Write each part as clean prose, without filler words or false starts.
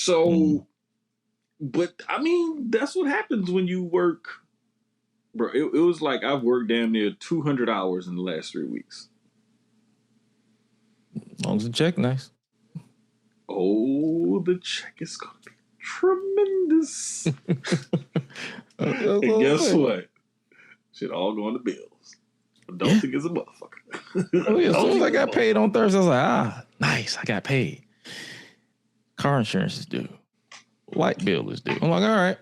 So, but I mean, that's what happens when you work, bro. It was like I've worked damn near 200 hours in the last 3 weeks. As long as the check nice. Oh, the check is going to be tremendous. And guess what? Shit all going to bills. Adulting is a motherfucker. Oh, yeah, as soon as I got paid on Thursday, I was like, nice, I got paid. Car insurance is due. Light bill is due. I'm like, all right.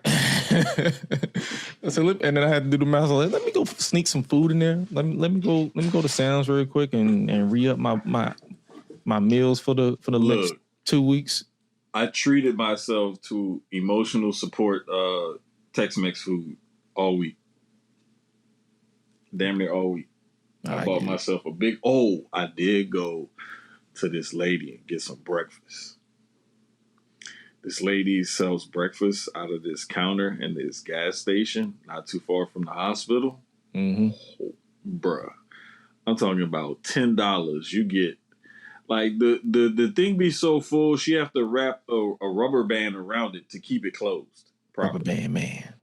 And then I had to do the math. Like, let me go sneak some food in there. Let me go to Sam's real quick and re-up my meals for the next 2 weeks. I treated myself to emotional support Tex-Mex food all week. Damn near all week. I bought myself a big... Oh, I did go to this lady and get some breakfast. This lady sells breakfast out of this counter in this gas station, not too far from the hospital. Mm-hmm. Oh, bruh. I'm talking about $10. You get... Like, the thing be so full, she have to wrap a rubber band around it to keep it closed properly. Rubber band, man.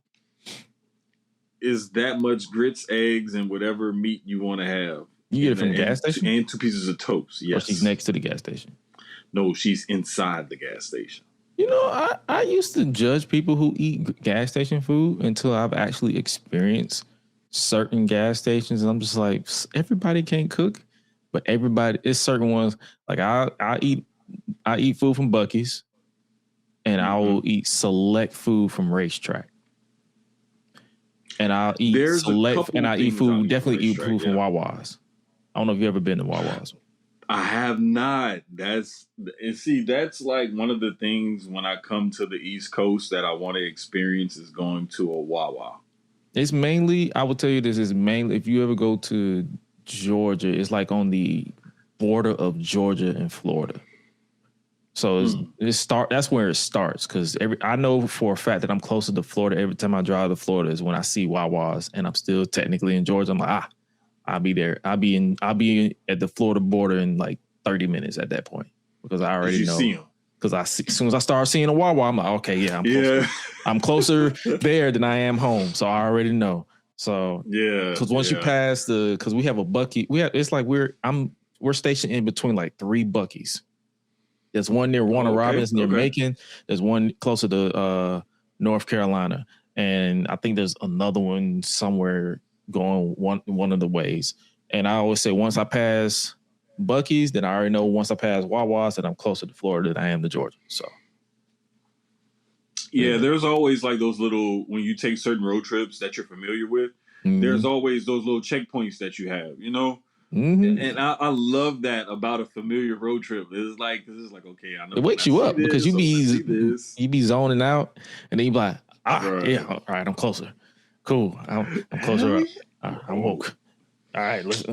Is that much grits, eggs, and whatever meat you want to have. You get it from the gas station? And 2 pieces of toast, yes. Or she's next to the gas station? No, she's inside the gas station. You know, I used to judge people who eat gas station food until I've actually experienced certain gas stations. And I'm just like, everybody can't cook, but everybody, it's certain ones. Like I eat food from Buc-ee's, and I will eat select food from Racetrack. And I'll eat definitely eat food from Wawa's. I don't know if you've ever been to Wawa's. I have not. That's like one of the things when I come to the East Coast that I want to experience is going to a Wawa. It's mainly, I will tell you this, is mainly, if you ever go to Georgia, it's like on the border of Georgia and Florida. So that's where it starts, because I know for a fact that I'm closer to Florida. Every time I drive to Florida is when I see Wawa's, and I'm still technically in Georgia. I'm like, I'll be there. I'll be at the Florida border in like 30 minutes at that point, because I already know. See them. Because as soon as I start seeing a Wawa, I'm like, okay, yeah, I'm closer there than I am home. So I already know. So because once you pass because we have a Buc-ee, it's like we're stationed in between like 3 Buc-ee's. There's one near Warner Robins near Macon. There's one closer to North Carolina, and I think there's another one somewhere going one of the ways. And I always say, once I pass Buc-ee's, then I already know once I pass Wawa's that I'm closer to Florida than I am to Georgia. So there's always like those little, when you take certain road trips that you're familiar with, there's always those little checkpoints that you have, you know. Mm-hmm. And I love that about a familiar road trip. It's like okay, I know it wakes you up because you be zoning out, and then you be like, all right, I'm closer. Cool, I'm closer. I'm woke. All right, let's.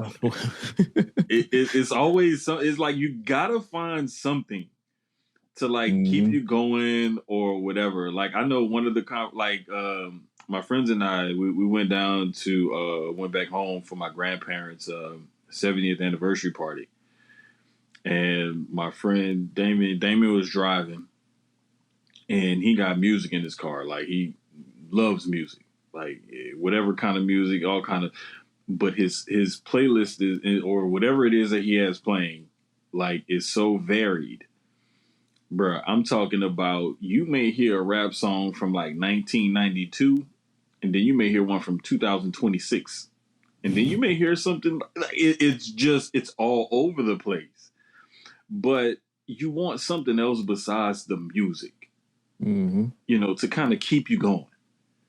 It's always it's like you gotta find something to like keep you going or whatever. Like I know one of the my friends and I we went down to went back home for my grandparents' 70th anniversary party, and my friend Damien was driving, and he got music in his car. Like he loves music, like whatever kind of music, all kind of. But his playlist is, or whatever it is that he has playing, like is so varied, bruh. I'm talking about, you may hear a rap song from like 1992, and then you may hear one from 2026. And then you may hear something, it's all over the place. But you want something else besides the music, you know, to kind of keep you going.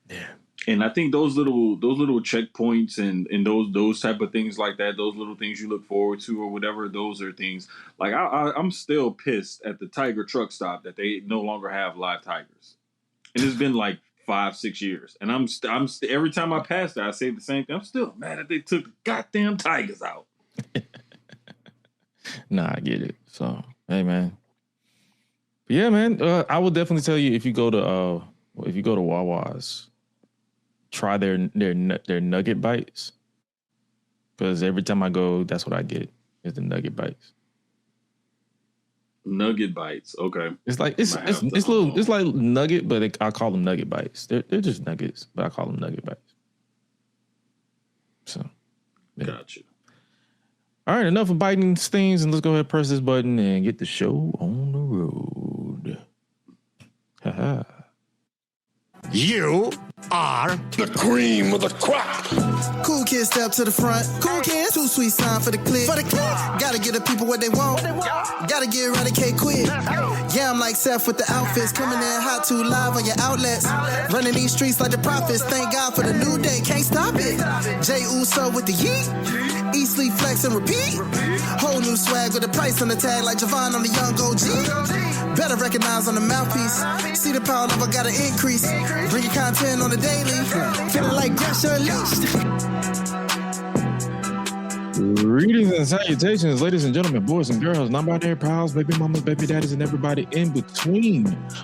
Yeah. And I think those little checkpoints and those type of things like that, those little things you look forward to or whatever, those are things. Like I'm still pissed at the Tiger truck stop that they no longer have live tigers. And it's been like 5-6 years, and I'm every time I pass that, I say the same thing. I'm still mad that they took the goddamn tigers out. Nah, I get it. So hey, man. But yeah, man. I will definitely tell you, if you go to Wawa's, try their nugget bites, because every time I go, that's what I get is the nugget bites. Nugget bites. Okay. It's like it's like nugget, but I call them nugget bites. They're just nuggets, but I call them nugget bites. So, yeah. Gotcha. All right, enough of biting things, and let's go ahead and press this button and get the show on the road. Haha. You are the cream of the crop. Cool kids step to the front. Cool kids, too sweet sign for the click. Gotta give the people what they want. Gotta get eradicate quick. Yeah, I'm like Seth with the outfits. Coming in hot, too live on your outlets. Running these streets like the prophets. Thank God for the new day, can't stop it. Jay Uso with the yeet. Eat, sleep, flex, and repeat. Whole new swag with a price on the tag like Javon on the young OG. Better recognize on the mouthpiece. See the power level gotta increase. Bringing content on the daily. Feeling like Grash Unleashed. Greetings and salutations, ladies and gentlemen, boys and girls, non-binary pals, baby mamas, baby daddies, and everybody in between.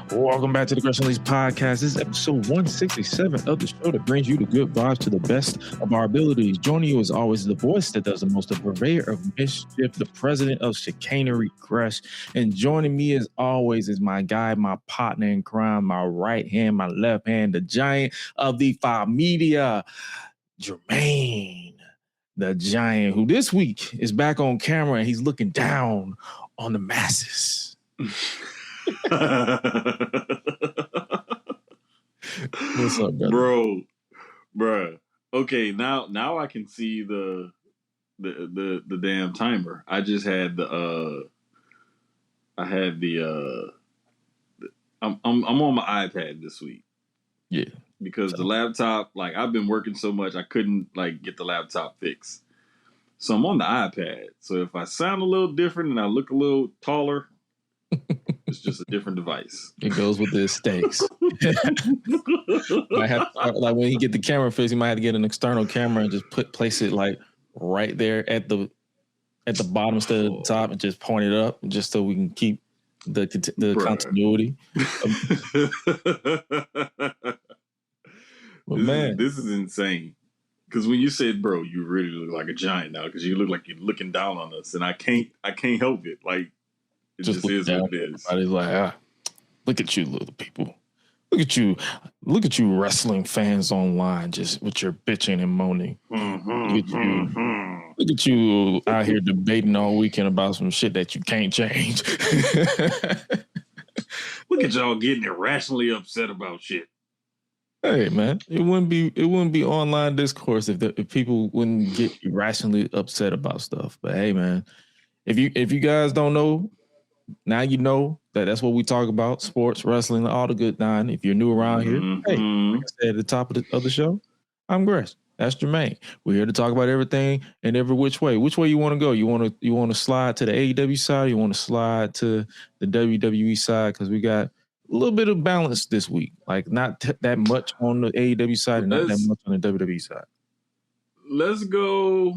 Welcome back to the Grash Unleashed podcast. This is episode 167 of the show that brings you the good vibes to the best of our abilities. Joining you as always the voice that does the most, the purveyor of mischief, the president of chicanery, Gresh. And joining me as always is my guy, my partner in crime, my right hand, my left hand, the giant of the familia, Jermaine. The giant, who this week is back on camera and he's looking down on the masses. What's up, brother? Bro. Okay, now I can see the damn timer. I just had I'm on my iPad this week. Yeah. Because the laptop, like, I've been working so much, I couldn't, like, get the laptop fixed. So I'm on the iPad. So if I sound a little different and I look a little taller, it's just a different device. It goes with the aesthetics. Might have to, like, when you get the camera fixed, you might have to get an external camera and just place it, like, right there at the bottom instead of the top and just point it up just so we can keep the continuity. This is insane. Because when you said, bro, you really look like a giant now because you look like you're looking down on us, and I can't help it. Like, it just is what it is. Everybody's like, look at you, little people. Look at you wrestling fans online just with your bitching and moaning. Look at you out here debating all weekend about some shit that you can't change. Look at y'all getting irrationally upset about shit. Hey man, it wouldn't be online discourse if people wouldn't get irrationally upset about stuff. But hey man, if you guys don't know, now you know that's what we talk about: sports, wrestling, all the good nine. If you're new around here, hey, like I said at the top of the show, I'm Gresh. That's Jermaine. We're here to talk about everything and every which way. Which way you want to go? You want to slide to the AEW side? Or you want to slide to the WWE side? Because we got a little bit of balance this week, like not that much on the AEW side and not that much on the WWE side. Let's go.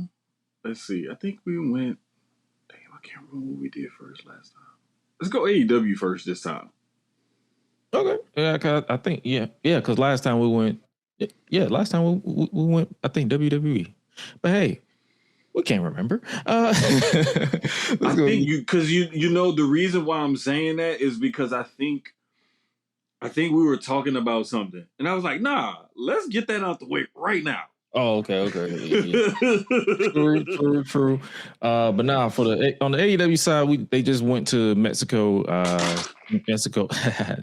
Let's see. I think we went. Damn, I can't remember what we did first last time. Let's go AEW first this time. Okay. Yeah, I think because last time we went. Yeah, last time we went. I think WWE, but hey. We can't remember. I think you know the reason why I'm saying that is because I think we were talking about something, and I was like, "Nah, let's get that out the way right now." Oh, okay. Yeah. True. But now on the AEW side, they just went to Mexico. Mexico,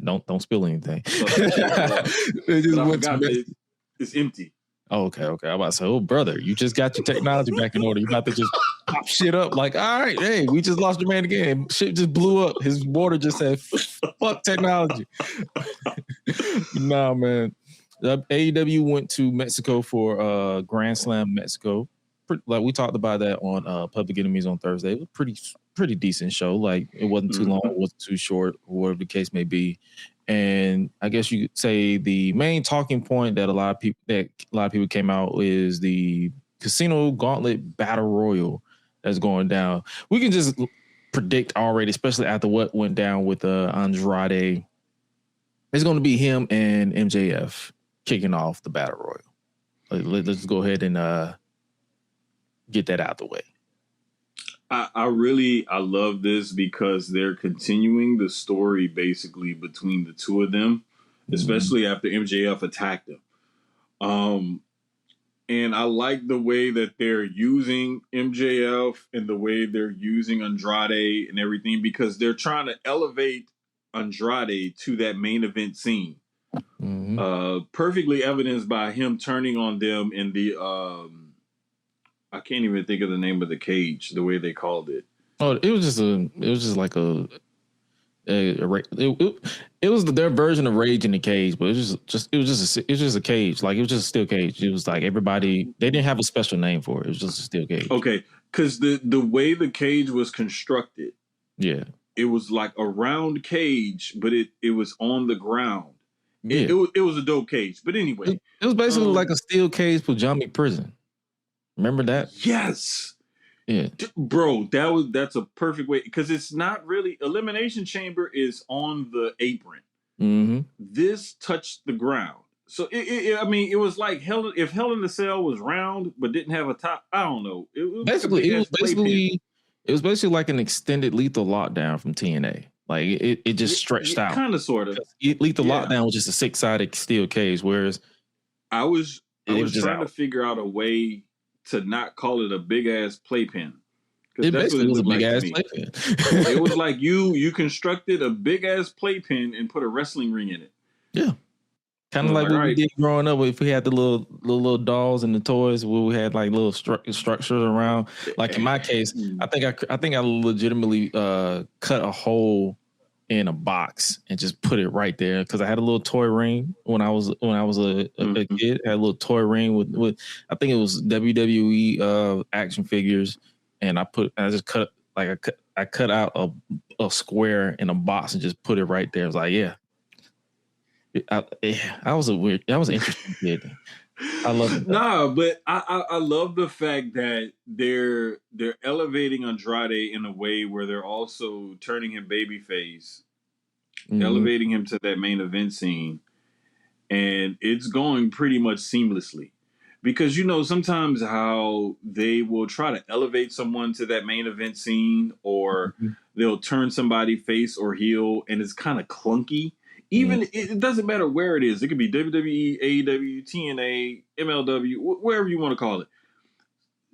don't spill anything. They just went to it's empty. Oh, okay. I'm about to say, oh, brother, you just got your technology back in order. You about to just pop shit up like, all right, hey, we just lost your man again. Shit just blew up. His water just said, fuck technology. Nah, man. AEW went to Mexico for Grand Slam Mexico. Like we talked about that on Public Enemies on Thursday. It was pretty decent show. Like it wasn't too long, it wasn't too short, whatever the case may be. And I guess you could say the main talking point that a lot of people came out is the Casino Gauntlet Battle Royal that's going down. We can just predict already, especially after what went down with Andrade. It's going to be him and MJF kicking off the Battle Royal. Let's go ahead and get that out the way. I love this because they're continuing the story basically between the two of them, especially after MJF attacked him. And I like the way that they're using MJF and the way they're using Andrade and everything, because they're trying to elevate Andrade to that main event scene. Perfectly evidenced by him turning on them in the I can't even think of the name of the cage, the way they called it. Oh, it was just like it was their version of Rage in the Cage, but it was just a cage. Like, it was just a steel cage. It was like everybody, they didn't have a special name for it. It was just a steel cage. Okay, because the way the cage was constructed, yeah, it was like a round cage, but it was on the ground. Yeah. It was a dope cage. But anyway, it was basically like a steel cage pajama prison. Remember that? Yes. Yeah, bro, that's a perfect way, because it's not really, Elimination Chamber is on the apron. This touched the ground, so it was like if Hell in the Cell was round but didn't have a top. I don't know. It was basically like an extended Lethal Lockdown from TNA. Like, it just stretched out, kind of, sort of. Lethal Lockdown was just a 6-sided steel cage, whereas I was trying to figure out a way to not call it a big ass playpen. It basically was a big ass playpen. It was like you constructed a big ass playpen and put a wrestling ring in it. Yeah, kind of like what we did growing up. If we had the little dolls and the toys, where we had like little structures around. Like in my case, I think I legitimately cut a hole in a box and just put it right there, because I had a little toy ring when I was a kid. I had a little toy ring with I think it was WWE action figures, and I cut out a square in a box and just put it right there. I was like, I was an interesting kid. I love it. Nah, but I love the fact that they're elevating Andrade in a way where they're also turning him babyface, elevating him to that main event scene, and it's going pretty much seamlessly. Because sometimes how they will try to elevate someone to that main event scene, or they'll turn somebody face or heel, and it's kind of clunky. Even it doesn't matter where it is. It could be WWE, AEW, TNA, MLW, wherever you want to call it.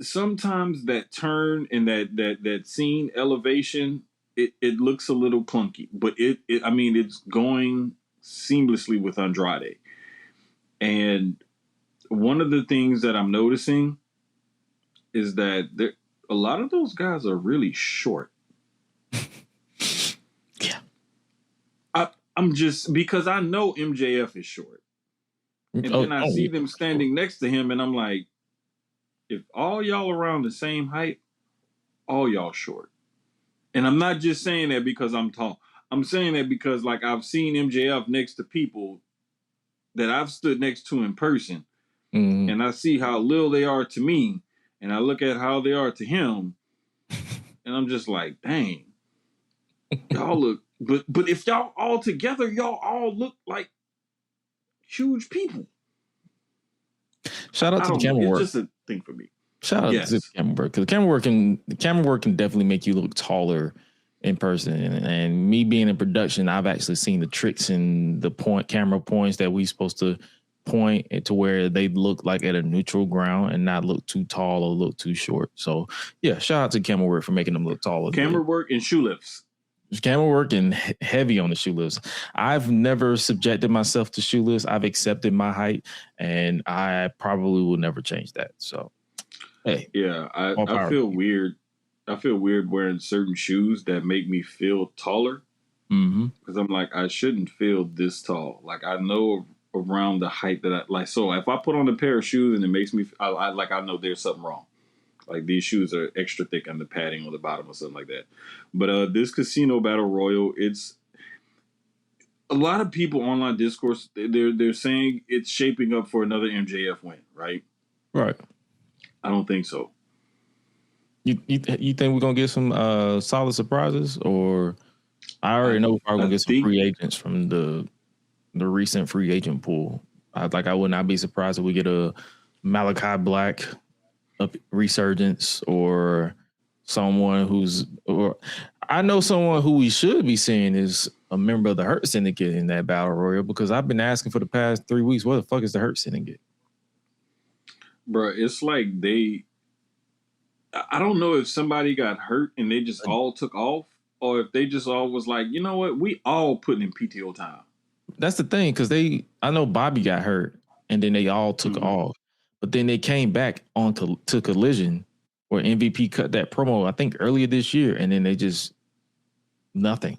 Sometimes that turn and that scene elevation, it looks a little clunky, but it's going seamlessly with Andrade. And one of the things that I'm noticing is that a lot of those guys are really short. I'm just, because I know MJF is short. And then I see them standing next to him, and I'm like, if all y'all around the same height, all y'all short. And I'm not just saying that because I'm tall. I'm saying that because, like, I've seen MJF next to people that I've stood next to in person, and I see how little they are to me, and I look at how they are to him, and I'm just like, dang, y'all look. But if y'all all together, y'all all look like huge people. Shout out to the camera work. It's just a thing for me. Shout out to the camera work, because the camera work can definitely make you look taller in person. And me being in production, I've actually seen the tricks and the camera points that we supposed to point to where they look like at a neutral ground and not look too tall or look too short. So yeah, shout out to camera work for making them look taller. Camera work and shoe lifts. Camera work and heavy on the shoe lifts. I've never subjected myself to shoe lifts. I've accepted my height, and I probably will never change that. So, hey, yeah, I feel weird. I feel weird wearing certain shoes that make me feel taller, because I'm like, I shouldn't feel this tall. Like, I know around the height that I like. So if I put on a pair of shoes and it makes me, I know there's something wrong. Like, these shoes are extra thick on the padding on the bottom or something like that. But this Casino Battle Royal, it's a lot of people online discourse. They're saying it's shaping up for another MJF win, right? Right. I don't think so. You think we're gonna get some solid surprises, or I already know we're probably gonna get some free agents from the recent free agent pool. I would not be surprised if we get a Malachi Black resurgence, or someone I know someone who we should be seeing is a member of the Hurt Syndicate in that Battle Royal, because I've been asking for the past 3 weeks, what the fuck is the Hurt Syndicate? Bro, it's like I don't know if somebody got hurt and they just all took off, or if they just all was like, you know what, we all putting in PTO time. That's the thing, because I know Bobby got hurt and then they all took off, but then they came back to Collision where MVP cut that promo, I think earlier this year, and then they just nothing.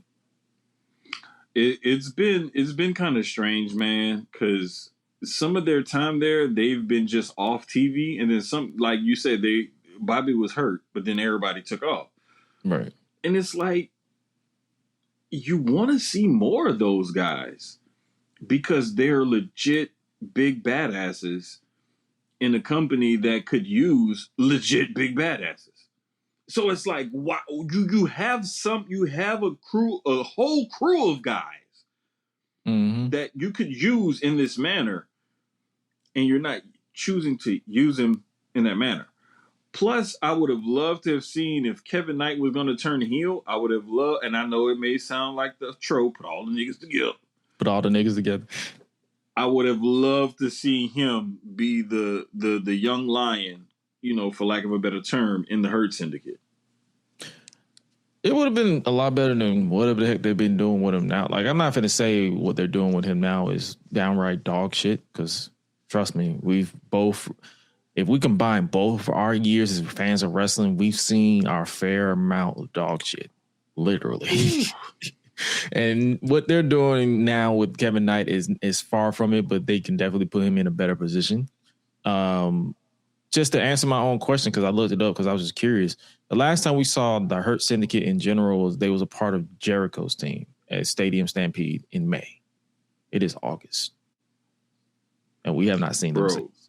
It's been kind of strange, man, because some of their time there, they've been just off TV, and then some, like you said, Bobby was hurt, but then everybody took off. Right. And it's like, you want to see more of those guys because they're legit big badasses in a company that could use legit big badasses. So it's like, why you have a whole crew of guys that you could use in this manner, and you're not choosing to use them in that manner. Plus, I would have loved to have seen, if Kevin Knight was going to turn heel, I would have loved, and I know it may sound like the trope, put all the niggas together. I would have loved to see him be the young lion, for lack of a better term, in the Hurt Syndicate. It would have been a lot better than whatever the heck they've been doing with him now. Like, I'm not going to say what they're doing with him now is downright dog shit, because trust me, if we combine both of our years as fans of wrestling, we've seen our fair amount of dog shit, literally. And what they're doing now with Kevin Knight is far from it, but they can definitely put him in a better position. Just to answer my own question, because I looked it up because I was just curious. The last time we saw the Hurt Syndicate in general they was a part of Jericho's team at Stadium Stampede in May. It is August, and we have not seen them since.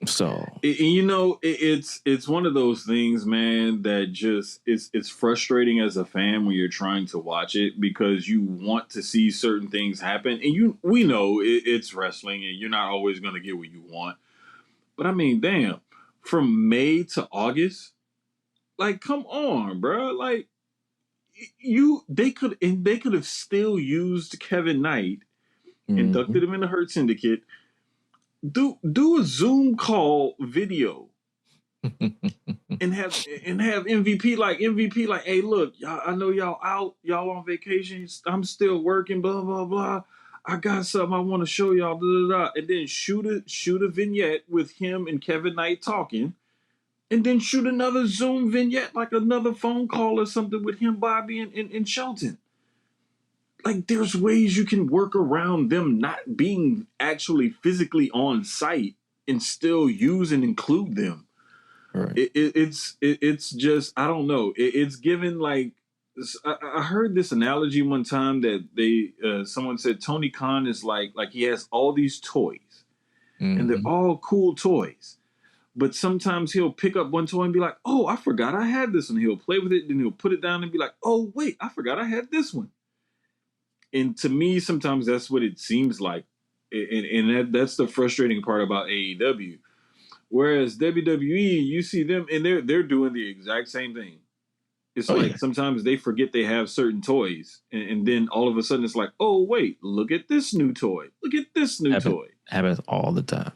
So it's one of those things, man, that just it's frustrating as a fan when you're trying to watch it, because you want to see certain things happen, and we know it's wrestling, and you're not always going to get what you want. But I mean, damn, from May to August, like, come on, bro, like they could have still used Kevin Knight, inducted him in the Hurt Syndicate. Do a Zoom call video and have MVP like, hey, look, y'all, I know y'all out, y'all on vacation, I'm still working, blah blah blah. I got something I want to show y'all, blah, blah, blah. And then shoot a vignette with him and Kevin Knight talking, and then shoot another Zoom vignette, like another phone call or something with him, Bobby, and Shelton. Like, there's ways you can work around them not being actually physically on site and still use and include them. Right. It's just, I don't know. It's given, like, I heard this analogy one time that someone said Tony Khan is like he has all these toys, and they're all cool toys. But sometimes he'll pick up one toy and be like, oh, I forgot I had this one. He'll play with it, then he'll put it down and be like, oh, wait, I forgot I had this one. And to me, sometimes that's what it seems like. And that's the frustrating part about AEW. Whereas WWE, you see them, and they're doing the exact same thing. It's sometimes they forget they have certain toys. And then all of a sudden it's like, oh, wait, look at this new toy. Look at this new toy. Happens all the time.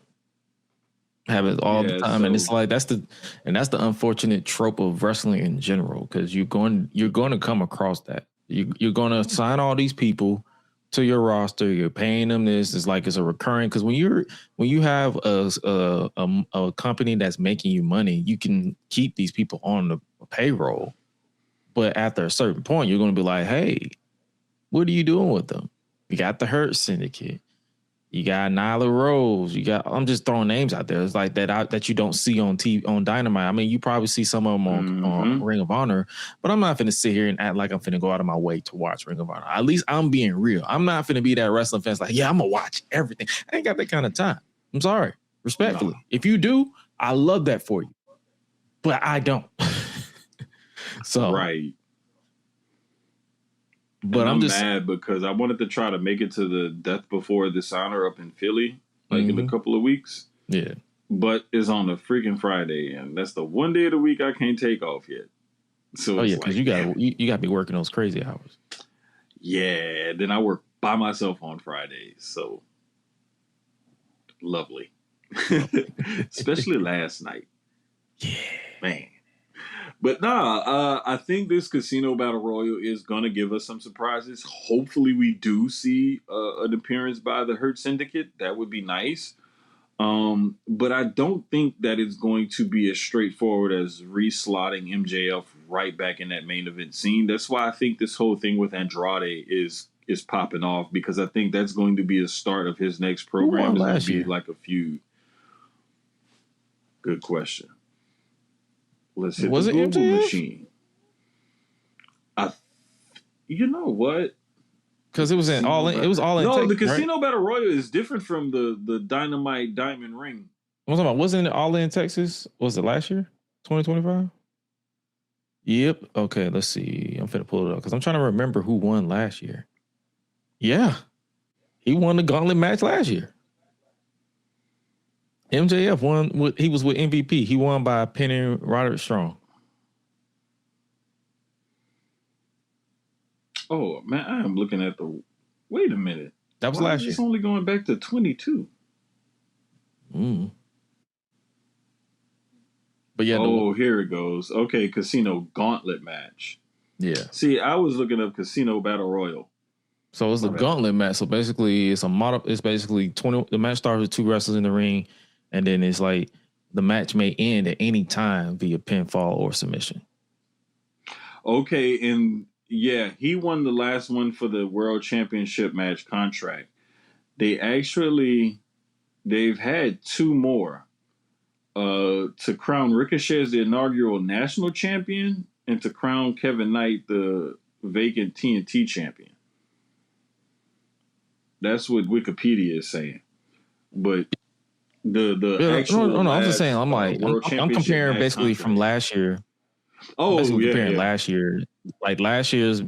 Happens all the time. And it's like, that's the unfortunate trope of wrestling in general, because you're going to come across that. You're going to sign all these people to your roster. You're paying them this. It's like it's a recurring, because when you have a company that's making you money, you can keep these people on the payroll. But after a certain point, you're going to be like, hey, what are you doing with them? You got the Hurt Syndicate. You got Nyla Rose. I'm just throwing names out there. It's like that you don't see on TV, on Dynamite. I mean, you probably see some of them on Ring of Honor, but I'm not finna sit here and act like I'm finna go out of my way to watch Ring of Honor. At least I'm being real. I'm not finna be that wrestling fan like, yeah, I'm gonna watch everything. I ain't got that kind of time. I'm sorry, respectfully. No. If you do, I love that for you, but I don't. So right. But I'm just mad because I wanted to try to make it to the Death Before Dishonor up in Philly, like in a couple of weeks. Yeah. but it's on a freaking Friday, and that's the one day of the week I can't take off yet. So yeah, because you gotta be working those crazy hours. Yeah, then I work by myself on Fridays, so lovely. Especially last night. Yeah, man. But I think this Casino Battle Royal is gonna give us some surprises. Hopefully, we do see an appearance by the Hurt Syndicate. That would be nice. But I don't think that it's going to be as straightforward as reslotting MJF right back in that main event scene. That's why I think this whole thing with Andrade is popping off, because I think that's going to be the start of his next program. It's going to be like a feud. Good question. Let's hit the Google machine. You know what? Because it was all in. It was all in. No, Texas, the Casino Battle Royal is different from the Dynamite Diamond Ring. I'm talking about, wasn't it all in Texas? Was it last year, 2025? Yep. Okay, let's see. I'm finna pull it up because I'm trying to remember who won last year. Yeah, he won the gauntlet match last year. MJF won. He was with MVP. He won by pinning Roderick Strong. Oh man, I am looking at the. Wait a minute. That was last year. It's only going back to 22. But yeah. Here it goes. Okay, Casino Gauntlet match. Yeah. See, I was looking up Casino Battle Royal. So it's the gauntlet match. So basically, it's a model. It's basically 20. The match starts with 2 wrestlers in the ring, and then it's like the match may end at any time via pinfall or submission. Okay, and yeah, he won the last one for the World Championship match contract. They've had 2 more to crown Ricochet as the inaugural national champion and to crown Kevin Knight the vacant TNT champion. That's what Wikipedia is saying. But the actual I'm just saying, I'm like, I'm comparing basically from last year. Comparing last year, like last year's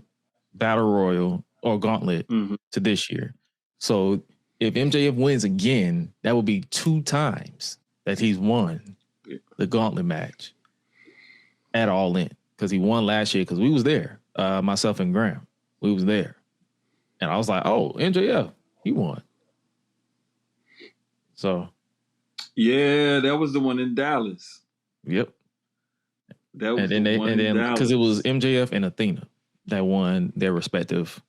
Battle Royal or Gauntlet to this year. So if MJF wins again, that would be 2 times that he's won the Gauntlet match at All In, because he won last year, because we was there, myself and Graham, we was there, and I was like, oh, MJF, he won. So yeah, that was the one in Dallas. Yep. That was and then because it was MJF and Athena that won their respective,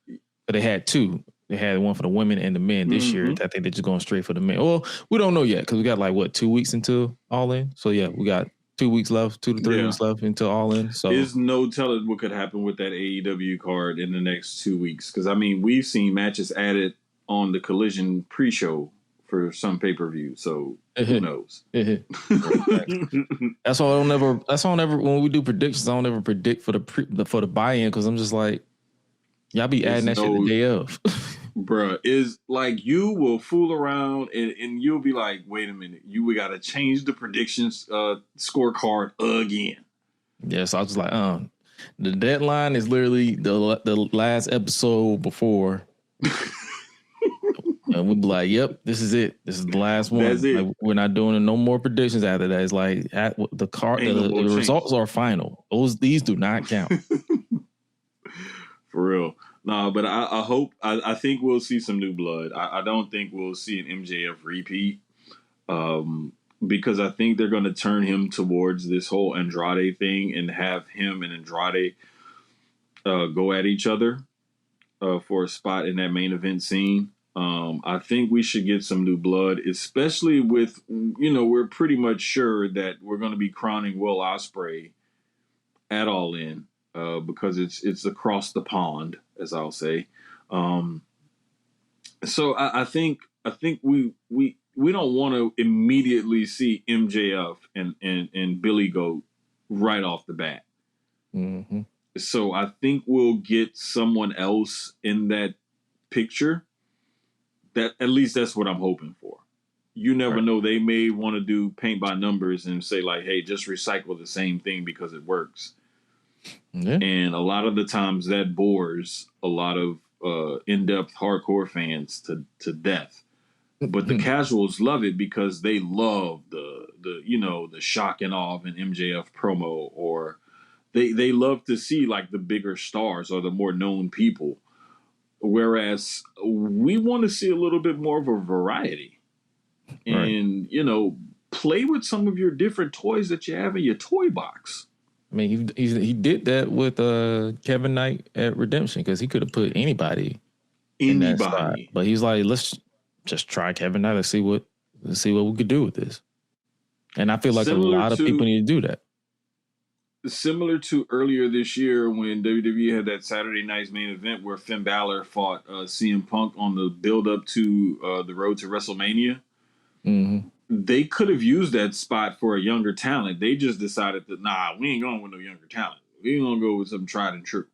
but they had 2. They had one for the women and the men this year. I think they're just going straight for the men. Well, we don't know yet, because we got like 2 weeks until All In. So yeah, we got 2 weeks left, 2 to 3 weeks left until All In. So there's no telling what could happen with that AEW card in the next 2 weeks. Because I mean, we've seen matches added on the Collision pre-show for some pay-per-view. So who knows? That's why I don't ever. That's why I don't ever. When we do predictions, I don't ever predict for the buy-in, because I'm just like, y'all be adding that shit the day of. Bruh, is like, you will fool around and you'll be like, wait a minute, we got to change the predictions scorecard again. Yeah, so I was like, the deadline is literally the last episode before. And we'll be like, yep, this is it. This is the last one. That's it. Like, we're not doing no more predictions after that. It's like the results are final. These do not count. For real. No, but I think we'll see some new blood. I don't think we'll see an MJF repeat, because I think they're going to turn him towards this whole Andrade thing and have him and Andrade go at each other for a spot in that main event scene. I think we should get some new blood, especially with, we're pretty much sure that we're going to be crowning Will Ospreay at All In. Because it's across the pond, as I'll say. So I think we don't want to immediately see MJF and Billy Goat right off the bat. Mm-hmm. So I think we'll get someone else in that picture. That, at least that's what I'm hoping for. You never know. They may want to do paint by numbers and say like, hey, just recycle the same thing because it works. Yeah. And a lot of the times that bores a lot of in-depth hardcore fans to death. but the casuals love it because they love the shock and awe of an MJF promo, or they love to see like the bigger stars or the more known people. Whereas we want to see a little bit more of a variety, and play with some of your different toys that you have in your toy box. I mean, he did that with Kevin Knight at Redemption, because he could have put anybody in that spot. But he's like, let's just try Kevin Knight. Let's see what we could do with this. And I feel like a lot of people need to do that. Similar to earlier this year when WWE had that Saturday night's main event where Finn Balor fought CM Punk on the build up to the road to WrestleMania. Mm-hmm. They could have used that spot for a younger talent. They just decided that, we ain't going with no younger talent. We ain't going to go with some tried and true.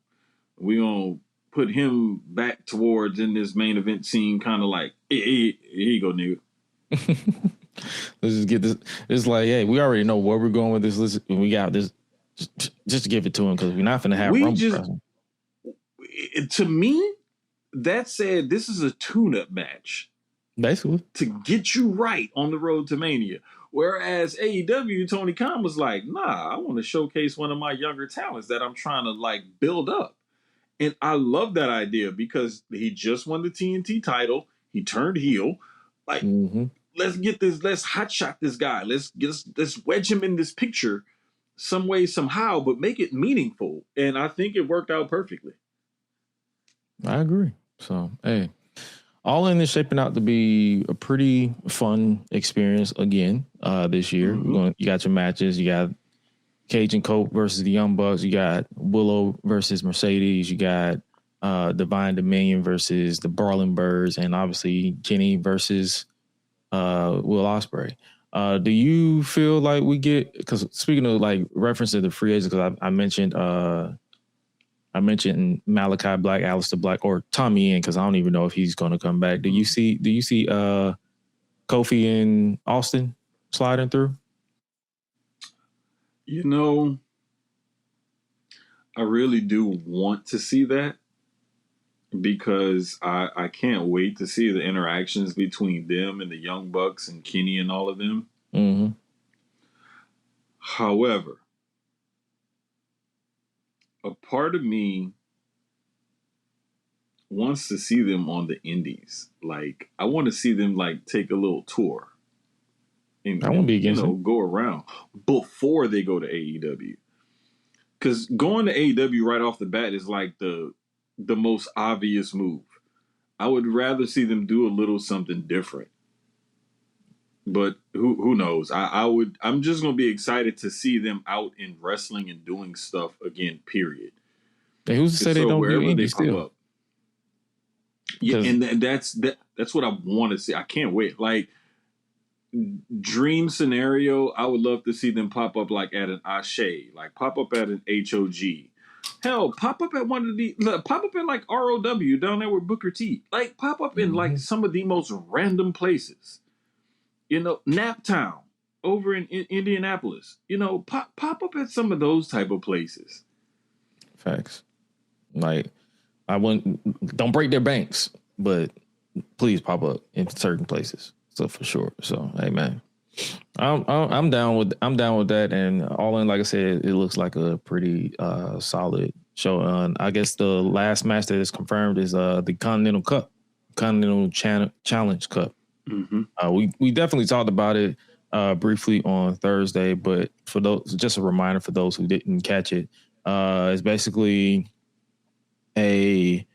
We going to put him back towards in this main event scene, kind of like, hey, here you go, nigga. Let's just get this. It's like, hey, we already know where we're going with this. We got this. Just give it to him, because we're not going to have Rumble. To me, that said, this is a tune-up match. Basically. To get you right on the road to Mania. Whereas AEW, Tony Khan was like, I want to showcase one of my younger talents that I'm trying to build up. And I love that idea because he just won the TNT title. He turned heel. Let's get this, let's hotshot this guy. Let's wedge him in this picture some way, somehow, but make it meaningful. And I think it worked out perfectly. I agree. So, hey. All in is shaping out to be a pretty fun experience again this year. Mm-hmm. You got your matches. You got Cage and Cope versus the Young Bucks. You got Willow versus Mercedes. You got Divine Dominion versus the Brawling Birds, and obviously Kenny versus Will Ospreay. Do you feel like we get, because speaking of reference to the free agents, because I mentioned Malachi Black, Aleister Black, or Tommy Ian, because I don't even know if he's going to come back. Do you see Kofi and Austin sliding through? I really do want to see that, because I can't wait to see the interactions between them and the Young Bucks and Kenny and all of them. Mm-hmm. However, a part of me wants to see them on the indies. I want to see them take a little tour. And, I won't be against it. Go around before they go to AEW. Because going to AEW right off the bat is the most obvious move. I would rather see them do a little something different. But who knows? I'm just gonna be excited to see them out in wrestling and doing stuff again. Period. Hey, who's to say they don't do indie still? Up. Yeah, and that's what I want to see. I can't wait. Dream scenario, I would love to see them pop up at an Ashe, pop up at an HOG. Hell, pop up at pop up at ROW down there with Booker T. Pop up in some of the most random places. Naptown over in Indianapolis. Pop up at some of those type of places. Facts. I wouldn't, don't break their banks, but please pop up in certain places. So for sure. So hey man, I'm down with that, and all in, like I said, it looks like a pretty solid show. I guess the last match that is confirmed is the Continental Challenge Cup. Mm-hmm. We definitely talked about it briefly on Thursday, but for those, just a reminder for those who didn't catch it, it's basically a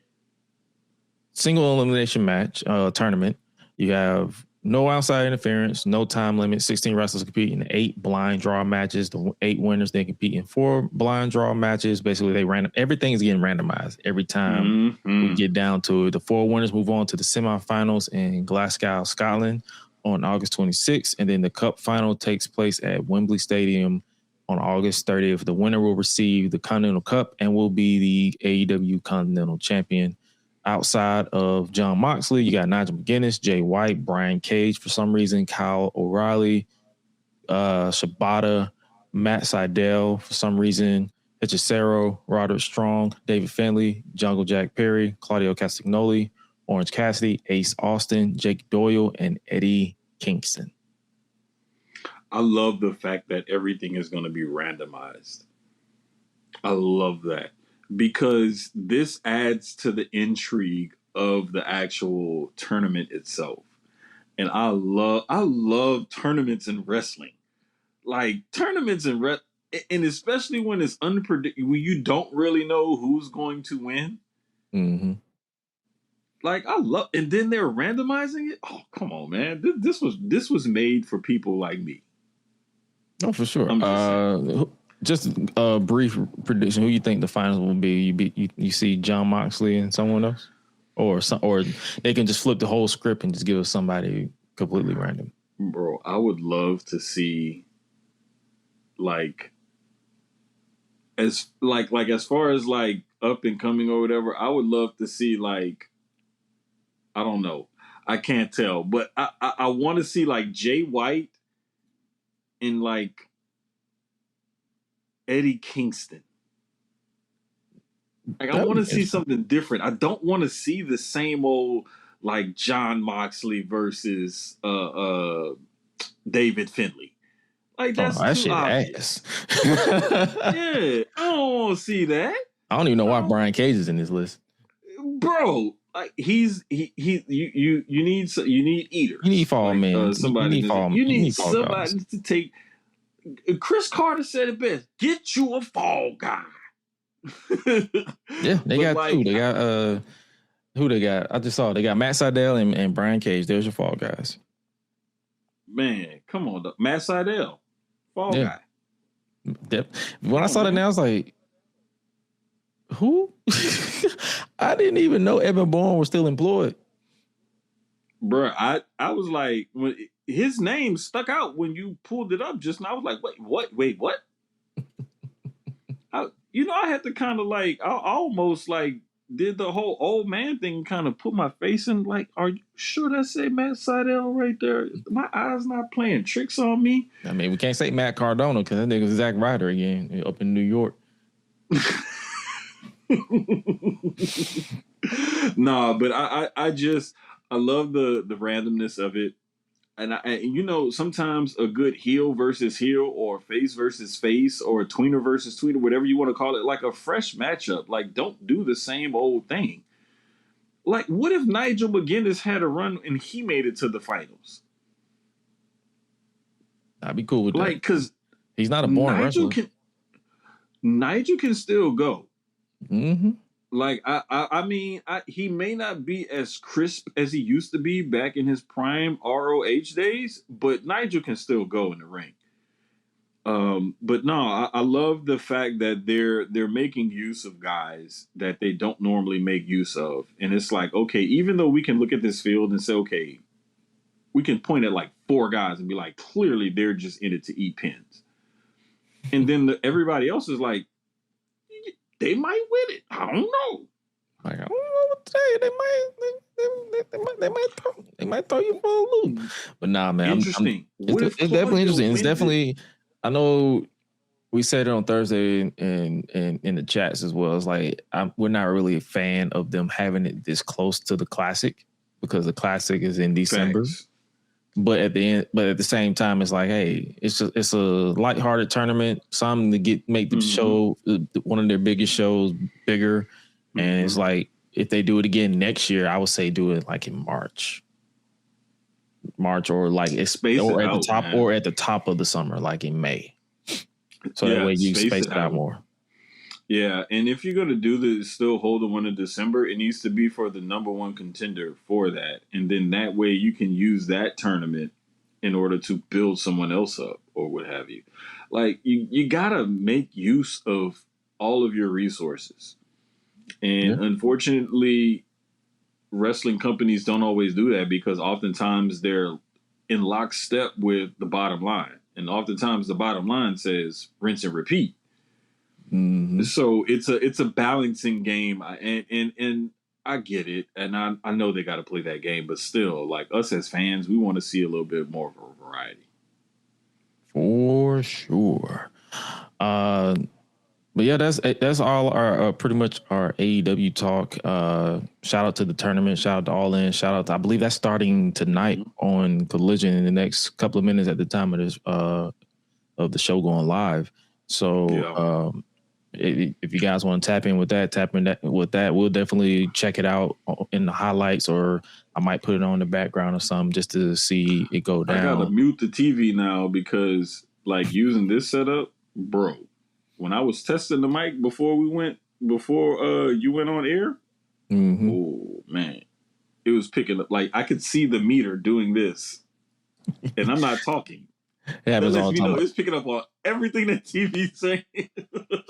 single elimination match tournament. You have no outside interference, no time limit. 16 wrestlers compete in 8 blind draw matches. The 8 winners, they compete in 4 blind draw matches. Basically, everything is getting randomized every time we get down to it. The 4 winners move on to the semifinals in Glasgow, Scotland on August 26th. And then the cup final takes place at Wembley Stadium on August 30th. The winner will receive the Continental Cup and will be the AEW Continental Champion. Outside of John Moxley, you got Nigel McGuinness, Jay White, Brian Cage for some reason, Kyle O'Reilly, Shibata, Matt Sydal for some reason, Hechicero, Roderick Strong, David Finlay, Jungle Jack Perry, Claudio Castagnoli, Orange Cassidy, Ace Austin, Jake Doyle, and Eddie Kingston. I love the fact that everything is going to be randomized. I love that because this adds to the intrigue of the actual tournament itself. And I love tournaments in wrestling. Like tournaments in and especially when it's unpredictable, when you don't really know who's going to win. Mm-hmm. Like I love, and then they're randomizing it. Oh, come on, man! This was made for people like me. Oh, for sure. Just a brief prediction: who you think the finals will be? You see John Moxley and someone else, or they can just flip the whole script and just give us somebody completely random. Bro, I would love to see as far as like up and coming or whatever. I would love to see like. I don't know. I can't tell. But I want to see like Jay White and like Eddie Kingston. Like I want to see something different. I don't want to see the same old like John Moxley versus David Finlay. Like that's that too shit obvious. Ass. Yeah, I don't want to see that. I don't even know why Brian Cage is in this list. Bro, like you need eaters. You need fall man. You need somebody to take. Chris Carter said it best. Get you a fall guy. Yeah, they got two. They got who they got? I just saw they got Matt Sydal and Brian Cage. There's your fall guys. Man, come on, Matt Sydal, fall guy. When I saw that, now I was like, who? I didn't even know Evan Bourne was still employed. Bro, I was like, when his name stuck out when you pulled it up just now. I was like, wait, what? I had to kind of like, I almost like did the whole old man thing, kind of put my face in. Like, are you sure that say Matt Sydal right there? My eyes not playing tricks on me. I mean, we can't say Matt Cardona because that nigga's Zack Ryder again up in New York. Nah, but I love the randomness of it, and sometimes a good heel versus heel or face versus face or tweener versus tweener, whatever you want to call it, like a fresh matchup. Like don't do the same old thing. Like what if Nigel McGuinness had a run and he made it to the finals? I'd be cool with that. Like because he's not a born wrestler. Nigel can still go. Mm-hmm. Like I mean, he may not be as crisp as he used to be back in his prime ROH days, but Nigel can still go in the ring. But no, I love the fact that they're making use of guys that they don't normally make use of, and it's like, okay, even though we can look at this field and say, okay, we can point at like 4 guys and be like, clearly they're just in it to eat pins, and then everybody else is like, they might win it. I don't know. Like, I don't know what to say. They might throw you for a loop. But nah, man. Interesting. It's definitely interesting. It's definitely. I know we said it on Thursday and in the chats as well. It's like we're not really a fan of them having it this close to the Classic because the Classic is in December. Thanks. But at the same time, it's like, hey, it's a lighthearted tournament, something to make the show one of their biggest shows bigger. And it's like if they do it again next year, I would say do it like in March or like at the top of the summer, like in May. So that way you space it out more. Yeah, and if you're going to do this, still hold the one in December, it needs to be for the number one contender for that. And then that way you can use that tournament in order to build someone else up or what have you. Like, you got to make use of all of your resources. And unfortunately, wrestling companies don't always do that because oftentimes they're in lockstep with the bottom line. And oftentimes the bottom line says rinse and repeat. Mm-hmm. So it's a balancing game, and I get it, and I know they got to play that game, but still, like us as fans, we want to see a little bit more of a variety. For sure. But yeah, that's all our pretty much our AEW talk. Shout out to the tournament. Shout out to All In. Shout out to, I believe that's starting tonight on Collision in the next couple of minutes at the time of this of the show going live. So if you guys want to tap in with that, we'll definitely check it out in the highlights, or I might put it on the background or something just to see it go down. I gotta mute the TV now because like using this setup, bro. When I was testing the mic before you went on air, oh man, it was picking up. Like I could see the meter doing this, and I'm not talking. It happens all the time. It's picking up on everything that TV's saying.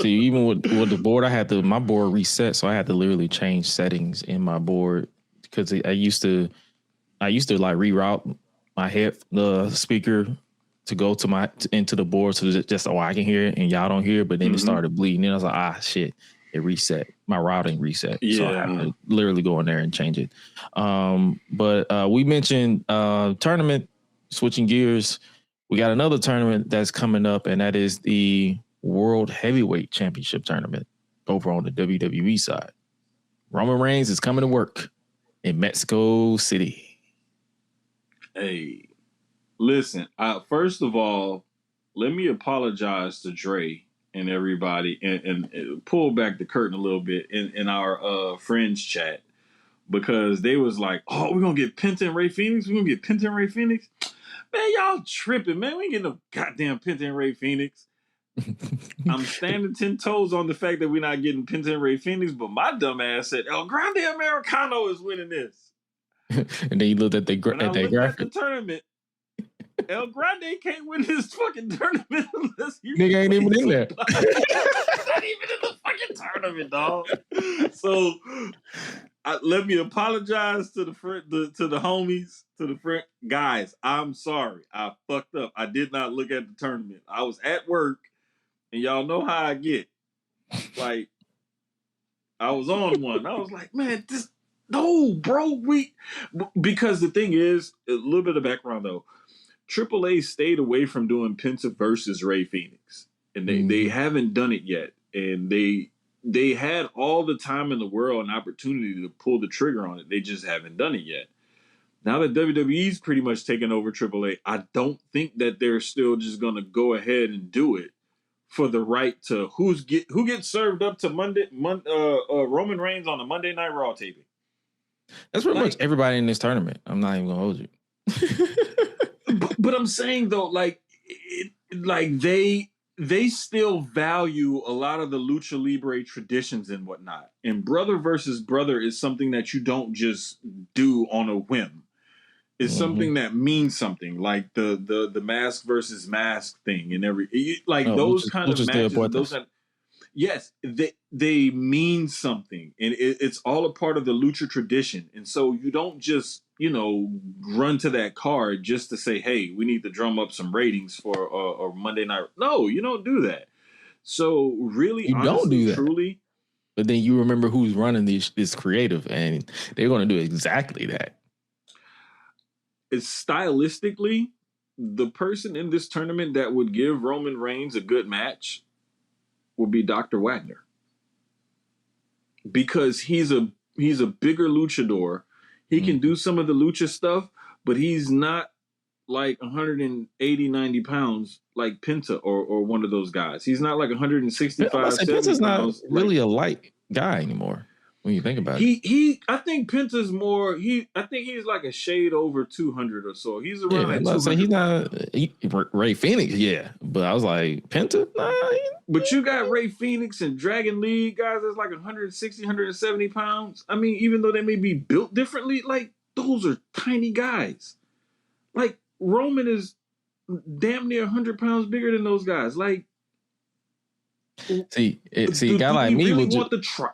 See, even with the board, my board reset, so I had to literally change settings in my board because I used to like reroute the speaker to go to into the board so just I can hear it and y'all don't hear it, but then it started bleeding. And I was like, shit, it reset. My routing reset. Yeah. So I have to literally go in there and change it. But we mentioned tournament, switching gears. We got another tournament that's coming up, and that is the World Heavyweight Championship tournament over on the WWE side. Roman Reigns is coming to work in Mexico City. Hey, listen, first of all, let me apologize to Dre and everybody and pull back the curtain a little bit in our friends chat, because they was like, oh, we're going to get Penta and Ray Phoenix? We're going to get Penta and Ray Phoenix? Man, y'all tripping, man. We ain't getting no goddamn Penta and Ray Phoenix. I'm standing 10 toes on the fact that we're not getting Penta and Ray Phoenix, but my dumb ass said El Grande Americano is winning this. And then you looked at the graphic. At the tournament, El Grande can't win this fucking tournament unless he nigga ain't even in there. Not even in the fucking tournament, dog. So let me apologize to the homies, to the friend guys. I'm sorry, I fucked up. I did not look at the tournament. I was at work, and y'all know how I get. Like, I was on one. I was like, man, no, bro. Because the thing is, a little bit of background though. AAA stayed away from doing Penta versus Ray Phoenix, and they haven't done it yet. And they had all the time in the world and opportunity to pull the trigger on it. They just haven't done it yet. Now that WWE's pretty much taken over AAA, I don't think that they're still just going to go ahead and do it for the right to who gets served up to Roman Reigns on the Monday Night Raw taping. That's pretty much everybody in this tournament. I'm not even going to hold you. But I'm saying though, they still value a lot of the lucha libre traditions and whatnot. And brother versus brother is something that you don't just do on a whim. It's something that means something, like the mask versus mask thing and those kind of matches. Yes, they mean something, and it's all a part of the lucha tradition. And so you don't just run to that card just to say, hey, we need to drum up some ratings for a Monday night. No, you don't do that. So really, you honestly, don't do that. Truly, but then you remember who's running this creative, and they're going to do exactly that. It's stylistically the person in this tournament that would give Roman Reigns a good match will be Dr. Wagner, because he's a bigger luchador. He can do some of the lucha stuff, but he's not like 180, 90 pounds like Penta or one of those guys. He's not like 165, 70 Penta's pounds. Not really a light guy anymore when you think about it. I think Penta's more. I think he's like a shade over 200 or so. He's around. Yeah, he's not Ray Phoenix. Yeah, but I was like Penta. Nah. But you got Ray Phoenix and Dragon League guys that's like 160, 170 pounds. I mean, even though they may be built differently, like those are tiny guys. Like Roman is damn near 100 pounds bigger than those guys. Like, see, a guy like me really want the try.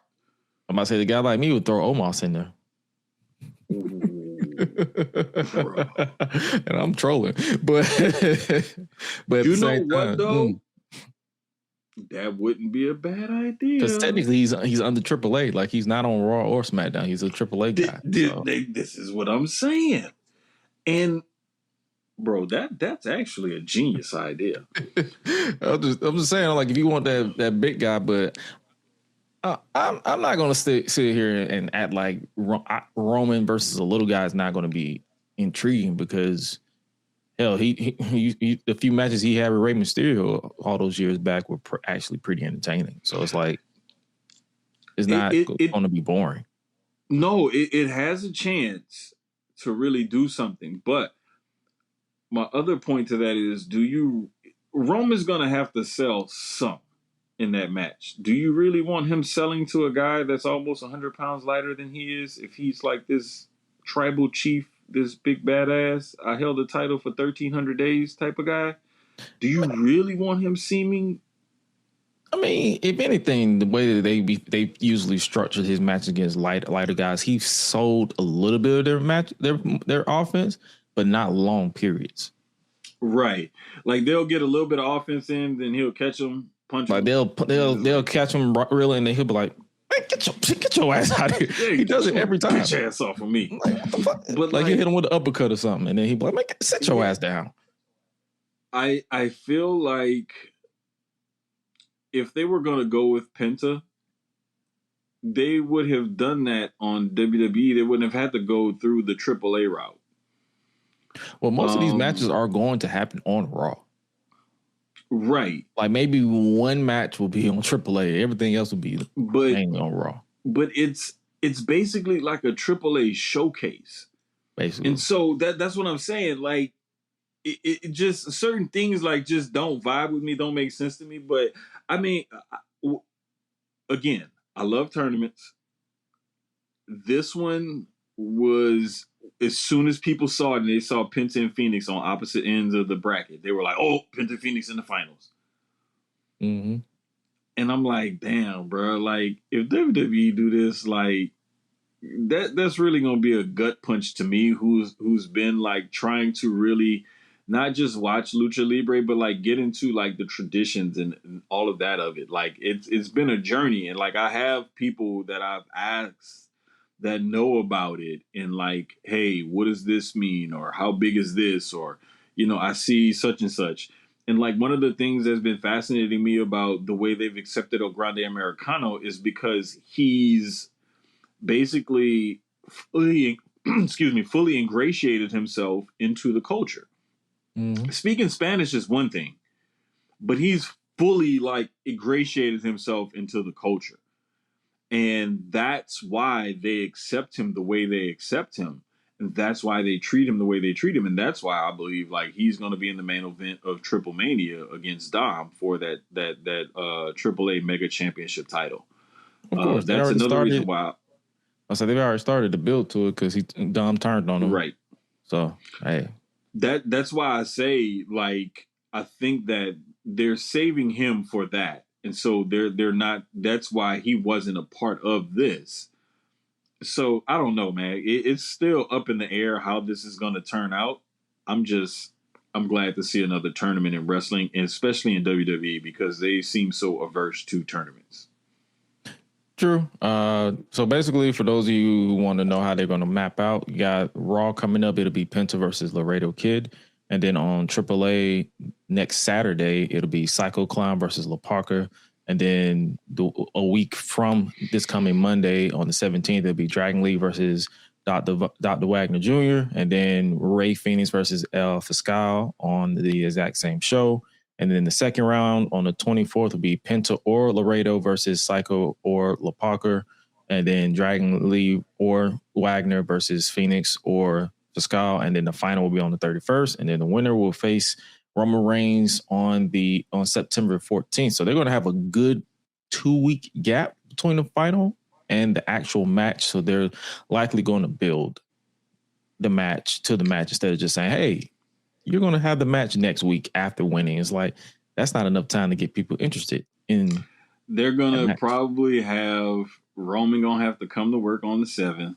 I'm about to say the guy like me would throw Omos in there. And I'm trolling, but you know what though? That wouldn't be a bad idea. Because technically he's under AAA. Like he's not on Raw or SmackDown. He's a AAA guy. This is what I'm saying. And Bro, that's actually a genius idea. I'm just saying, like, if you want that big guy, but I'm not gonna sit here and act like Roman versus a little guy is not going to be intriguing because hell, he the few matches he had with Rey Mysterio all those years back were actually pretty entertaining. So it's like it's not going to be boring. No, it has a chance to really do something, but my other point to that is, Roman's going to have to sell some in that match. Do you really want him selling to a guy that's almost 100 pounds lighter than he is? If he's like this tribal chief, this big badass, I held the title for 1,300 days type of guy. Do you really want him seeming? I mean, if anything, the way that they usually structure his match against lighter guys, he sold a little bit of their offense, but not long periods. Right. Like they'll get a little bit of offense in, then he'll catch them, punch like him. They'll catch him reeling, and then he'll be like, "Man, get your ass out of here." Yeah, he does it every time. Get your ass off of me. Like, what the fuck? But like he hit him with an uppercut or something, and then he'll be like, "Man, sit your ass down." I feel like if they were going to go with Penta, they would have done that on WWE. They wouldn't have had to go through the AAA route. Well, most of these matches are going to happen on Raw. Right. Like maybe one match will be on AAA. Everything else will be mainly on Raw. But it's basically like a AAA showcase. Basically. And so that's what I'm saying. Like, it just, certain things like just don't vibe with me, don't make sense to me. But, I mean, again, I love tournaments. This one was... As soon as people saw it and they saw Penta and Phoenix on opposite ends of the bracket, they were like, "Oh, Penta and Phoenix in the finals." Mm-hmm. And I'm like, "Damn, bro! Like, if WWE do this, like, that's really gonna be a gut punch to me, who's been like trying to really not just watch Lucha Libre, but like get into like the traditions and all of that of it. Like, it's been a journey, and like I have people that I've asked that know about it and like, hey, what does this mean? Or how big is this? Or, I see such and such. And like one of the things that's been fascinating me about the way they've accepted El Grande Americano is because he's basically fully ingratiated himself into the culture. Mm-hmm. Speaking Spanish is one thing, but he's fully like ingratiated himself into the culture. And that's why they accept him the way they accept him. And that's why they treat him the way they treat him. And that's why I believe like he's going to be in the main event of Triple Mania against Dom for that AAA Mega Championship title. Of course, that's another reason why. I said they've already started to build to it because Dom turned on him. Right. So, hey. That's why I say, like, I think that they're saving him for that. And so they're not, that's why he wasn't a part of this. So I don't know, man. It's still up in the air how this is going to turn out. I'm glad to see another tournament in wrestling, and especially in WWE, because they seem so averse to tournaments. True. So basically, for those of you who want to know how they're going to map out, you got Raw coming up. It'll be Penta versus Laredo Kid. And then on AAA next Saturday, it'll be Psycho Clown versus La Parker. And then a week from this coming Monday on the 17th, it'll be Dragon Lee versus Dr. Wagner Jr. And then Ray Phoenix versus El Fiscal on the exact same show. And then the second round on the 24th will be Penta or Laredo versus Psycho or La Parker. And then Dragon Lee or Wagner versus Phoenix or Fiscal, and then the final will be on the 31st, and then the winner will face Roman Reigns on September 14th. So they're going to have a good 2-week gap between the final and the actual match. So they're likely going to build the match to the match instead of just saying, "Hey, you're going to have the match next week after winning." It's like that's not enough time to get people interested in. They're going to probably have Roman going to have to come to work on the 7th.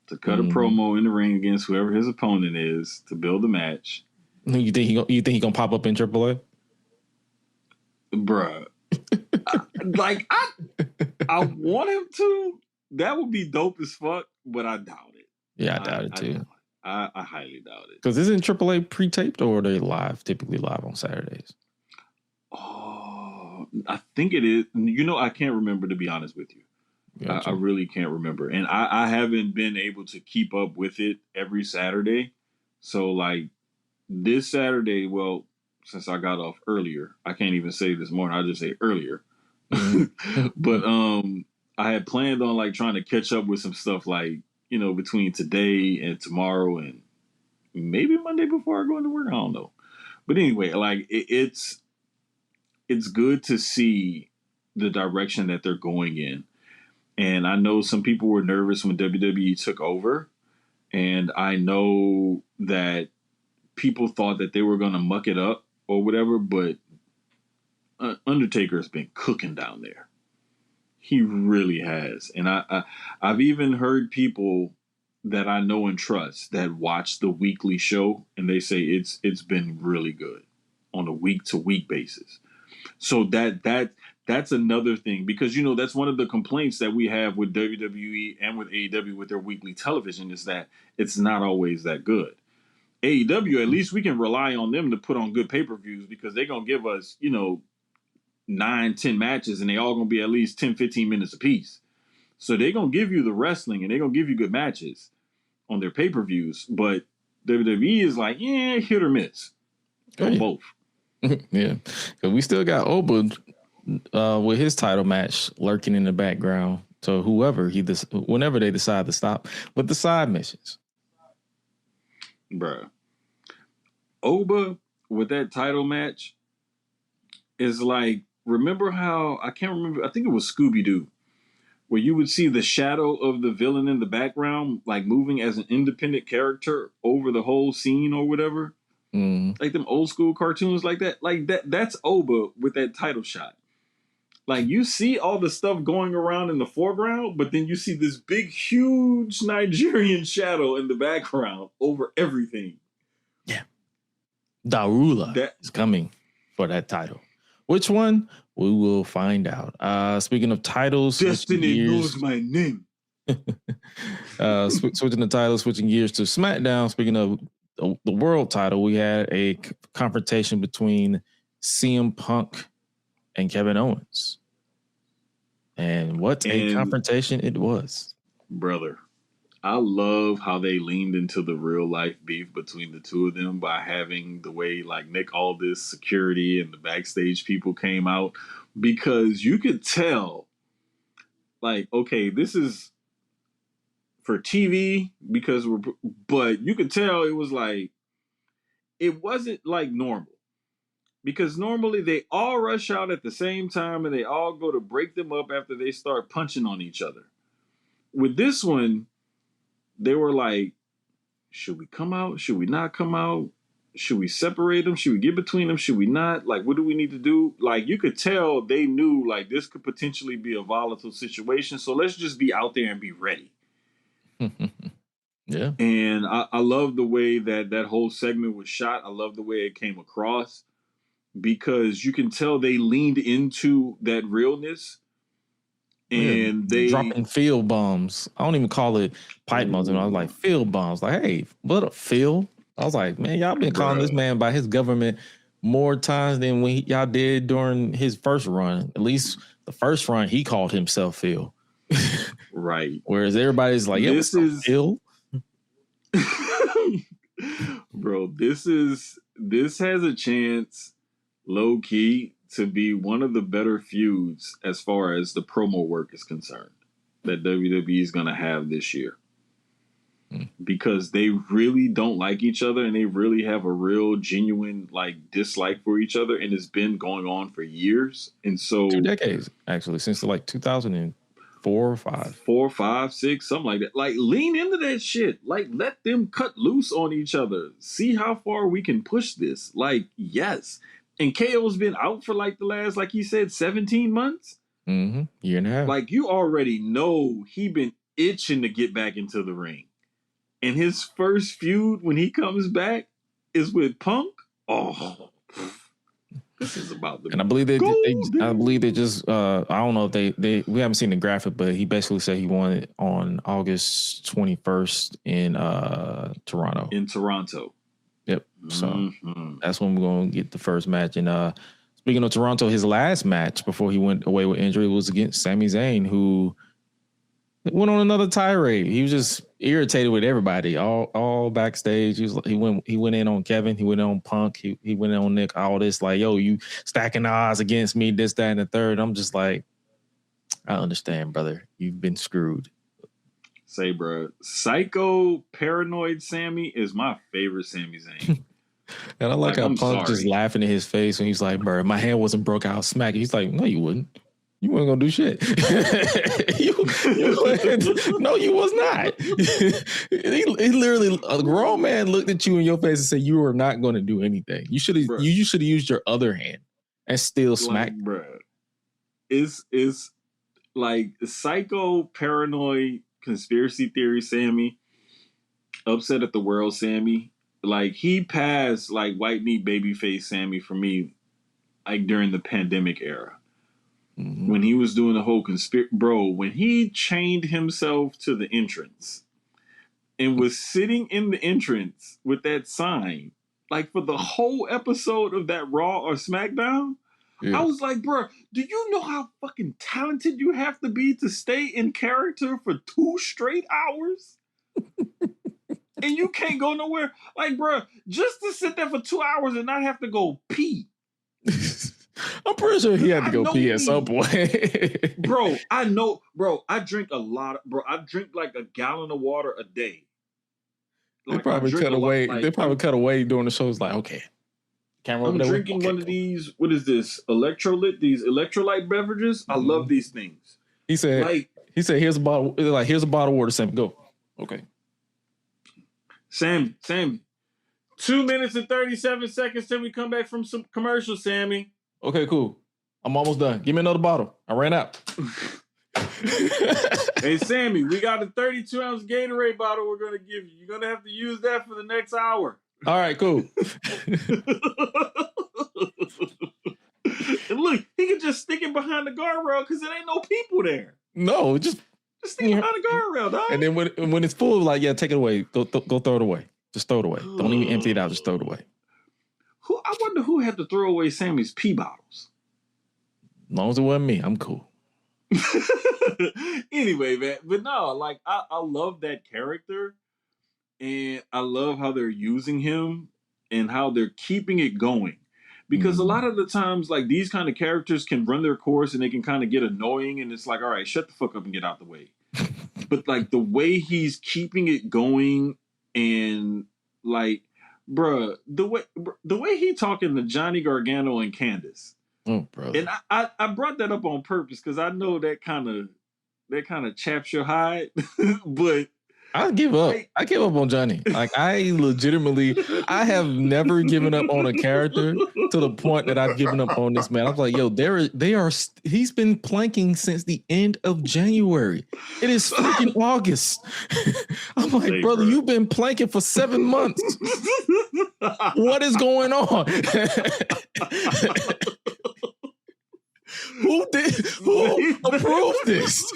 To cut a promo in the ring against whoever his opponent is to build a match. You think he gonna pop up in AAA? Bruh. I want him to. That would be dope as fuck, but I doubt it. Yeah, I doubt it too. I highly doubt it. Because isn't AAA pre-taped or are they typically live on Saturdays? Oh, I think it is. You know, I can't remember, to be honest with you. Gotcha. I really can't remember. And I haven't been able to keep up with it every Saturday. So, like, this Saturday, well, since I got off earlier, I can't even say this morning. I'll just say earlier. But I had planned on, like, trying to catch up with some stuff, like, you know, between today and tomorrow and maybe Monday before I go into work. I don't know. But anyway, like, it's good to see the direction that they're going in. And I know some people were nervous when WWE took over. And I know that people thought that they were going to muck it up or whatever. But Undertaker's been cooking down there. He really has. And I've even heard people that I know and trust that watch the weekly show. And they say it's been really good on a week-to-week basis. So that's another thing, because, you know, that's one of the complaints that we have with WWE and with AEW with their weekly television is that it's not always that good. AEW, at least we can rely on them to put on good pay-per-views because they're going to give us, you know, 9-10 matches and they all going to be at least 10-15 minutes apiece. So they're going to give you the wrestling and they're going to give you good matches on their pay-per-views. But WWE is like, yeah, hit or miss on both. Yeah, because we still got Oba with his title match lurking in the background to whenever they decide to stop with the side missions. Bruh. Oba with that title match is like, remember how, I can't remember, I think it was Scooby-Doo, where you would see the shadow of the villain in the background, like moving as an independent character over the whole scene or whatever. Like them old school cartoons like that. Like that's Oba with that title shot. Like you see all the stuff going around in the foreground, but then you see this big, huge Nigerian shadow in the background over everything. Yeah. Darula is coming for that title. Which one? We will find out. Speaking of titles, Destiny knows my name. Switching the titles, switching gears to SmackDown. Speaking of the world title, we had a confrontation between CM Punk and Kevin Owens. And what a confrontation it was. Brother, I love how they leaned into the real life beef between the two of them by having the way like Nick Aldis, security, and the backstage people came out, because you could tell, like, okay, this is for TV but you could tell it was like, it wasn't like normal, because normally they all rush out at the same time and they all go to break them up after they start punching on each other. With this one, they were like, should we come out? Should we not come out? Should we separate them? Should we get between them? Should we not? Like, what do we need to do? Like, you could tell they knew, like, this could potentially be a volatile situation. So let's just be out there and be ready. Yeah. And I love the way that whole segment was shot. I love the way it came across, because you can tell they leaned into that realness. And they dropping field bombs. I don't even call it pipe bombs. I was like, field bombs. Like, hey, what up, Phil? I was like, man, y'all been calling this man by his government more times than when y'all did during his first run. At least the first run, he called himself Phil. Right. Whereas everybody's like, yeah, this is Phil. Bro, this has a chance, low key, to be one of the better feuds as far as the promo work is concerned that WWE is going to have this year. Because they really don't like each other and they really have a real genuine like dislike for each other, and it's been going on for years. And so 2 decades, actually, since like 2004 or 5. 4, 5, 6, something like that. Like, lean into that shit. Like, let them cut loose on each other. See how far we can push this. Like, yes. And KO's been out for like the last, like he said, 17 months. Year and a half. Like, you already know he been itching to get back into the ring. And his first feud when he comes back is with Punk. Oh, This is about the. And I believe they just. I don't know if we haven't seen the graphic, but he basically said he won it on August 21st in Toronto. In Toronto. Yep. So that's when we're going to get the first match. And speaking of Toronto, his last match before he went away with injury was against Sami Zayn, who went on another tirade. He was just irritated with everybody, all backstage. He went in on Kevin. He went on Punk. He went in on Nick. All this like, yo, you stacking the odds against me. This, that, and the third. I'm just like, I understand, brother. You've been screwed. Say, bro, psycho paranoid Sammy is my favorite Sami Zayn. And I like how Punk just laughing in his face when he's like, bro, my hand wasn't broke out smacking. He's like, no, you wouldn't. You weren't gonna do shit. No, you was not. He literally, a grown man looked at you in your face and said, you are not going to do anything. You should have used your other hand and still smack. Like, bro, it's like psycho paranoid conspiracy theory Sammy, upset at the world Sammy. Like, he passed like white meat babyface Sammy for me, like during the pandemic era. Mm-hmm. When he was doing the whole when he chained himself to the entrance and was sitting in the entrance with that sign, like for the whole episode of that Raw or SmackDown, yeah. I was like, bro, do you know how fucking talented you have to be to stay in character for 2 straight hours? And you can't go nowhere. Like, bro, just to sit there for 2 hours and not have to go pee. I'm pretty sure he had to go pee at some point. Bro, I know. Bro, I drink a lot. I drink like a gallon of water a day. Like, they probably cut away. They probably cut away during the show. It's like, okay. I'm drinking one of these. What is this? These electrolyte beverages. I love these things. He said, here's a bottle. Like, here's a bottle of water, Sam. Go. Okay. Sam, 2 minutes and 37 seconds till we come back from some commercials, Sammy. Okay, cool. I'm almost done. Give me another bottle. I ran out. Hey, Sammy, we got a 32-ounce Gatorade bottle we're going to give you. You're going to have to use that for the next hour. All right, cool. And look, he can just stick it behind the guardrail because there ain't no people there. No, just stick it behind the guardrail, dog. And then when it's full, like, yeah, take it away. Go throw it away. Just throw it away. Don't even empty it out. Just throw it away. I wonder who had to throw away Sammy's pee bottles. As long as it wasn't me, I'm cool. Anyway, man, but no, like I love that character, and I love how they're using him and how they're keeping it going. Because a lot of the times, like, these kind of characters can run their course and they can kind of get annoying, and it's like, all right, shut the fuck up and get out the way. But like the way he's keeping it going, and like, bruh, the way he talking to Johnny Gargano and Candice. Oh, brother. And I brought that up on purpose because I know that kind of chaps your hide. But I give up. I give up on Johnny. Like, I have never given up on a character to the point that I've given up on this man. I was like, yo, he's been planking since the end of January. It is freaking August. I'm like, brother, you've been planking for 7 months. What is going on? Who approved this?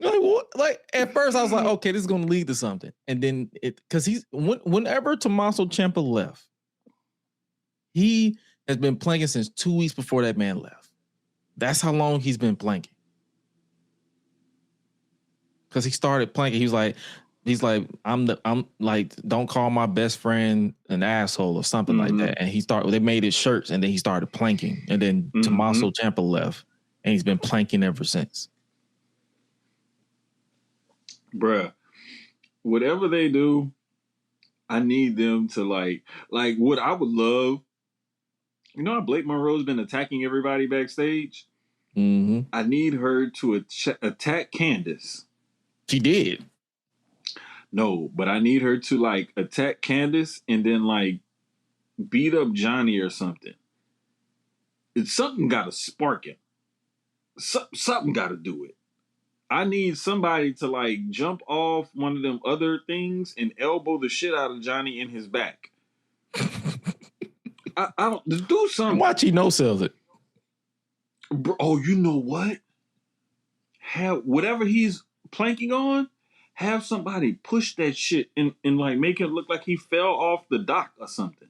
Like, what? Like, at first I was like, okay, this is going to lead to something. And then because whenever Tommaso Ciampa left, he has been planking since 2 weeks before that man left. That's how long he's been planking. Because he started planking. He's like, I'm like, don't call my best friend an asshole or something like that. And they made his shirts, and then he started planking. And then Tommaso Ciampa left, and he's been planking ever since. Bruh, whatever they do, I need them to like what I would love. You know how Blake Monroe's been attacking everybody backstage? Mm-hmm. I need her to attack Candice. She did. No, but I need her to like attack Candice and then like beat up Johnny or something. It's something got to spark him. Something got to do it. I need somebody to like jump off one of them other things and elbow the shit out of Johnny in his back. I don't do something. Watch he no sells it. Bro, oh, you know what? Have whatever he's planking on, have somebody push that shit and like make it look like he fell off the dock or something.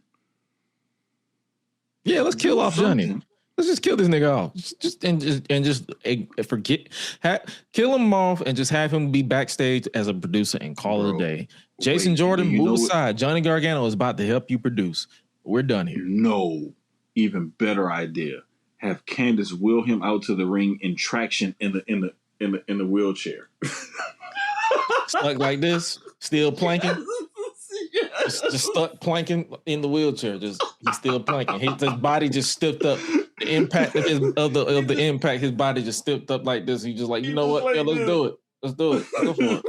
Yeah, let's kill off Johnny. Let's just kill this nigga off. Kill him off and just have him be backstage as a producer and call it a day. Jason Jordan, move aside. Johnny Gargano is about to help you produce. We're done here. No, even better idea. Have Candace wheel him out to the ring in traction in the wheelchair. Stuck like this, still planking. Yes. Just stuck planking in the wheelchair. He's still planking. His body just stiffed up. The impact of the impact, his body just stiffed up like this. He just like, you know what? Like, yeah, let's do it. Let's do it. Go for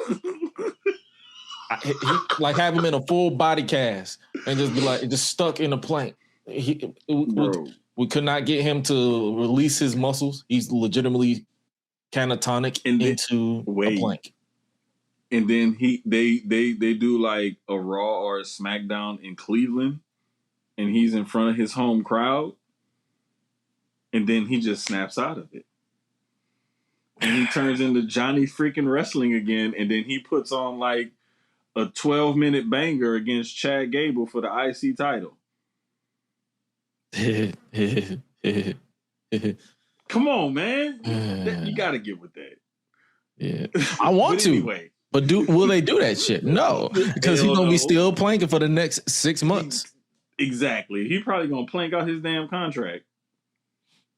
it. Like have him in a full body cast and just be like, just stuck in a plank. We could not get him to release his muscles. He's legitimately catatonic into a plank. And then they do like a Raw or a SmackDown in Cleveland, and he's in front of his home crowd, and then he just snaps out of it. And he turns into Johnny freaking Wrestling again, and then he puts on like a 12-minute banger against Chad Gable for the IC title. Come on, man. You got to get with that. Yeah. I want to. Anyway. But will they do that shit? No. Because he's going to be still planking for the next 6 months. Exactly. He probably going to plank out his damn contract.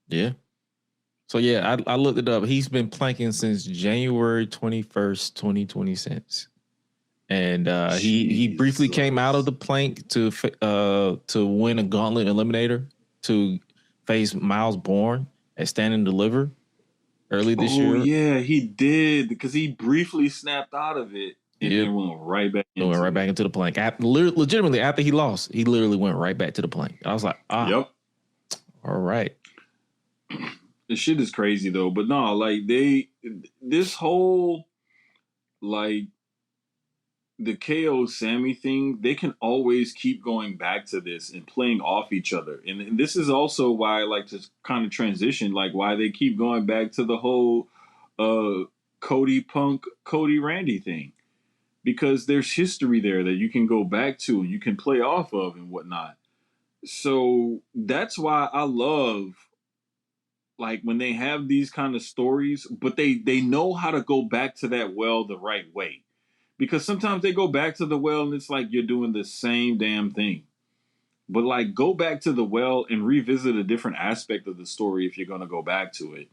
Yeah. So, yeah, I looked it up. He's been planking since January 21st, 2026. And he briefly came out of the plank to win a gauntlet eliminator to face Miles Bourne at Stand and Deliver early this year. Oh, yeah, he did, because he briefly snapped out of it and then went right back into the plank. Legitimately, after he lost, he literally went right back to the plank. I was like, yep. All right. The shit is crazy, though. But no, like, this whole, like, the KO Sammy thing, they can always keep going back to this and playing off each other. And this is also why I like to kind of transition, like why they keep going back to the whole Cody Punk, Cody Randy thing. Because there's history there that you can go back to and you can play off of and whatnot. So that's why I love, like, when they have these kind of stories, but they know how to go back to that well the right way. Because sometimes they go back to the well and it's like you're doing the same damn thing. But like, go back to the well and revisit a different aspect of the story if you're going to go back to it.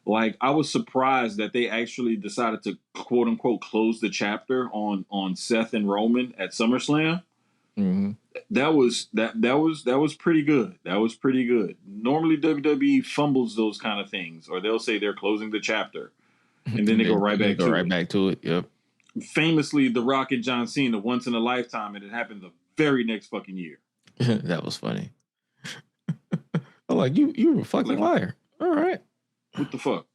Like, I was surprised that they actually decided to quote unquote close the chapter on Seth and Roman at SummerSlam. Mm-hmm. That was pretty good. That was pretty good. Normally WWE fumbles those kind of things, or they'll say they're closing the chapter and then they go right back to it. Yep. Famously, The Rock and John Cena, once in a lifetime, and it happened the very next fucking year. That was funny. I'm like, you were a fucking liar. All right. What the fuck?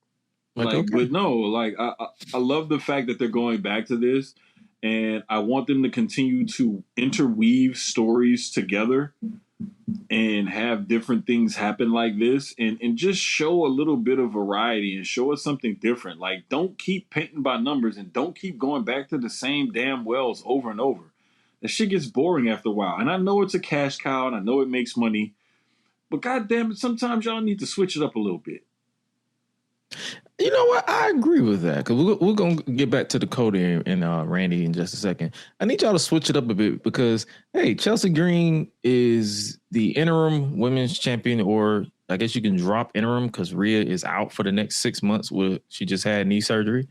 Like, okay. But no, like, I love the fact that they're going back to this, and I want them to continue to interweave stories together and have different things happen like this, and just show a little bit of variety and show us something different. Like, don't keep painting by numbers and don't keep going back to the same damn wells over and over. That shit gets boring after a while. And I know it's a cash cow and I know it makes money, but goddamn it, sometimes y'all need to switch it up a little bit. You know what? I agree with that, because we're going to get back to the Cody and Randy in just a second. I need y'all to switch it up a bit because, hey, Chelsea Green is the interim women's champion, or I guess you can drop interim because Rhea is out for the next 6 months. She just had knee surgery.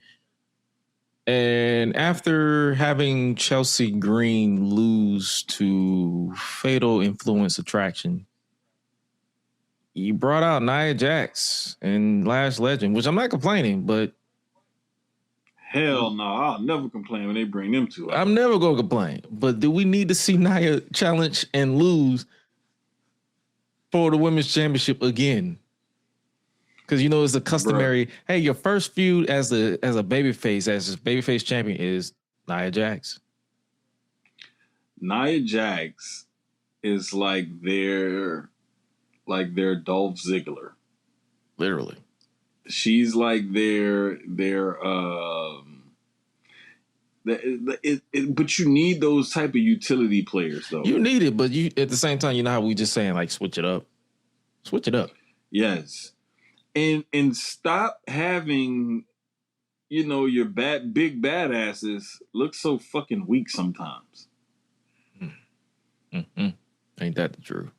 And after having Chelsea Green lose to Fatal Influence Attraction, you brought out Nia Jax and Lash Legend, which I'm not complaining, but hell no, I'll never complain when they bring them to us. I'm never gonna complain. But do we need to see Nia challenge and lose for the women's championship again? Because you know it's a customary. Hey, your first feud as a babyface champion is Nia Jax. Nia Jax is like their Dolph Ziggler. Literally. She's like their but you need those type of utility players though. You need it, but you at the same time, you know how we just saying like switch it up. Switch it up. Yes. And stop having, your big badasses look so fucking weak sometimes. Mm-hmm. Ain't that the truth?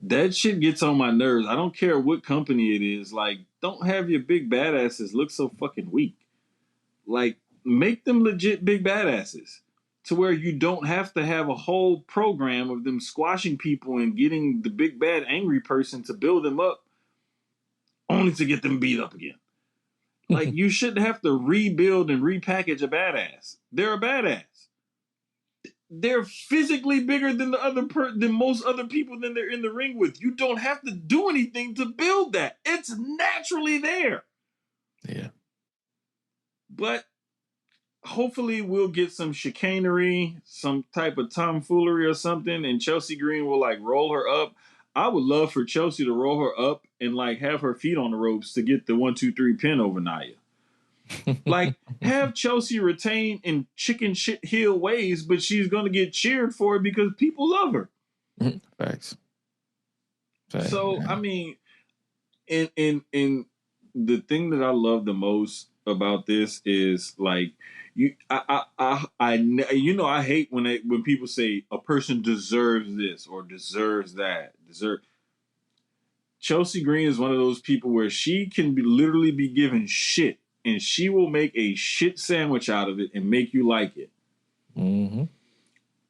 That shit gets on my nerves. I don't care what company it is. Like, don't have your big badasses look so fucking weak. Like, make them legit big badasses to where you don't have to have a whole program of them squashing people and getting the big bad angry person to build them up only to get them beat up again. Like, you shouldn't have to rebuild and repackage a badass. They're a badass. They're physically bigger than than most other people than they're in the ring with. You don't have to do anything to build that. It's naturally there. Yeah. But hopefully we'll get some chicanery, some type of tomfoolery or something, and Chelsea Green will like roll her up. I would love for Chelsea to roll her up and like have her feet on the ropes to get the 1, 2, 3 pin over Nia. Like, have Chelsea retain in chicken shit heel ways, but she's gonna get cheered for it because people love her. Facts. So I mean, in the thing that I love the most about this is like I hate when people say a person deserves this or deserves that. Chelsea Green is one of those people where she can literally be given shit and she will make a shit sandwich out of it and make you like it. Mm-hmm.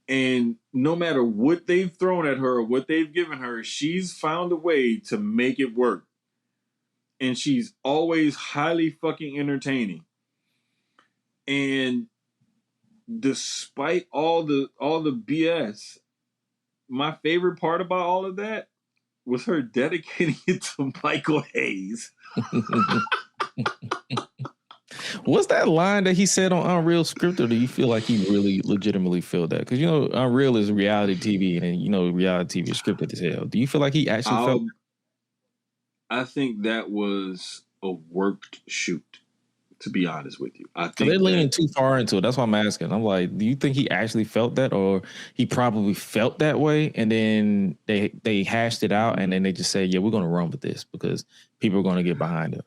And no matter what they've thrown at her or what they've given her, she's found a way to make it work. And she's always highly fucking entertaining. And despite all the BS, my favorite part about all of that was her dedicating it to Michael Hayes. What's that line that he said on Unreal Script, or do you feel like he really legitimately felt that? Because, Unreal is reality TV, and, reality TV is scripted as hell. Do you feel like he actually felt? I think that was a worked shoot, to be honest with you. I think they're leaning too far into it. That's why I'm asking. I'm like, do you think he actually felt that, or he probably felt that way, and then they hashed it out, and then they just say, yeah, we're going to run with this because people are going to get behind it?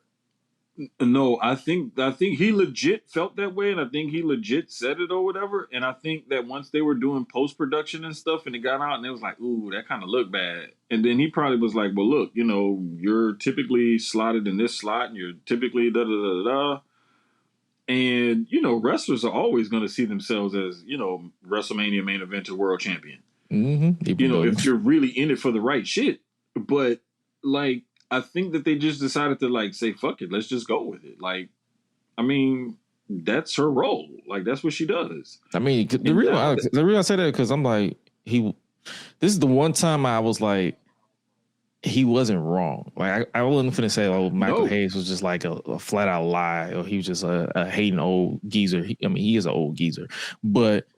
No, I think he legit felt that way, and I think he legit said it or whatever. And I think that once they were doing post-production and stuff, and it got out, and it was like, ooh, that kind of looked bad. And then he probably was like, well, look, you're typically slotted in this slot, and you're typically da-da-da-da-da. And, wrestlers are always going to see themselves as, WrestleMania main eventer world champion. Mm-hmm. If you're really in it for the right shit. But, like, I think that they just decided to like say, fuck it, let's just go with it. Like, I mean, that's her role. Like, that's what she does. I mean, the reason I say that because I'm like, this is the one time I was like, he wasn't wrong. Like, I wasn't finna say, oh, Michael Hayes was just like a flat out lie, or he was just a hating old geezer. He is an old geezer, but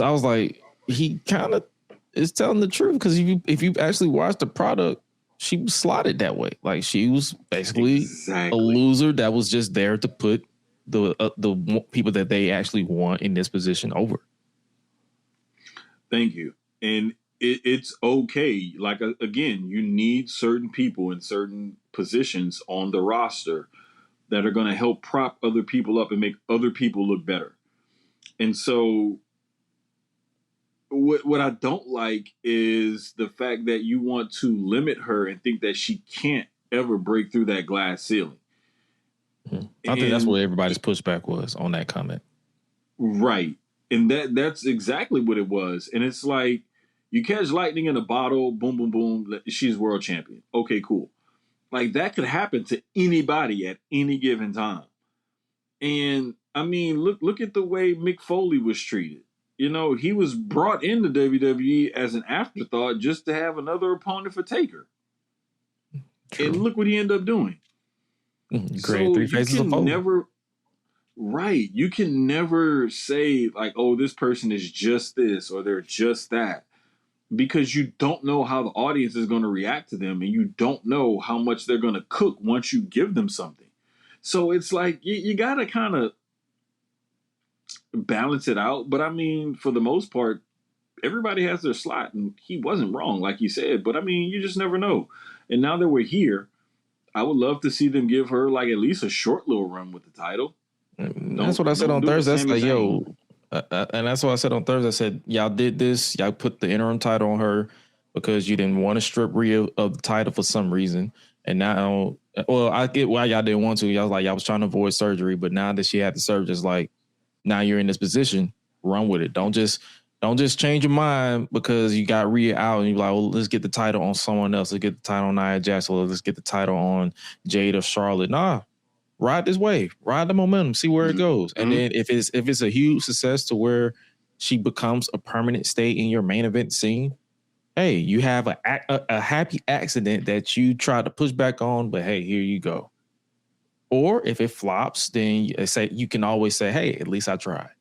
I was like, he kind of is telling the truth because if you actually watch the product, she was slotted that way. Like, she was basically a loser that was just there to put the people that they actually want in this position over. Thank you. And it's okay. Like, again, you need certain people in certain positions on the roster that are going to help prop other people up and make other people look better. And so what I don't like is the fact that you want to limit her and think that she can't ever break through that glass ceiling. I think that's what everybody's pushback was on that comment. Right. And that's exactly what it was. And it's like, you catch lightning in a bottle, boom, boom, boom, she's world champion. Okay, cool. Like, that could happen to anybody at any given time. And, I mean, look at the way Mick Foley was treated. He was brought into WWE as an afterthought just to have another opponent for Taker. True. And look what he ended up doing. Great. 3 faces of Foley. You can never say, like, oh, this person is just this or they're just that. because you don't know how the audience is going to react to them, and you don't know how much they're going to cook once you give them something. So it's like you got to kind of balance it out. But I mean, for the most part, everybody has their slot, and he wasn't wrong, like you said. But I mean, you just never know. And now that we're here, I would love to see them give her like at least a short little run with the title. That's what I said on Thursday. That's like, yo, and that's what I said on Thursday. I said, y'all did this. Y'all put the interim title on her because you didn't want to strip Rhea of the title for some reason. And now, well, I get why y'all didn't want to. Y'all was like, y'all was trying to avoid surgery, but now that she had the surgery, it's like, now you're in this position. Run with it. Don't just change your mind because you got Rhea out and you're like, well, let's get the title on someone else. Let's get the title on Nia Jax. Or let's get the title on Jade or Charlotte. Nah, ride this wave. Ride the momentum. See where it goes. And then if it's a huge success to where she becomes a permanent stay in your main event scene, hey, you have a happy accident that you tried to push back on, but hey, here you go. Or if it flops, then you can always say, hey, at least I tried.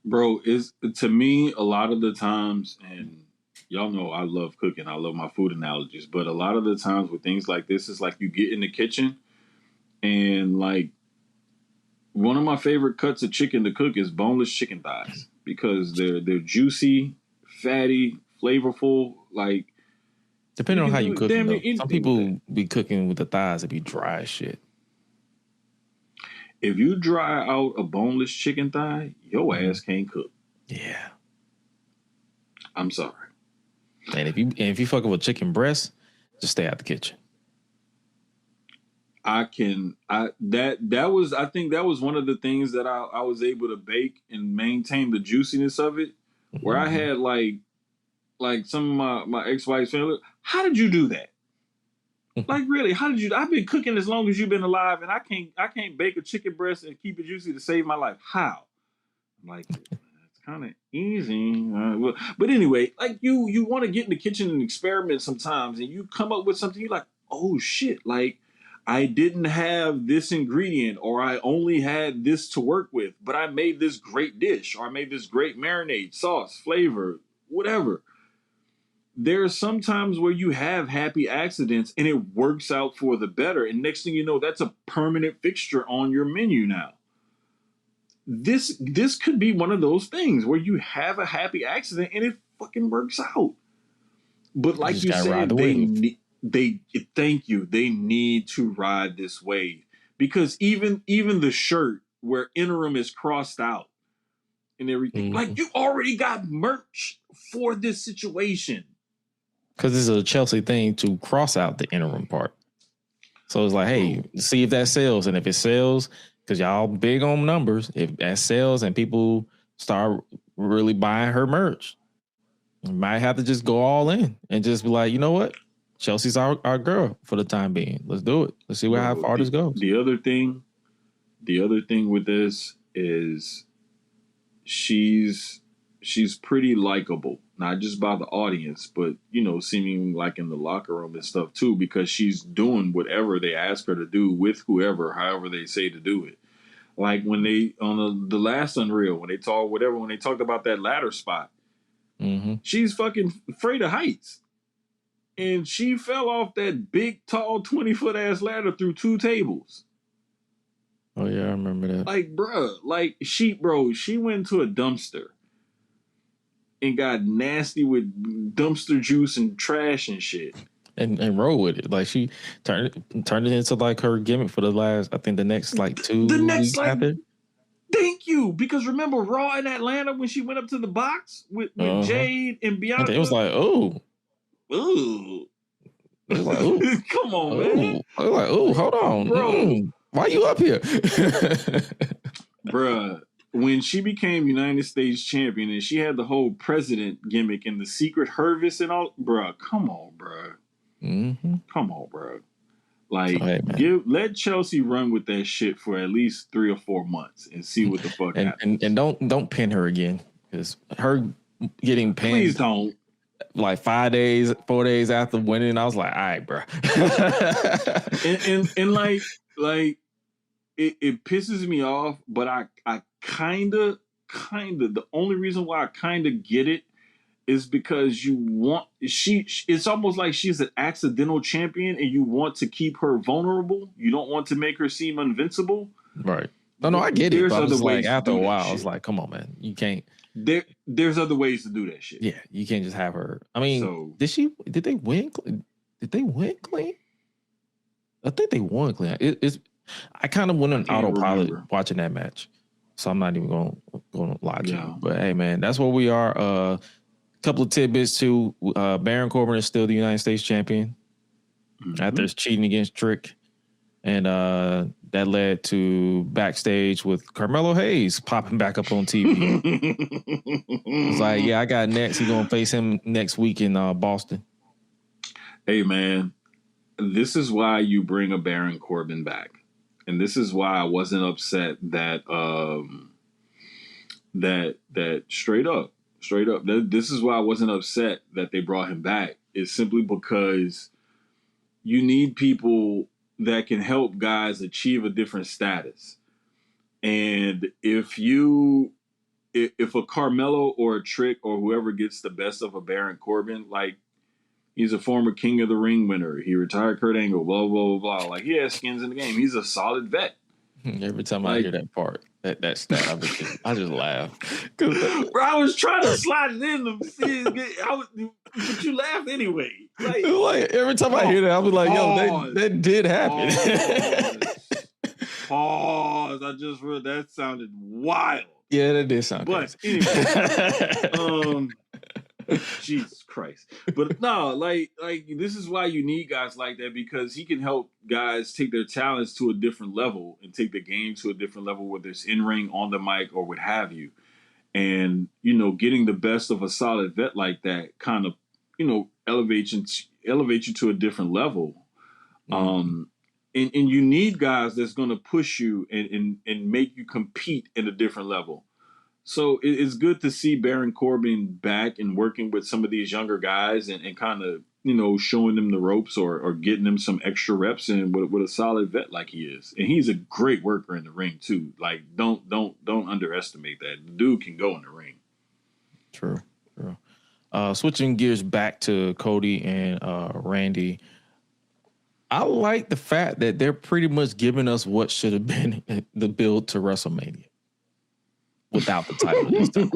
Bro, is to me a lot of the times, and y'all know I love cooking. I love my food analogies, but a lot of the times with things like this, it's like you get in the kitchen and like one of my favorite cuts of chicken to cook is boneless chicken thighs because they're juicy, fatty, flavorful. Like depending on how you cook them, some people be cooking with the thighs that be dry as shit. If you dry out a boneless chicken thigh, your ass can't cook. Yeah. I'm sorry. And if you fucking with chicken breast, just stay out the kitchen. I think that was one of the things that I was able to bake and maintain the juiciness of it. Where I had like some of my ex-wife's family, how did you do that? Like really, how did you? I've been cooking as long as you've been alive, and I can't bake a chicken breast and keep it juicy to save my life. How? I'm like, it's kind of easy. But anyway, like you want to get in the kitchen and experiment sometimes, and you come up with something you're like, oh shit, like I didn't have this ingredient, or I only had this to work with, but I made this great dish, or I made this great marinade, sauce, flavor, whatever. There's sometimes where you have happy accidents and it works out for the better. And next thing you know, that's a permanent fixture on your menu now. This could be one of those things where you have a happy accident and it fucking works out. But like you said, thank you. They need to ride this wave because even the shirt where interim is crossed out and everything, like you already got merch for this situation. Because it's a Chelsea thing to cross out the interim part. So it's like, hey, see if that sells. And if it sells, because y'all big on numbers, if that sells and people start really buying her merch, you might have to just go all in and just be like, you know what? Chelsea's our girl for the time being. Let's do it. Let's see how far this goes. The other thing with this is she's pretty likable. Not just by the audience, but, you know, seeming like in the locker room and stuff too, because she's doing whatever they ask her to do with whoever, however they say to do it. Like when they, on the last Unreal, when they talked about that ladder spot, she's fucking afraid of heights. And she fell off that big, tall, 20-foot ass ladder through 2 tables. Oh yeah, I remember that. Like, bruh, like she went to a dumpster and got nasty with dumpster juice and trash and shit. And roll with it. Like she turned it into like her gimmick for the next like 2 weeks after. Thank you. Because remember Raw in Atlanta when she went up to the box with Jade and Bianca? It was like, ooh. Ooh. It was like, ooh. Come on, man. I was like, ooh, hold on. Bro. Why you up here? Bruh. When she became United States champion and she had the whole president gimmick and the secret Hervis and all, bruh, come on, bruh. Come on, bruh. Like, let Chelsea run with that shit for at least 3 or 4 months and see what the fuck happens. And don't pin her again, because her getting pinned. Please don't. Like 4 days after winning, I was like, all right, bruh. and like it pisses me off, but I kinda the only reason why I kinda get it is because you want it's almost like she's an accidental champion and you want to keep her vulnerable. You don't want to make her seem invincible. Right. No, I get it. But There's other ways. Like, after a while, it's like, come on, man. You can't. There's other ways to do that shit. Yeah, you can't just have her. I mean, did they win? Did they win clean? I think they won clean. I kind of went on autopilot watching that match. So I'm not even going to lie to you. But hey, man, that's where we are. A couple of tidbits too. Baron Corbin is still the United States champion after his cheating against Trick. And that led to backstage with Carmelo Hayes popping back up on TV. It's like, yeah, I got next. He's going to face him next week in Boston. Hey, man, this is why you bring a Baron Corbin back. And this is why I wasn't upset that that straight up. This is why I wasn't upset that they brought him back. It's simply because you need people that can help guys achieve a different status. And if a Carmelo or a Trick or whoever gets the best of a Baron Corbin, like, he's a former King of the Ring winner. He retired Kurt Angle, blah, blah, blah, blah. Like, he has skins in the game. He's a solid vet. Every time I hear that part, that stat, I just laugh. Bro, I was trying to slide it in to see but you laughed anyway. Like every time I hear that, I'll be like, yo, that did happen. Pause. I just read that sounded wild. Yeah, that did sound but crazy. Anyway, Jesus Christ. But no, like this is why you need guys like that, because he can help guys take their talents to a different level and take the game to a different level, whether it's in-ring, on the mic, or what have you. And, getting the best of a solid vet like that kind of, elevates you to a different level. And you need guys that's going to push you and make you compete at a different level. So it's good to see Baron Corbin back and working with some of these younger guys and kind of, showing them the ropes or getting them some extra reps in with a solid vet like he is. And he's a great worker in the ring too. Like, don't underestimate that. The dude can go in the ring. True. Switching gears back to Cody and Randy. I like the fact that they're pretty much giving us what should have been the build to WrestleMania. Without the title this time.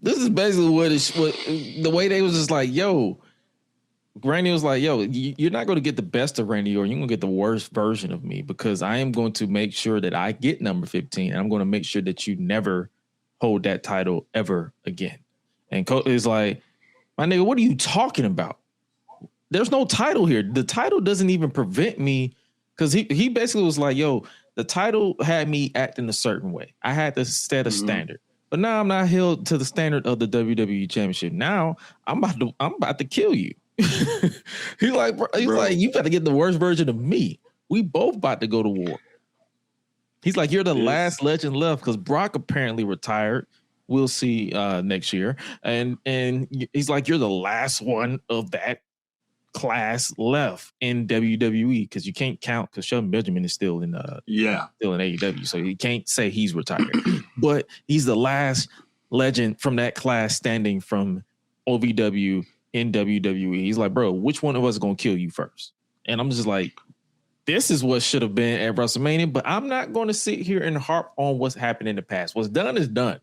This is basically what the way they was just like, yo, Randy was like, yo, you're not going to get the best of Randy, or you're going to get the worst version of me, because I am going to make sure that I get number 15, and I'm going to make sure that you never hold that title ever again. And Cody's like, my nigga, what are you talking about? There's no title here. The title doesn't even prevent me, because he basically was like, yo, the title had me acting a certain way. I had to set a standard. But now I'm not held to the standard of the WWE Championship. Now I'm about to kill you. He's like, you got to get the worst version of me. We both about to go to war. He's like, you're the last legend left, because Brock apparently retired. We'll see next year. And he's like, you're the last one of that class left in WWE, because you can't count, because Shelton Benjamin is still in AEW, so you can't say he's retired. But he's the last legend from that class standing from OVW in WWE. He's like, bro, which one of us is gonna kill you first? And I'm just like, this is what should have been at WrestleMania, but I'm not going to sit here and harp on what's happened in the past. What's done is done.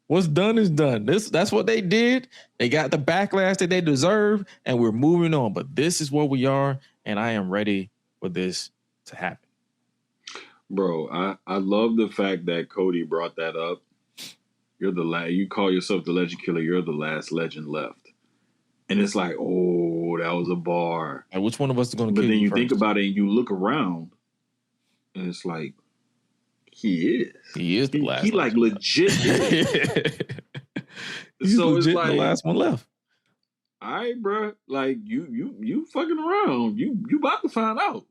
What's done is done. That's what they did. They got the backlash that they deserve, and we're moving on. But this is where we are, and I am ready for this to happen. Bro, I love the fact that Cody brought that up. You're you call yourself the Legend Killer. You're the last legend left. And it's like, oh, that was a bar. And which one of us is going to kill you? But then you first? think about it and you look around, and it's like, he is the last. He like legit. He's so legit it's like the last one left. All right, bro. Like you fucking around. You about to find out.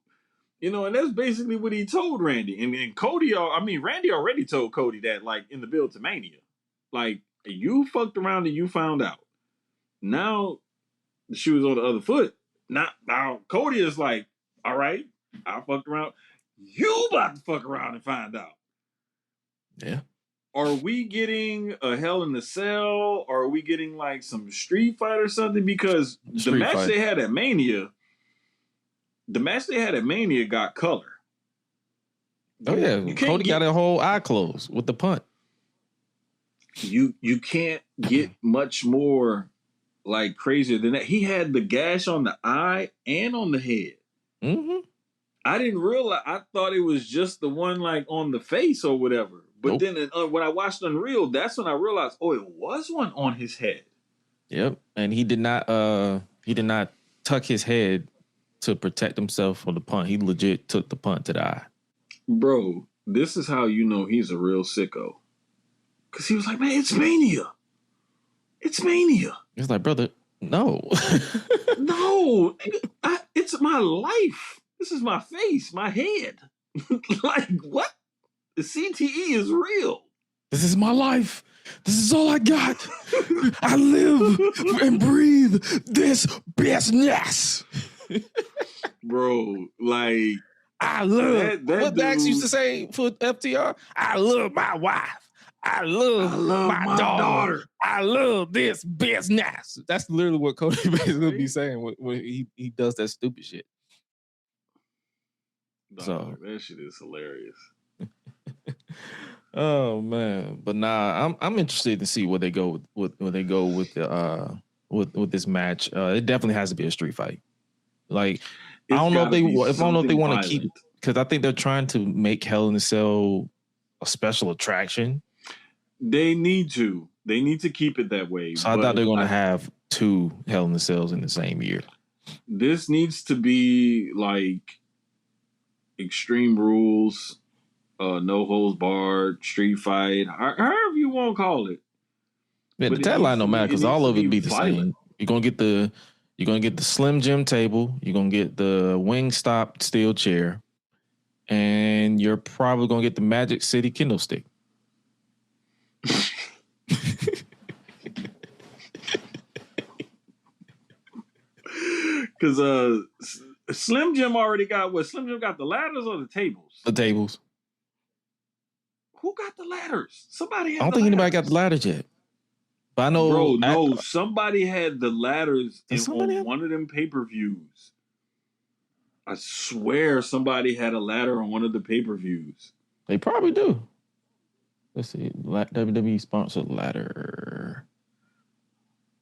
And that's basically what he told Randy. And Cody, Randy already told Cody that, like, in the build to Mania. Like, you fucked around and you found out. Now the shoe is on the other foot. Now Cody is like, all right, I fucked around. You about to fuck around and find out. Yeah. are we getting a Hell in a Cell? Or are we getting like some street fight or something? Because the match they had at Mania got color. Oh yeah, Cody got a whole eye closed with the punt. You can't get much more like crazier than that. He had the gash on the eye and on the head. Mm-hmm. I didn't realize. I thought it was just the one like on the face or whatever. But then when I watched Unreal, that's when I realized, oh, it was one on his head. Yep, and he did not tuck his head to protect himself from the punt. He legit took the punt to the eye. Bro, this is how you know he's a real sicko. Because he was like, man, it's Mania. It's Mania. It's like, brother, no. No, it's my life. This is my face, my head. Like, what? The CTE is real. This is my life. This is all I got. I live and breathe this business. Bro, like, I love what Dax used to say for FTR. I love my wife. I love my daughter. I love this business. That's literally what Cody basically be saying when he does that stupid shit. Dog, so that shit is hilarious. Oh man, but nah, I'm interested to see where they go with the with this match. It definitely has to be a street fight. Like I don't know if they want to keep, because I think they're trying to make Hell in a Cell a special attraction. They need to keep it that way. So I thought they're going to have 2 Hell in a Cells in the same year. This needs to be like Extreme Rules, No Holds Barred, Street Fight, however you want to call it. Yeah, the tagline don't matter because all of it be the same. You're gonna get the Slim Jim table. You're gonna get the Wingstop steel chair, and you're probably gonna get the Magic City Kindle stick. Because Slim Jim already got what? Slim Jim got the ladders or the tables? The tables. Who got the ladders? Somebody had I don't think anybody got the ladders yet. But I know. Bro, no, somebody had the ladders on one of them pay-per-views. I swear somebody had a ladder on one of the pay-per-views. They probably do. Let's see. WWE sponsored ladder.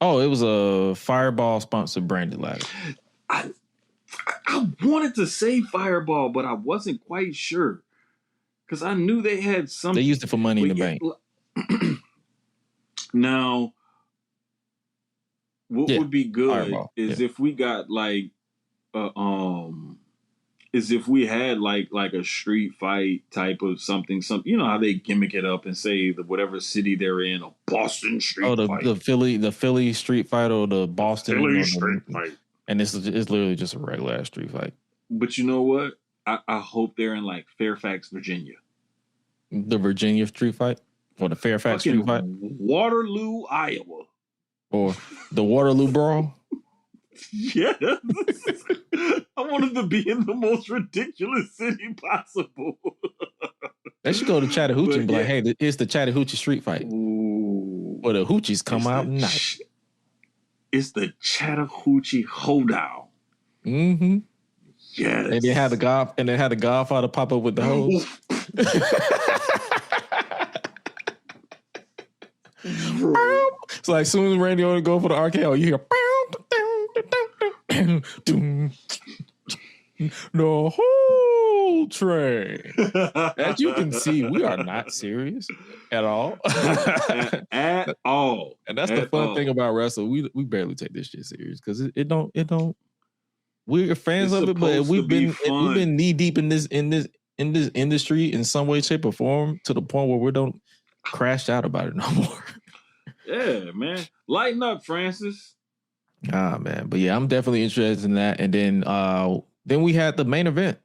Oh, it was a Fireball sponsored branded ladder. I wanted to say Fireball, but I wasn't quite sure. Because I knew they had something. They used it for Money in the Bank. Now, what would be good Fireball. Is if we got like, is if we had like a street fight type of something. You know how they gimmick it up and say whatever city they're in, a Boston street fight. the Philly street fight or the Boston Philly street fight. And it's literally just a regular ass street fight. But you know what? I hope they're in like Fairfax, Virginia. The Virginia street fight? Or the Fairfax street fight? Waterloo, Iowa. Or the Waterloo Brawl? Yes. I wanted to be in the most ridiculous city possible. They should go to Chattahoochee and be like, hey, it's the Chattahoochee street fight. Ooh. Where the hoochies come out night. It's the Chattahoochee Hoedown. Mm-hmm. Yes. And they had the Godfather pop up with the hose. It's like as soon as Randy Orton go for the RKO, you hear the whole train. As you can see, we are not serious at all. at all. And that's the fun thing about wrestling. We barely take this shit serious because it don't. We're fans of it, but we've been knee deep in this industry in some way, shape, or form to the point where we don't crash out about it no more. Yeah, man. Lighten up, Francis. Ah, man. But yeah, I'm definitely interested in that. And then we had the main event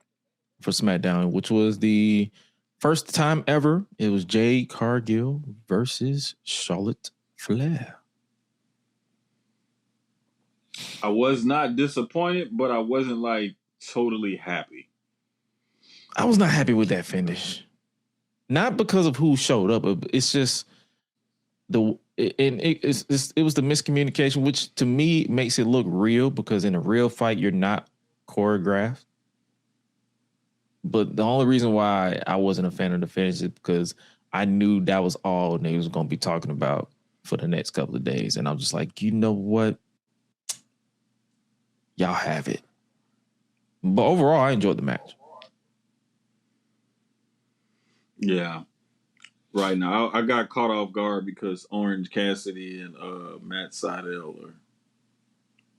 for SmackDown, which was the first time ever. It was Jade Cargill versus Charlotte Flair. I was not disappointed, but I wasn't like totally happy. I was not happy with that finish. not because of who showed up. It's just it was the miscommunication, which to me makes it look real because in a real fight you're not choreographed. But the only reason why I wasn't a fan of the finish is because I knew that was all they was going to be talking about for the next couple of days, and I'm just like, you know what, y'all have it. But overall, I enjoyed the match. Yeah. Right now, I got caught off guard because Orange Cassidy and Matt Sydal are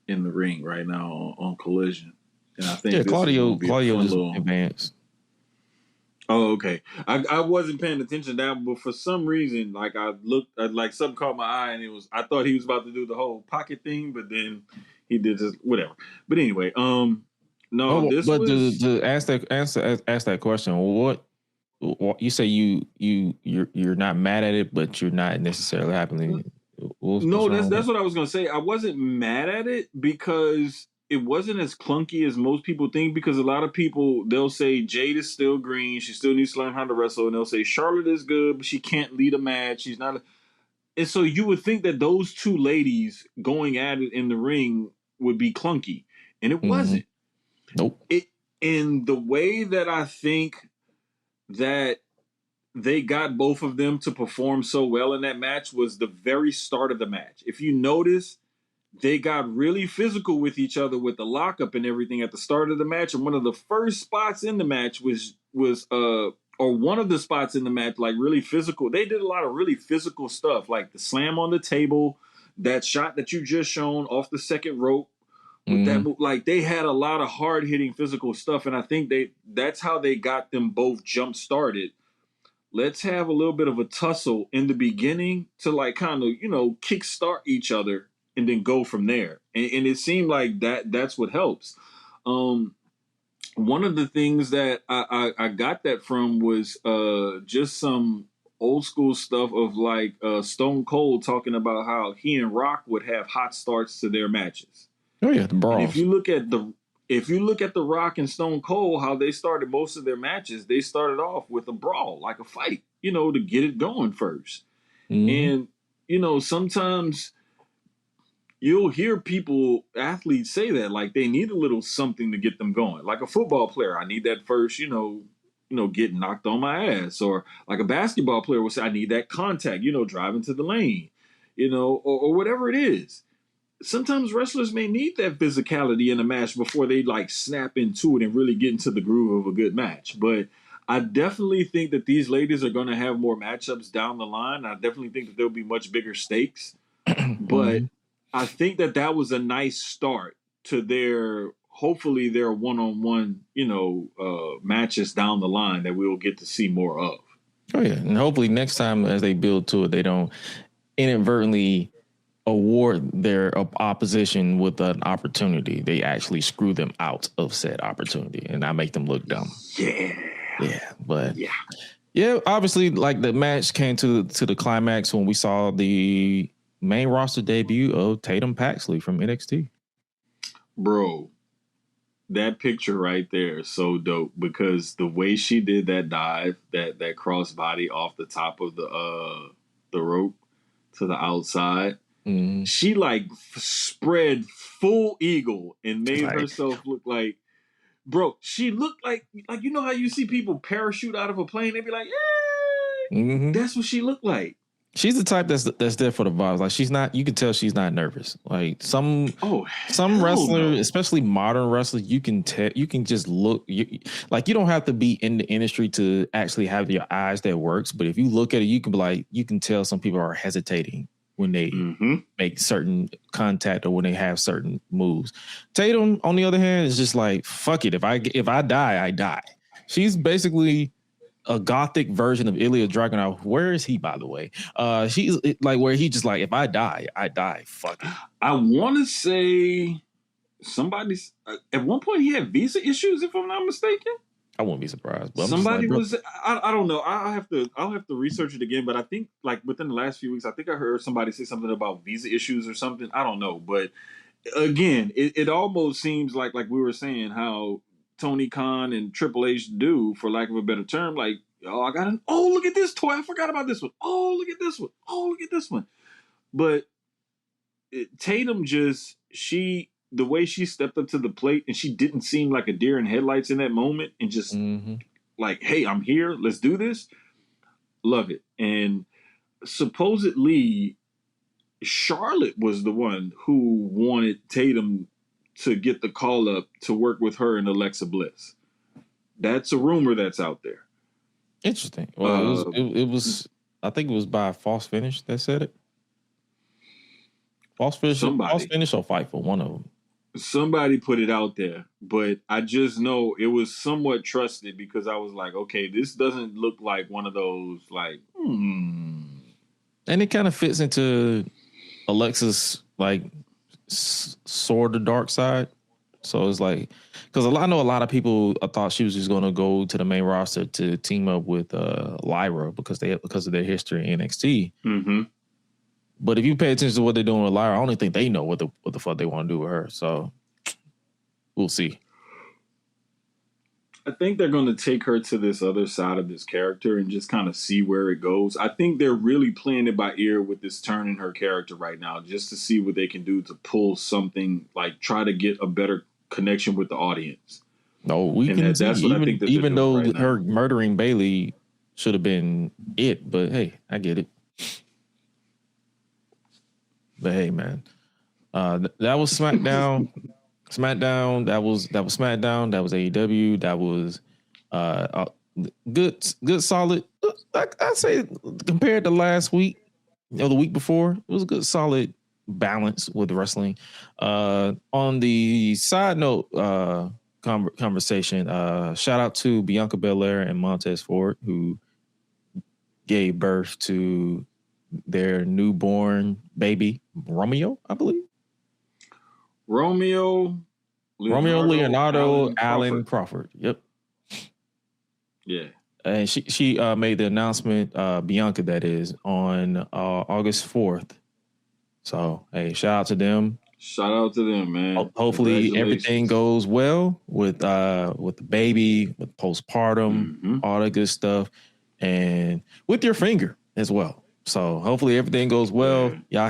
in the ring right now on Collision, and I think Claudio was advanced. Oh, okay. I wasn't paying attention to that, but for some reason, like I looked, like something caught my eye, and I thought he was about to do the whole pocket thing, but then he did just whatever. But anyway, to ask that question, what you say you're not mad at it, but you're not necessarily happy. That's what I was gonna say. I wasn't mad at it because it wasn't as clunky as most people think. Because a lot of people, they'll say Jade is still green, she still needs to learn how to wrestle, and they'll say Charlotte is good, but she can't lead a match. She's not. And so you would think that those two ladies going at it in the ring would be clunky, and it wasn't. Nope. In the way that I think that they got both of them to perform so well in that match was the very start of the match. If you notice, they got really physical with each other with the lockup and everything at the start of the match. And one of the first spots in the match was one of the spots in the match, like really physical. They did a lot of really physical stuff, like the slam on the table, that shot that you just shown off the second rope. With that, like they had a lot of hard hitting physical stuff, and I think that's how they got them both jump started. Let's have a little bit of a tussle in the beginning to like kind of kickstart each other and then go from there. And it seemed like that's what helps. One of the things that I got that from was just some old school stuff of like Stone Cold talking about how he and Rock would have hot starts to their matches. Oh yeah, the brawls. And if you look at the Rock and Stone Cold, how they started most of their matches, they started off with a brawl, like a fight, to get it going first. And sometimes you'll hear athletes say that, like they need a little something to get them going. Like a football player, I need that first, get knocked on my ass. Or like a basketball player will say, I need that contact, driving to the lane, or whatever it is. Sometimes wrestlers may need that physicality in a match before they like snap into it and really get into the groove of a good match. But I definitely think that these ladies are going to have more matchups down the line. I definitely think that there'll be much bigger stakes. But I think that was a nice start to hopefully their one-on-one, matches down the line that we will get to see more of. Oh yeah, and hopefully next time as they build to it, they don't inadvertently award their opposition with an opportunity. They actually screw them out of said opportunity and not make them look dumb. Yeah, obviously, like the match came to the climax when we saw the main roster debut of Tatum Paxley from NXT. Bro, that picture right there is so dope because the way she did that dive, that crossbody off the top of the rope to the outside. She like spread full eagle and made herself look like, bro. She looked like how you see people parachute out of a plane. They be like, yeah, that's what she looked like. She's the type that's there for the vibes. Like she's not. You can tell she's not nervous. Like some wrestlers, especially modern wrestlers, you can tell. You can just look. You don't have to be in the industry to actually have your eyes that works. But if you look at it, you can be like, you can tell some people are hesitating when they make certain contact or when they have certain moves. Tatum, on the other hand, is just like, fuck it. If I die, I die. She's basically a gothic version of Ilya Dragunov. Where is he, by the way? She's like where he just like, if I die, I die. Fuck it. I want to say somebody's at one point he had visa issues, if I'm not mistaken. I won't be surprised. But somebody was. I don't know. I'll have to research it again. But I think like within the last few weeks, I think I heard somebody say something about visa issues or something. I don't know. But again, it almost seems like we were saying how Tony Khan and Triple H do, for lack of a better term, like oh, I got oh, look at this toy. I forgot about this one. Oh, look at this one. Oh, look at this one. But Tatum the way she stepped up to the plate and she didn't seem like a deer in headlights in that moment and just like, hey, I'm here. Let's do this. Love it. And supposedly Charlotte was the one who wanted Tatum to get the call up to work with her and Alexa Bliss. That's a rumor that's out there. Interesting. Well, it was I think it was by False Finish that said it. False Finish or Fightful, one of them. Somebody put it out there, but I just know it was somewhat trusted because I was like, okay, this doesn't look like one of those like, And it kind of fits into Alexa's like sort of dark side. So it's like, because I know a lot of people thought she was just going to go to the main roster to team up with Lyra because of their history in NXT. Mm-hmm. But if you pay attention to what they're doing with Lyra, I don't think they know what the fuck they want to do with her. So we'll see. I think they're going to take her to this other side of this character and just kind of see where it goes. I think they're really playing it by ear with this turn in her character right now, just to see what they can do to pull something, like try to get a better connection with the audience. No, we can see. That's what I think even though right her murdering Bayley should have been it, but hey, I get it. But hey, man, that was SmackDown. SmackDown. That was SmackDown. That was AEW. That was good, solid. I'd say compared to last week or the week before, it was a good, solid balance with wrestling. On the side note, conversation. Shout out to Bianca Belair and Montez Ford, who gave birth to their newborn baby, Romeo, I believe. Romeo Leonardo Allen Crawford. Yep. Yeah. And she made the announcement, Bianca, that is, on August 4th. So, hey, shout out to them. Shout out to them, man. Hopefully everything goes well with the baby, with postpartum, all that good stuff, and with your finger as well. So hopefully everything goes well. Y'all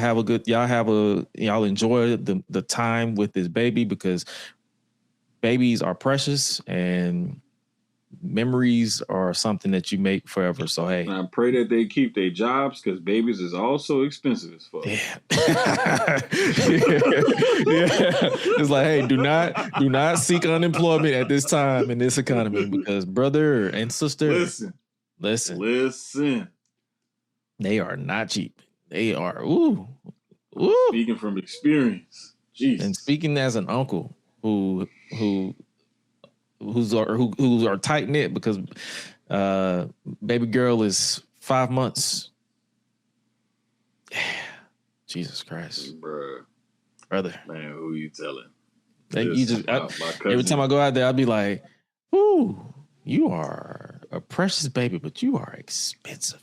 enjoy the time with this baby, because babies are precious and memories are something that you make forever. So hey, and I pray that they keep their jobs, because babies is also expensive as fuck. Yeah. It's like, hey, do not seek unemployment at this time in this economy, because brother and sister, listen. They are not cheap. They are ooh. Speaking from experience, Jesus. And speaking as an uncle who are tight knit, because baby girl is 5 months. Jesus Christ, brother, man, who you telling? Every time I go out there, I'll be like, "Ooh, you are a precious baby, but you are expensive."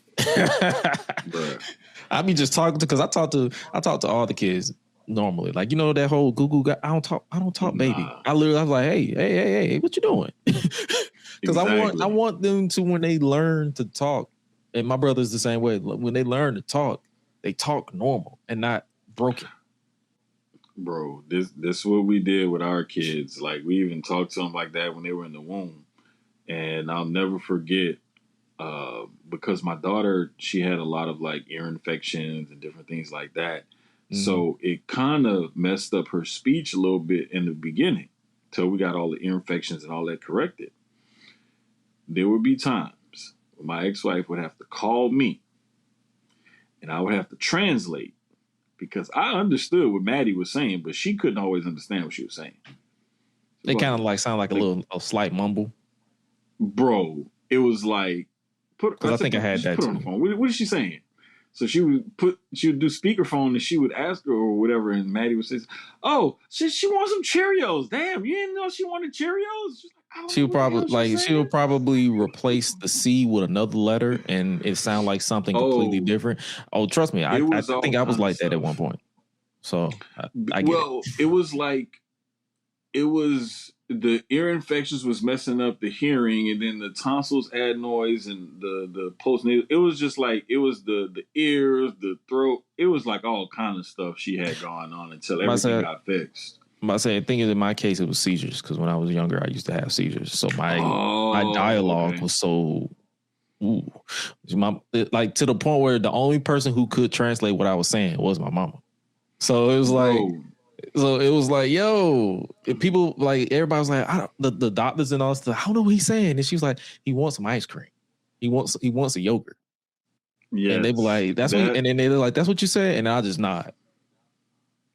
I be just talking to, because I talk to all the kids normally, like, you know, that whole Google guy. I don't talk baby. I was like, hey, what you doing? Because I want them to, when they learn to talk, and my brother's the same way. When they learn to talk, they talk normal and not broken. Bro, this is what we did with our kids. Like, we even talked to them like that when they were in the womb, and I'll never forget. Because my daughter, she had a lot of like ear infections and different things like that. So it kind of messed up her speech a little bit in the beginning till we got all the ear infections and all that corrected. There would be times when my ex-wife would have to call me and I would have to translate, because I understood what Maddie was saying, but she couldn't always understand what she was saying. They kind of like sound like a slight mumble. Bro, it was like, I think I had that too. On the phone. What is she saying? So she would do speakerphone, and she would ask her or whatever, and Maddie would say, "Oh, she wants some Cheerios. Damn, you didn't know she wanted Cheerios." She'll probably replace the C with another letter, and it sound like something completely different. Oh, trust me, I think I was like that at one point. So I get it. It was like, the ear infections was messing up the hearing, and then the tonsils adenoids and the postnasal. It was just like it was the ears, the throat. It was like all kind of stuff she had going on until everything got fixed. I say, the thing is, in my case, it was seizures because when I was younger, I used to have seizures. So my dialogue was so, like to the point where the only person who could translate what I was saying was my mama. So it was like, yo, people like everybody was like, the doctors and all stuff. I don't know what he's saying, and she was like, he wants some ice cream. He wants a yogurt. Yeah, and they were like, and then they were like, that's what you said, and I just nod.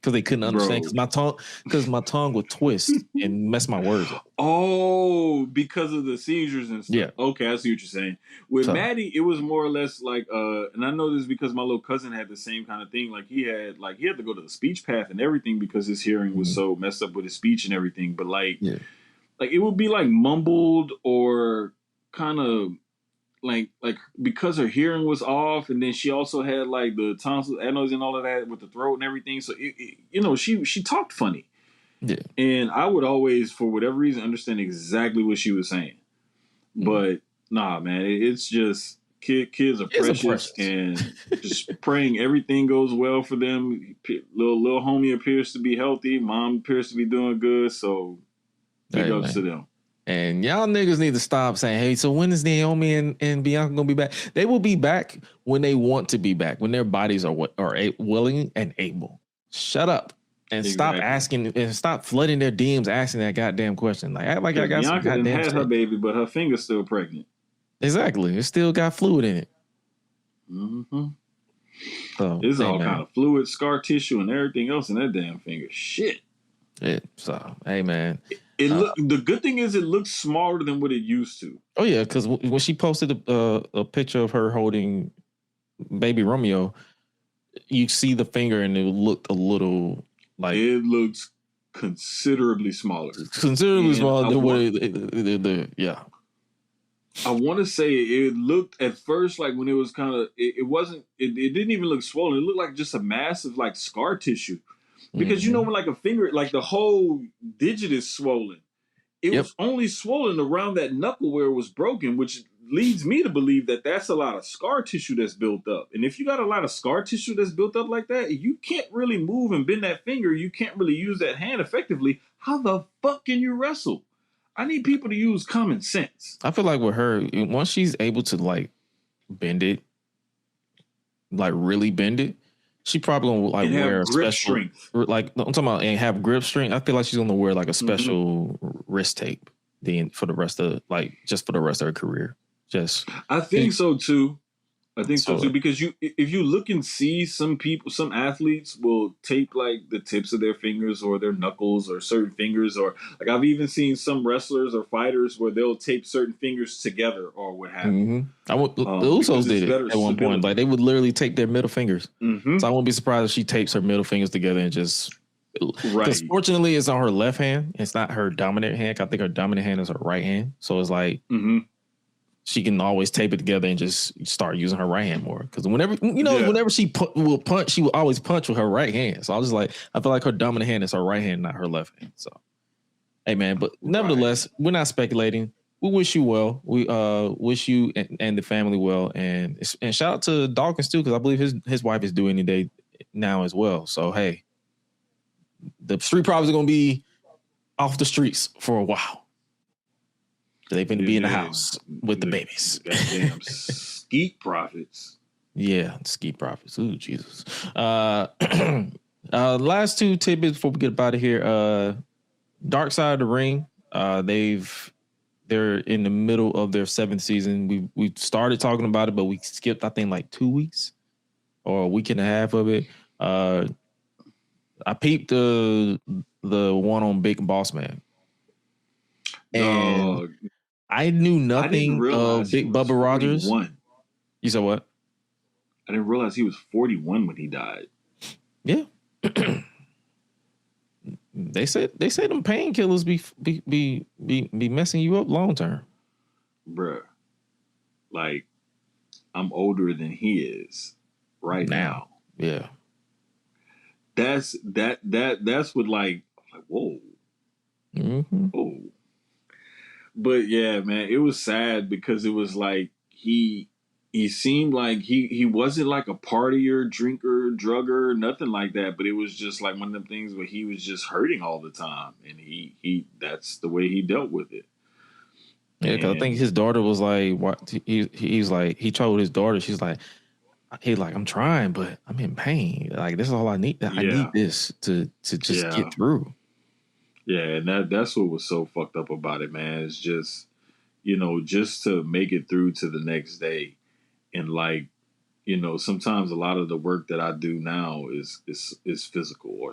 Because they couldn't understand, because my tongue would twist and mess my words up. Oh, because of the seizures and stuff. Yeah. Okay, I see what you're saying. With Maddie, it was more or less like, and I know this because my little cousin had the same kind of thing. Like he had to go to the speech path and everything because his hearing was so messed up with his speech and everything. But like it would be like mumbled or kind of like because her hearing was off, and then she also had like the tonsils, adenoids, and all of that with the throat and everything. So she talked funny, and I would always, for whatever reason, understand exactly what she was saying. But nah, man, it's just kids are precious, and just praying everything goes well for them. Little homie appears to be healthy, mom appears to be doing good, so big ups to them. And y'all niggas need to stop saying, hey, so when is Naomi and Bianca gonna be back? They will be back when they want to be back, when their bodies are willing and able. Shut up and stop asking and stop flooding their DMs asking that goddamn question. Like, act like I got some goddamn Bianca had her baby, but her finger's still pregnant. Exactly. It still got fluid in it. Mm-hmm. So, there's all kind of fluid, scar tissue, and everything else in that damn finger. Shit. So, hey, man. The good thing is it looks smaller than what it used to. Oh yeah, because when she posted a picture of her holding baby Romeo, you see the finger and it looked a little like it looks considerably smaller. Considerably smaller than what yeah. I want to say it looked at first like when it was kind of it wasn't it didn't even look swollen. It looked like just a massive like scar tissue. Because you know when like a finger, like the whole digit is swollen. It was only swollen around that knuckle where it was broken, which leads me to believe that that's a lot of scar tissue that's built up. And if you got a lot of scar tissue that's built up like that, you can't really move and bend that finger. You can't really use that hand effectively. How the fuck can you wrestle? I need people to use common sense. I feel like with her, once she's able to like bend it, like really bend it, she probably gonna like wear a special strength. Like I'm talking about and have grip strength. I feel like she's gonna wear like a special wrist tape for the rest of her career. I think so too. Because if you look and see some athletes will tape like the tips of their fingers or their knuckles or certain fingers, or like I've even seen some wrestlers or fighters where they'll tape certain fingers together or what have you. The Usos did it at one point. Like they would literally tape their middle fingers. So I won't be surprised if she tapes her middle fingers together and just. Because fortunately, it's on her left hand. It's not her dominant hand. I think her dominant hand is her right hand. So it's like. She can always tape it together and just start using her right hand more. Because whenever she will punch, she will always punch with her right hand. So I feel like her dominant hand is her right hand, not her left hand. So, hey man, but nevertheless, we're not speculating. We wish you well. We wish you and the family well, and shout out to Dawkins too, because I believe his wife is due any day now as well. So hey, the Street Profits are gonna be off the streets for a while. They're going to be in the house with the babies. Goddamn Skeet Profits. Yeah, Skeet Profits. Ooh, Jesus. Last two tidbits before we get out of here. Dark Side of the Ring. They're in the middle of their 7th season. We started talking about it, but we skipped, I think, like 2 weeks or a week and a half of it. I peeped the one on Big Boss Man. And I knew nothing of Big Bubba Rogers. 41. You said what? I didn't realize he was 41 when he died. Yeah. They say them painkillers be messing you up long term. Bruh. Like, I'm older than he is right now. Yeah. That's what like whoa. Mm-hmm. Oh, but yeah, man, it was sad because it was like he seemed like he wasn't like a partier, drinker, drugger, nothing like that. But it was just like one of them things where he was just hurting all the time, and he that's the way he dealt with it. Yeah, because I think his daughter was like, what he's like, he told his daughter, he's like, I'm trying, but I'm in pain. Like, this is all I need. I need this to just get through. Yeah, and that's what was so fucked up about it, man. It's just, just to make it through to the next day. And like, sometimes a lot of the work that I do now is physical, or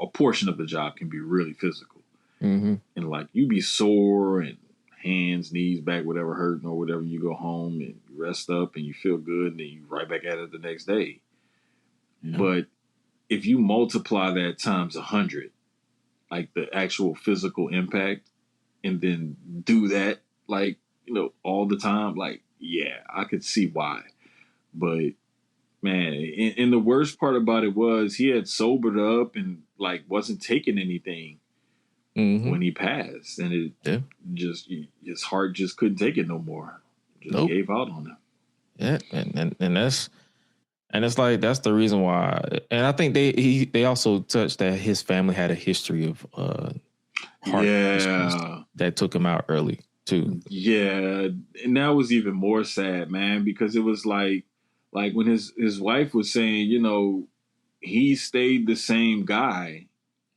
a portion of the job can be really physical. Mm-hmm. And like, you be sore and hands, knees, back, whatever hurting or whatever, you go home and you rest up and you feel good and then you right back at it the next day. Yeah. But if you multiply that times 100, like the actual physical impact, and then do that, like, all the time, like, yeah, I could see why. But man, and the worst part about it was he had sobered up and like wasn't taking anything when he passed, and it just, his heart just couldn't take it no more. Just gave out on him. Yeah, and it's like that's the reason why. And I think they also touched that his family had a history of heart issues that took him out early too. Yeah, and that was even more sad, man, because it was like when his wife was saying, he stayed the same guy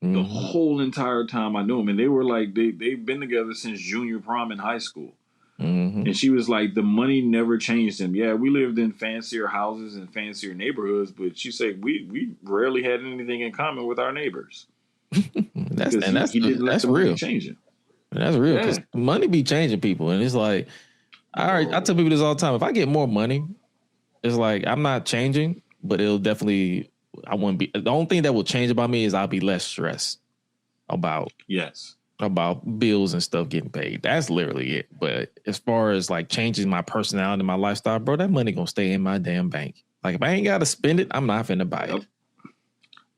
the whole entire time I knew him. And they were like, they've been together since junior prom in high school. Mm-hmm. And she was like, the money never changed him. Yeah, we lived in fancier houses and fancier neighborhoods, but she said we rarely had anything in common with our neighbors. That's real. Change him. That's real, because money be changing people. And it's like, I tell people this all the time. If I get more money, it's like I'm not changing, but it'll definitely, I wouldn't be. The only thing that will change about me is I'll be less stressed about bills and stuff getting paid. That's literally it. But as far as like changing my personality and my lifestyle, bro, that money gonna stay in my damn bank. Like if I ain't gotta spend it, I'm not finna buy it.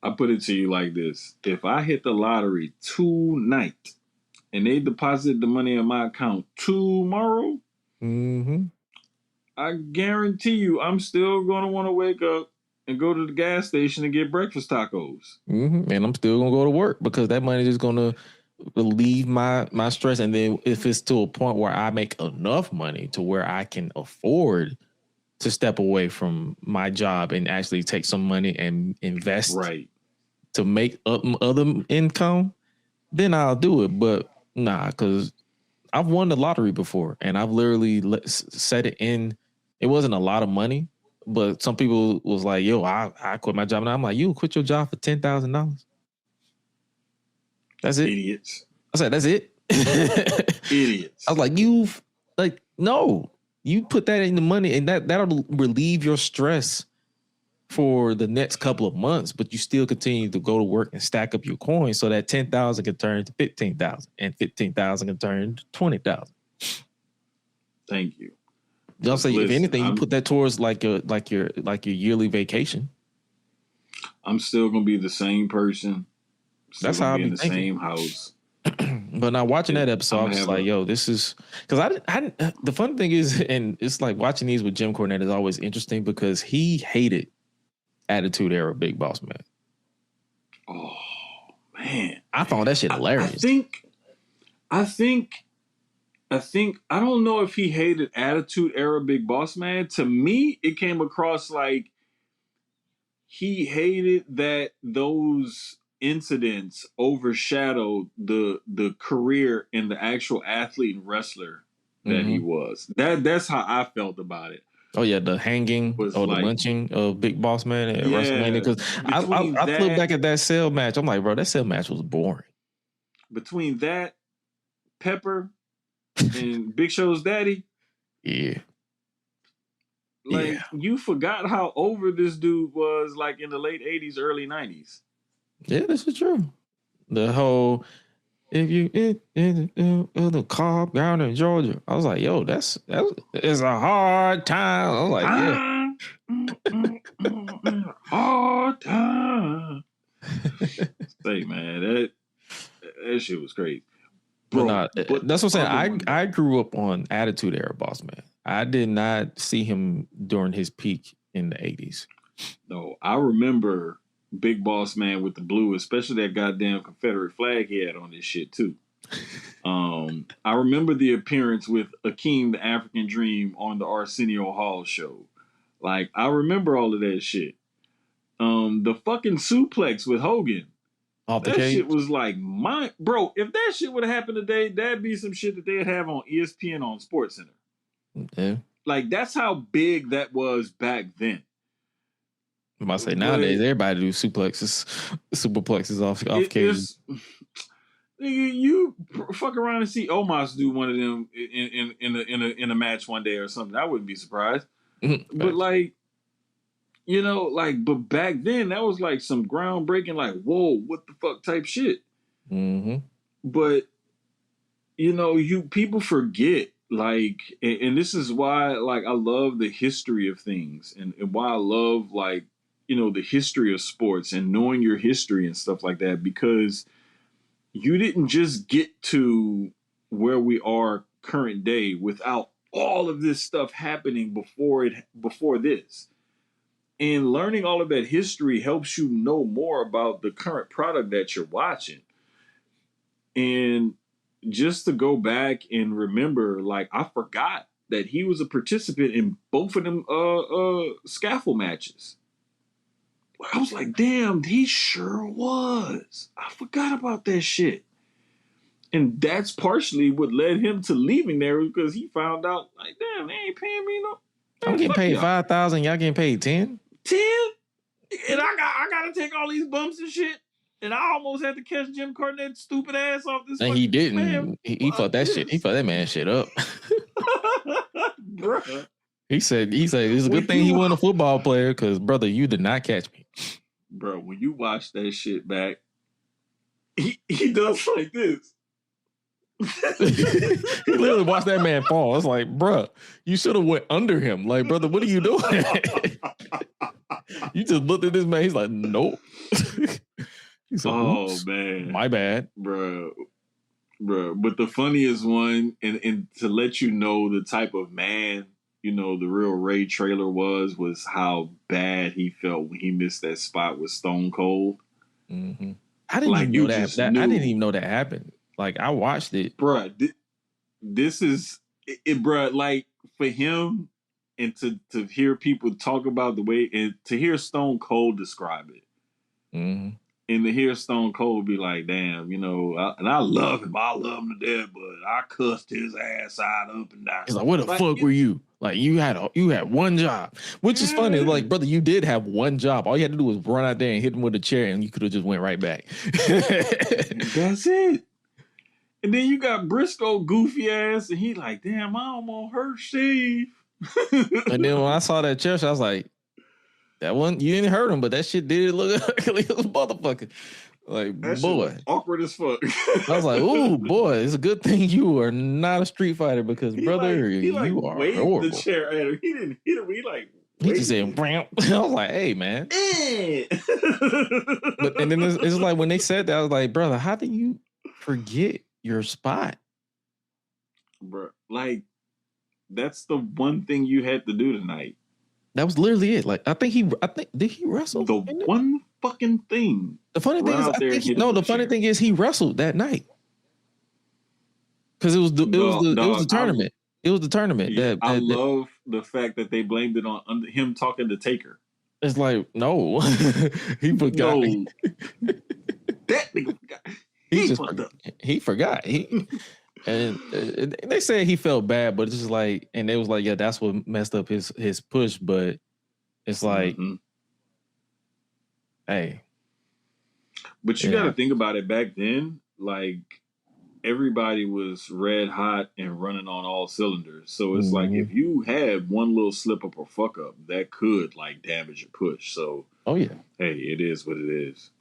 I put it to you like this: if I hit the lottery tonight and they deposit the money in my account tomorrow, I guarantee you I'm still gonna want to wake up and go to the gas station and get breakfast tacos. And I'm still gonna go to work because that money is gonna relieve my stress. And then if it's to a point where I make enough money to where I can afford to step away from my job and actually take some money and invest to make up other income, then I'll do it. But nah, because I've won the lottery before and I've literally set it in. It wasn't a lot of money, but some people was like, yo, I quit my job. And I'm like, you quit your job for $10,000? That's it? Idiots. I said, that's it? Idiots. I was like, no, you put that in the money and that'll relieve your stress for the next couple of months, but you still continue to go to work and stack up your coins so that 10,000 can turn to 15,000 and 15,000 can turn to 20,000. Thank you. I'll say, if anything, you put that towards like your yearly vacation. I'm still gonna be the same person. That's how I be in the thinking. Same house. But now watching that episode, I was like, yo, this is because I didn't. The fun thing is, and it's like watching these with Jim Cornette is always interesting because he hated Attitude Era Big Boss Man. Oh man, I found that shit hilarious. I think I don't know if he hated Attitude Era Big Boss Man. To me, it came across like he hated that those incidents overshadowed the career and the actual athlete and wrestler that he was. That's how I felt about it. Oh yeah, the hanging or the lynching of Big Boss Man at WrestleMania. Because I look back at that cell match, I'm like, bro, that cell match was boring. Between that, Pepper, and Big Show's daddy, you forgot how over this dude was, like in the late 80s, early 90s. Yeah, this is true. The whole if you in the car down in Georgia, I was like, yo, it's a hard time. I was like, hard time. Say, man, that shit was crazy. Bro, that's what I'm saying. I grew up on Attitude Era Boss Man. I did not see him during his peak in the 80s. No, I remember Big Boss Man with the blue, especially that goddamn Confederate flag he had on this shit too. I remember the appearance with Akeem the African Dream on the Arsenio Hall show. Like, I remember all of that shit. The fucking suplex with Hogan. That shit was like bro, if that shit would have happened today, that'd be some shit that they'd have on ESPN on SportsCenter. Yeah. Like, that's how big that was back then. I might say nowadays everybody do superplexes off cages. You fuck around and see Omos do one of them in a match one day or something. I wouldn't be surprised. But like, you know, like, but back then that was like some groundbreaking, like, whoa, what the fuck type shit. Mm-hmm. But you know, people forget, like, and this is why, like, I love the history of things, and why I love, like, you know, the history of sports and knowing your history and stuff like that, because you didn't just get to where we are current day without all of this stuff happening before this. And learning all of that history helps you know more about the current product that you're watching. And just to go back and remember, like, I forgot that he was a participant in both of them scaffold matches. I was like, damn, he sure was. I forgot about that shit. And that's partially what led him to leaving there, because he found out, like, damn, they ain't paying me no. I'm getting paid $5,000. Y'all getting paid 10? 10? And I gotta take all these bumps and shit. And I almost had to catch Jim Cornette's stupid ass off this. And he didn't. Man, he fucked that shit. He fucked that man shit up. Bruh. He said it's a good thing he wasn't a football player, because, brother, you did not catch me. Bro, when you watch that shit back, he does like this. He literally watched that man fall. It's like, bruh, you should have went under him. Like, brother, what are you doing? You just looked at this man. He's like, nope. He said, oh, man. My bad. Bro. But the funniest one, and to let you know the type of man, you know, the real Ray Traylor was how bad he felt when he missed that spot with Stone Cold. Mm-hmm. I didn't even know that. I didn't even know that happened. Like, I watched it. Bruh, this is it, bruh, like, for him, and to hear people talk about the way, and to hear Stone Cold describe it. Mm-hmm. And to hear Stone Cold be like, damn, you know, and I love him. I love him to death, but I cussed his ass side up and down. He's like, where the fuck were you? Like, you had one job, which is funny. Like, brother, you did have one job. All you had to do was run out there and hit him with a chair, and you could have just went right back. That's it. And then you got Briscoe goofy ass, and he like, damn, I almost hurt Steve. And then when I saw that chair, I was like, that one, you didn't hurt him, but that shit did look ugly as a motherfucker. Like, that boy. Awkward as fuck. I was like, ooh, boy, it's a good thing you are not a street fighter, because, brother, you are horrible. The chair at him. He didn't hit him. He just said, Bramp. I was like, hey, man. But and then it's like, when they said that, I was like, brother, how do you forget your spot? Bro, like, that's the one thing you had to do tonight. That was literally it. Like, I think did he wrestle? The one fucking thing. The funny thing is, he wrestled that night. Because it was the tournament. It was the tournament. Yeah, I love the fact that they blamed it on him talking to Taker. It's like, no. He forgot. No. That nigga forgot. He forgot. And they said he felt bad, but it's just like, and they was like, yeah, that's what messed up his push. But it's like, hey. But you got to think about it. Back then, like, everybody was red hot and running on all cylinders. So it's like, if you had one little slip up or fuck up, that could, like, damage your push. So, oh yeah, hey, it is what it is.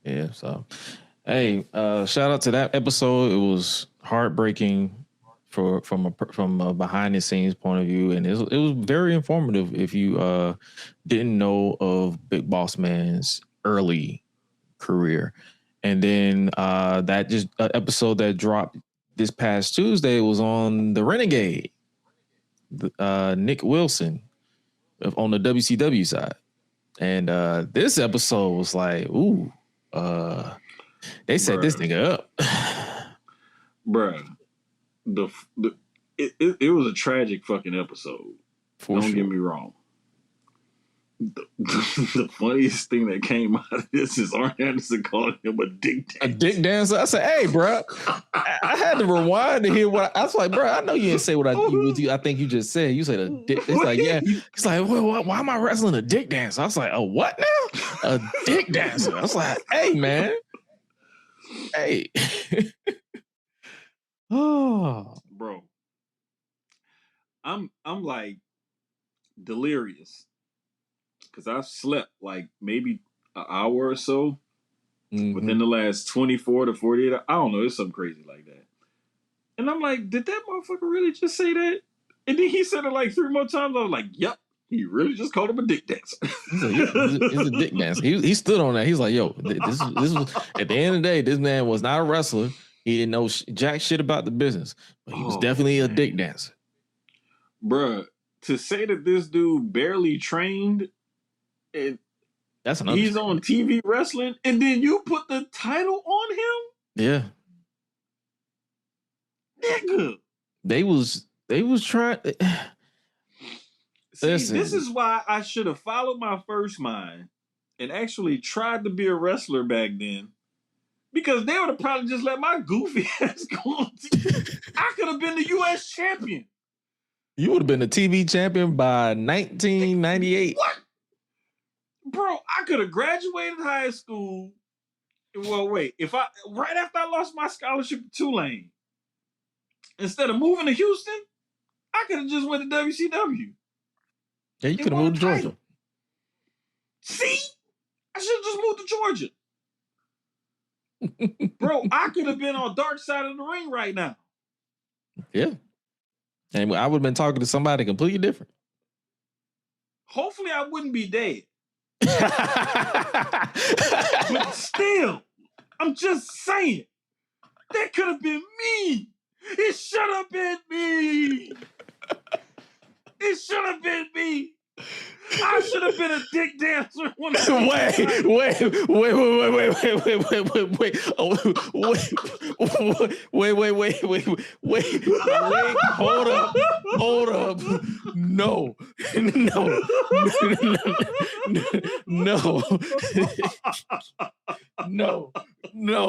Yeah. So, hey, shout out to that episode. It was heartbreaking from a behind the scenes point of view, and it was very informative if you didn't know of Big Boss Man's early career. And then that just episode that dropped this past Tuesday was on the Renegade, Nick Wilson on the WCW side. And this episode was like, ooh, they set this nigga up. Bruh, it was a tragic fucking episode. Don't get me wrong. The funniest thing that came out of this is Arn Anderson calling him a dick dancer. A dick dancer? I said, hey, bro. I had to rewind to hear what I was like, bro, I know you didn't say what I think you just said. You said a dick. It's like, yeah. It's like, well, why am I wrestling a dick dancer? I was like, a what now? A dick dancer. I was like, hey, man. Hey. Oh. Bro. I'm like delirious. Because I've slept like maybe an hour or so within the last 24 to 48 hours. I don't know. It's something crazy like that. And I'm like, did that motherfucker really just say that? And then he said it like 3 more times. I was like, yep. He really just called him a dick dancer. He's a dick dancer. He stood on that. He's like, yo, this was at the end of the day, this man was not a wrestler. He didn't know jack shit about the business. But he was definitely a dick dancer. Bruh, to say that this dude barely trained... That's another. He's on TV wrestling, and then you put the title on him. Yeah, nigga. They was trying. See, this is why I should have followed my first mind and actually tried to be a wrestler back then, because they would have probably just let my goofy ass go on TV. I could have been the U.S. champion. You would have been the TV champion by 1998. What? Bro, I could have graduated high school. Well, wait. Right after I lost my scholarship to Tulane, instead of moving to Houston, I could have just went to WCW. Yeah, you could have moved to Georgia. See? I should have just moved to Georgia. Bro, I could have been on Dark Side of the Ring right now. Yeah. And I would have been talking to somebody completely different. Hopefully I wouldn't be dead. But still, I'm just saying, that could have been me. It should have been me. It should have been me. I should have been a dick dancer. Wait, hold up. No.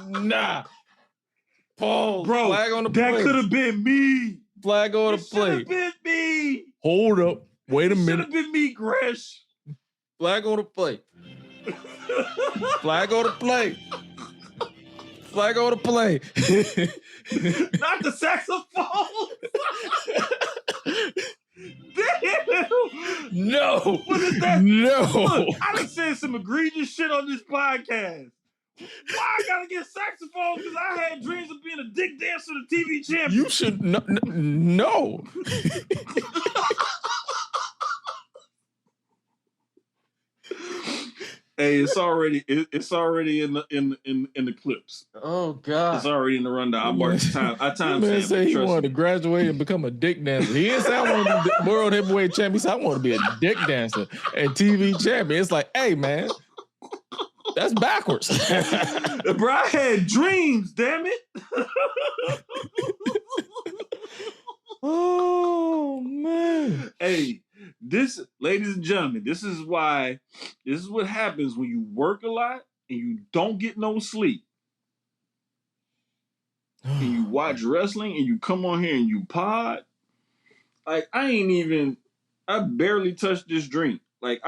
Nah. Paul, bro, flag on the play. That could have been me. Flag on the play. Should have been me. Hold up. Wait a minute. Should have been me, Gresh. Flag on the play. Flag on the play. Flag on the play. Not the saxophone. Damn. No. What is that? No. Look, I done said some egregious shit on this podcast. Why I gotta get saxophone? Because I had dreams of being a dick dancer to TV champion. You should no. Hey, it's already in the clips. Oh God, it's already in the rundown. I marked time. I time man said he wanted to graduate and become a dick dancer. He didn't say I want to be the world heavyweight champion. He said I want to be a dick dancer and TV champion. It's like, hey man. That's backwards. Bro, I had dreams, damn it. Oh, man. Hey, this, ladies and gentlemen, this is what happens when you work a lot and you don't get no sleep. And you watch wrestling and you come on here and you pod. Like, I barely touched this drink. Like,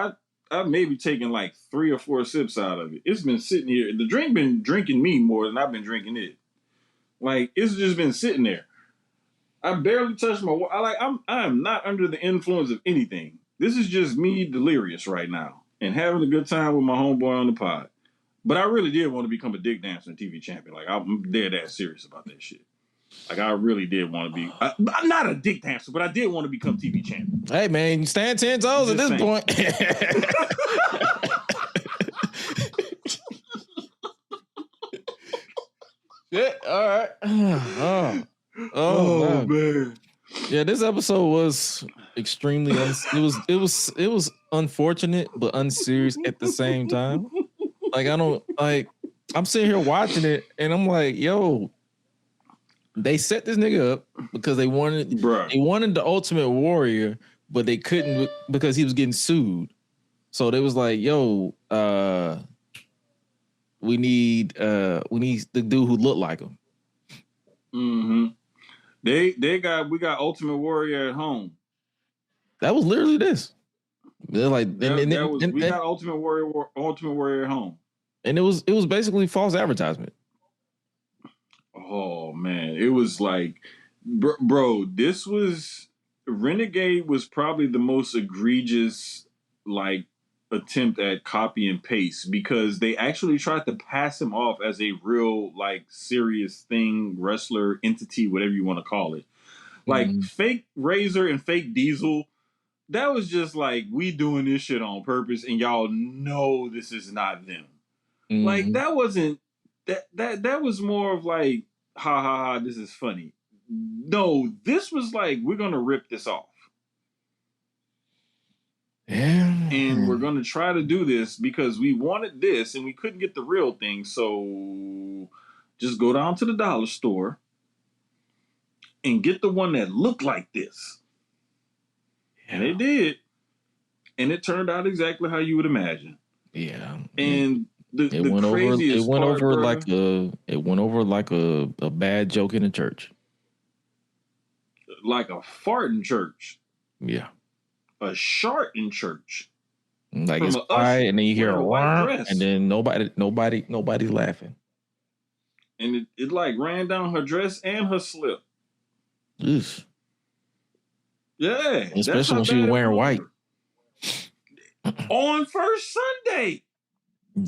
I've maybe taken like 3 or 4 sips out of it. It's been sitting here. The drink been drinking me more than I've been drinking it. Like, it's just been sitting there. I barely touched my water. I am not under the influence of anything. This is just me delirious right now and having a good time with my homeboy on the pod. But I really did want to become a dick dancer and TV champion. Like, I'm dead ass serious about that shit. Like, I really did want to be... I'm not a dick dancer, but I did want to become TV champion. Hey, man, you stand 10 toes at this point. Yeah, all right. Oh man. Yeah, this episode was extremely it was unfortunate but unserious at the same time. Like I'm sitting here watching it and I'm like, yo, they set this nigga up because they wanted the Ultimate Warrior, but they couldn't because he was getting sued. So they was like, yo, we need the dude who looked like him. Mm-hmm. We got Ultimate Warrior at home. That was literally this. They're like, we got Ultimate Warrior at home, and it was basically false advertisement. Oh man, it was like, bro, this was Renegade was probably the most egregious like attempt at copy and paste because they actually tried to pass him off as a real like serious thing, wrestler entity, whatever you want to call it. Like fake Razor and fake Diesel, that was just like, we doing this shit on purpose and y'all know this is not them. Like that wasn't that was more of like, ha ha ha, this is funny. No, this was like, we're gonna rip this off. Yeah. And we're gonna try to do this because we wanted this and we couldn't get the real thing, so just go down to the dollar store and get the one that looked like this. Yeah. And they did. And it turned out exactly how you would imagine. Yeah. And it went over like a bad joke in a church. Like a fart in church. Yeah. A shart in church. Like it's quiet and then you hear a white dress. And then nobody's laughing. And it like ran down her dress and her slip. Oof. Yeah. Especially when she was wearing white. On first Sunday.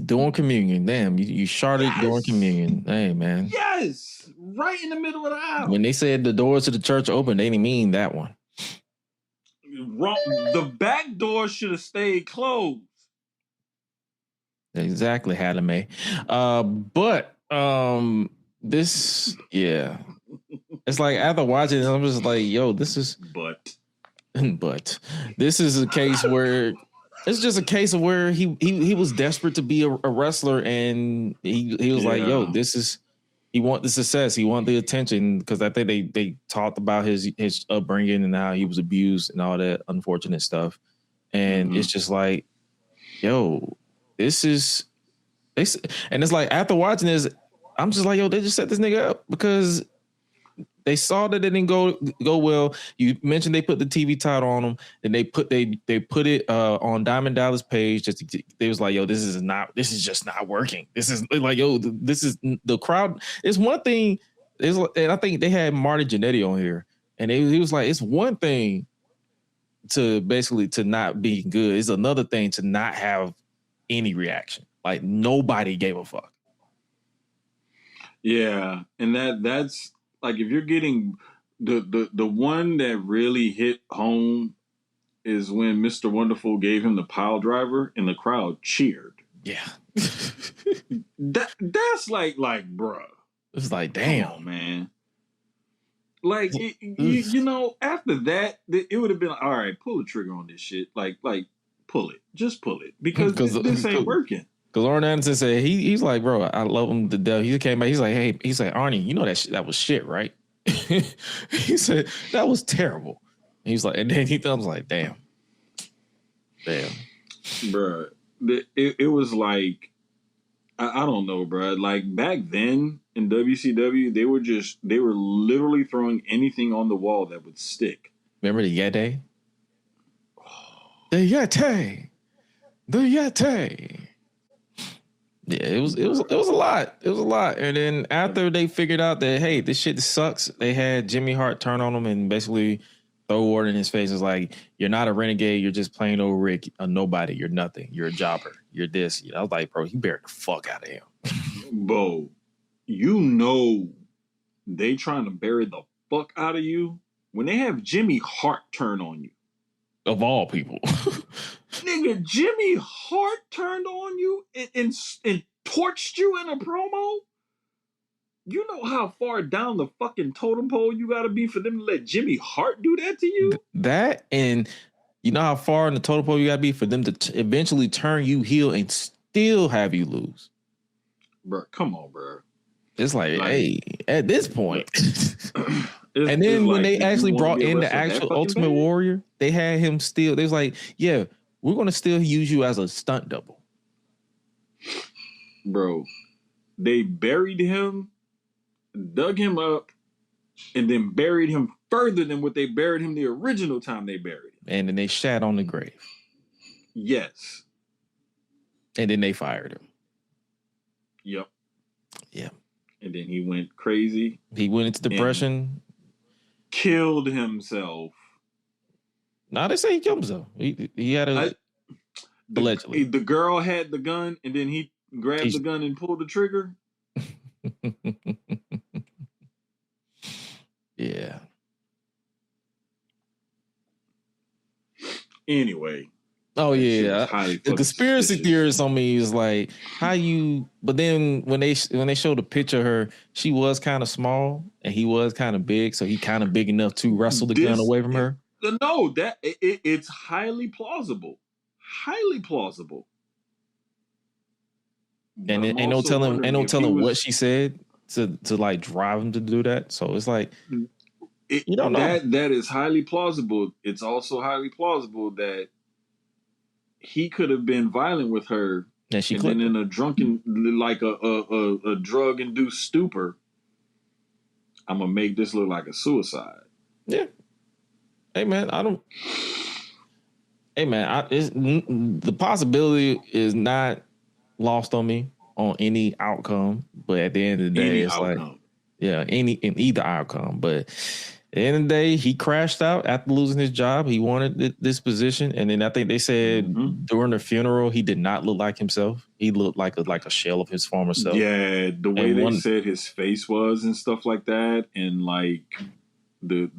Doing communion. Damn, you sharted during communion. Hey, man. Yes. Right in the middle of the aisle. When they said the doors to the church open, they didn't mean that one. Wrong. The back door should have stayed closed. Exactly, Hadame. But this, yeah. It's like after watching it, I'm just like, yo, this is but this is a case where it's just a case of where he was desperate to be a wrestler, and he was like, yo, he want the success, he want the attention, because I think they talked about his upbringing and how he was abused and all that unfortunate stuff, and it's just like, yo, and it's like after watching this, I'm just like, yo, they just set this nigga up because they saw that it didn't go well. You mentioned they put the TV title on him, and they put it on Diamond Dallas page. They was like, yo, this is just not working. This is like, yo, this is the crowd. It's one thing, and I think they had Marty Jannetty on here, and he was like, it's one thing to basically to not be good. It's another thing to not have any reaction. Like nobody gave a fuck. Yeah, and that's. Like if you're getting the one that really hit home is when Mr. Wonderful gave him the pile driver and the crowd cheered. Yeah. that's like bruh. It's like, damn, man. Like you know, after that, it would have been all right, pull the trigger on this shit. Like pull it. Just pull it. Because this ain't working. Because Arn Anderson said he's like, bro, I love him to death. He came back. He's like, hey, he's like, Arnie, you know that was shit, right? He said that was terrible. And he's like, and then he was like, damn, bro. It was like, I don't know, bro. Like back then in WCW, they were literally throwing anything on the wall that would stick. Remember the Yeti? The Yeti. Yeah, it was a lot. It was a lot. And then after they figured out that, hey, this shit sucks, they had Jimmy Hart turn on him and basically throw water in his face. It's like, you're not a renegade, you're just plain old Rick, a nobody, you're nothing, you're a jobber, you're this. I was like, bro, he buried the fuck out of him. Bro, you know they trying to bury the fuck out of you when they have Jimmy Hart turn on you. Of all people. Nigga, Jimmy Hart turned on you and torched you in a promo? You know how far down the fucking totem pole you got to be for them to let Jimmy Hart do that to you? That, and you know how far in the totem pole you got to be for them to eventually turn you heel and still have you lose. Bro, come on, bro. It's like, hey, at this point. And then when they actually brought in the actual Ultimate Warrior, they had him still. They was like, yeah, we're going to still use you as a stunt double. Bro, they buried him, dug him up, and then buried him further than what they buried him the original time they buried him. And then they shat on the grave. Yes. And then they fired him. Yep. Yeah. And then he went crazy. He went into depression. Killed himself. No, they say he killed himself. He had allegedly. The girl had the gun, and then he grabbed the gun and pulled the trigger. Yeah. Anyway. Oh yeah, the conspiracy theorist on me is like, how you? But then when they showed a picture of her, she was kind of small and he was kind of big, so he kind of big enough to wrestle the gun away from her. No, it's highly plausible, highly plausible. And ain't no telling what she said to like drive him to do that. So it's like, you don't know. That is highly plausible. It's also highly plausible that he could have been violent with her, and then in a drunken, like a drug-induced stupor, I'm gonna make this look like a suicide. Yeah. Hey man, the possibility is not lost on me on any outcome, but at the end of the day, it's outcome. Like, in either outcome, but. At the end of the day, he crashed out after losing his job. He wanted this position, and then I think they said during the funeral he did not look like himself. He looked like a shell of his former self. Yeah, the way they said his face was and stuff like that, and like and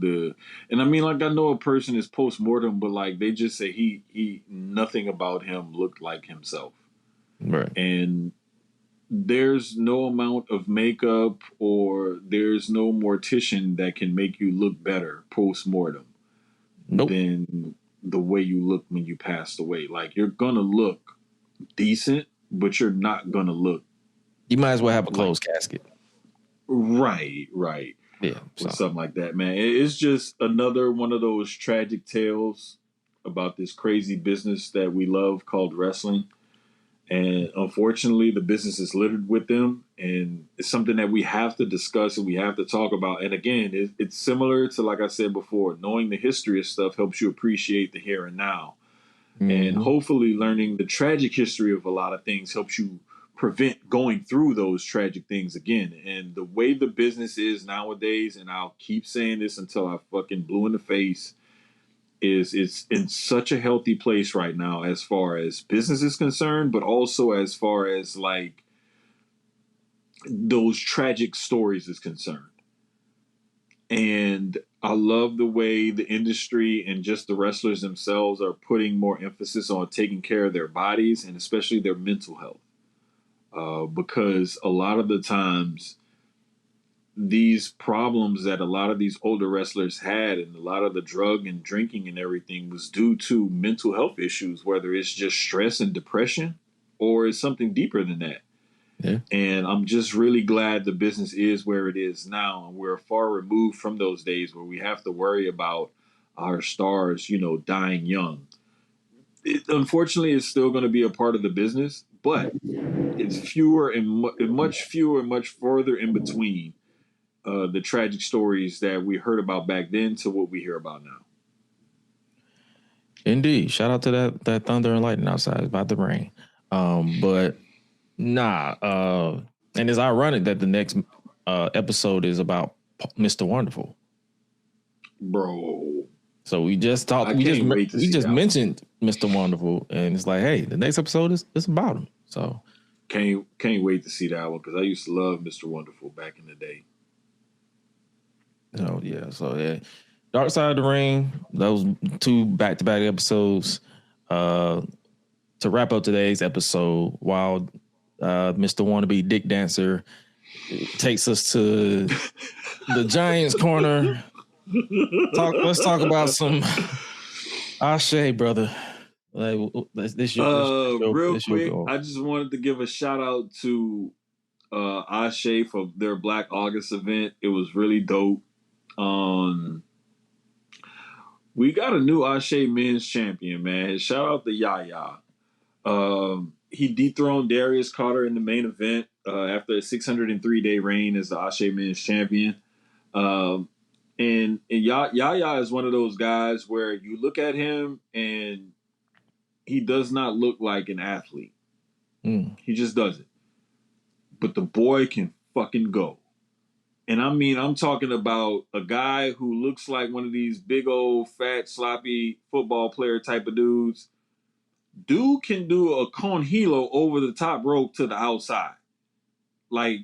I mean, like I know a person is post-mortem, but like they just say he nothing about him looked like himself, right? And there's no amount of makeup or there's no mortician that can make you look better post-mortem than the way you look when you passed away. Like, you're gonna look decent, but you're not gonna look. You might as well have a closed casket. Right. Yeah, or something like that, man. It's just another one of those tragic tales about this crazy business that we love called wrestling. And unfortunately, the business is littered with them, and it's something that we have to discuss and we have to talk about. And again, it's similar to, like I said before, knowing the history of stuff helps you appreciate the here and now. Mm-hmm. And hopefully learning the tragic history of a lot of things helps you prevent going through those tragic things again. And the way the business is nowadays, and I'll keep saying this until I fucking blue in the face, is it's in such a healthy place right now as far as business is concerned, but also as far as like those tragic stories is concerned. And I love the way the industry and just the wrestlers themselves are putting more emphasis on taking care of their bodies and especially their mental health. Because a lot of the times these problems that a lot of these older wrestlers had and a lot of the drug and drinking and everything was due to mental health issues, whether it's just stress and depression or it's something deeper than that. Yeah. And I'm just really glad the business is where it is now. And we're far removed from those days where we have to worry about our stars, dying young. Unfortunately, it's still going to be a part of the business, but it's fewer and much further in between the tragic stories that we heard about back then to what we hear about now. Indeed. Shout out to that thunder and lightning outside. It's about to rain. But nah. And it's ironic that the next episode is about Mr. Wonderful. Bro. So we just talked. We just mentioned Mr. Wonderful, and it's like, hey, the next episode is about him. So can't wait to see that one because I used to love Mr. Wonderful back in the day. Oh yeah, so yeah, Dark Side of the Ring. Those 2 back-to-back episodes. To wrap up today's episode, while Mr. Wannabe Dick Dancer takes us to the Giants corner. Let's talk about some Ashe, brother. This real quick, I just wanted to give a shout out to Ashe for their Black August event. It was really dope. We got a new Ashe men's champion, man. Shout out to Yaya. He dethroned Darius Carter in the main event after a 603-day reign as the Ashe men's champion. And Yaya is one of those guys where you look at him and he does not look like an athlete. He just doesn't. But the boy can fucking go. And I mean, I'm talking about a guy who looks like one of these big old fat sloppy football player type of dudes. Dude can do a conhilo over the top rope to the outside. Like,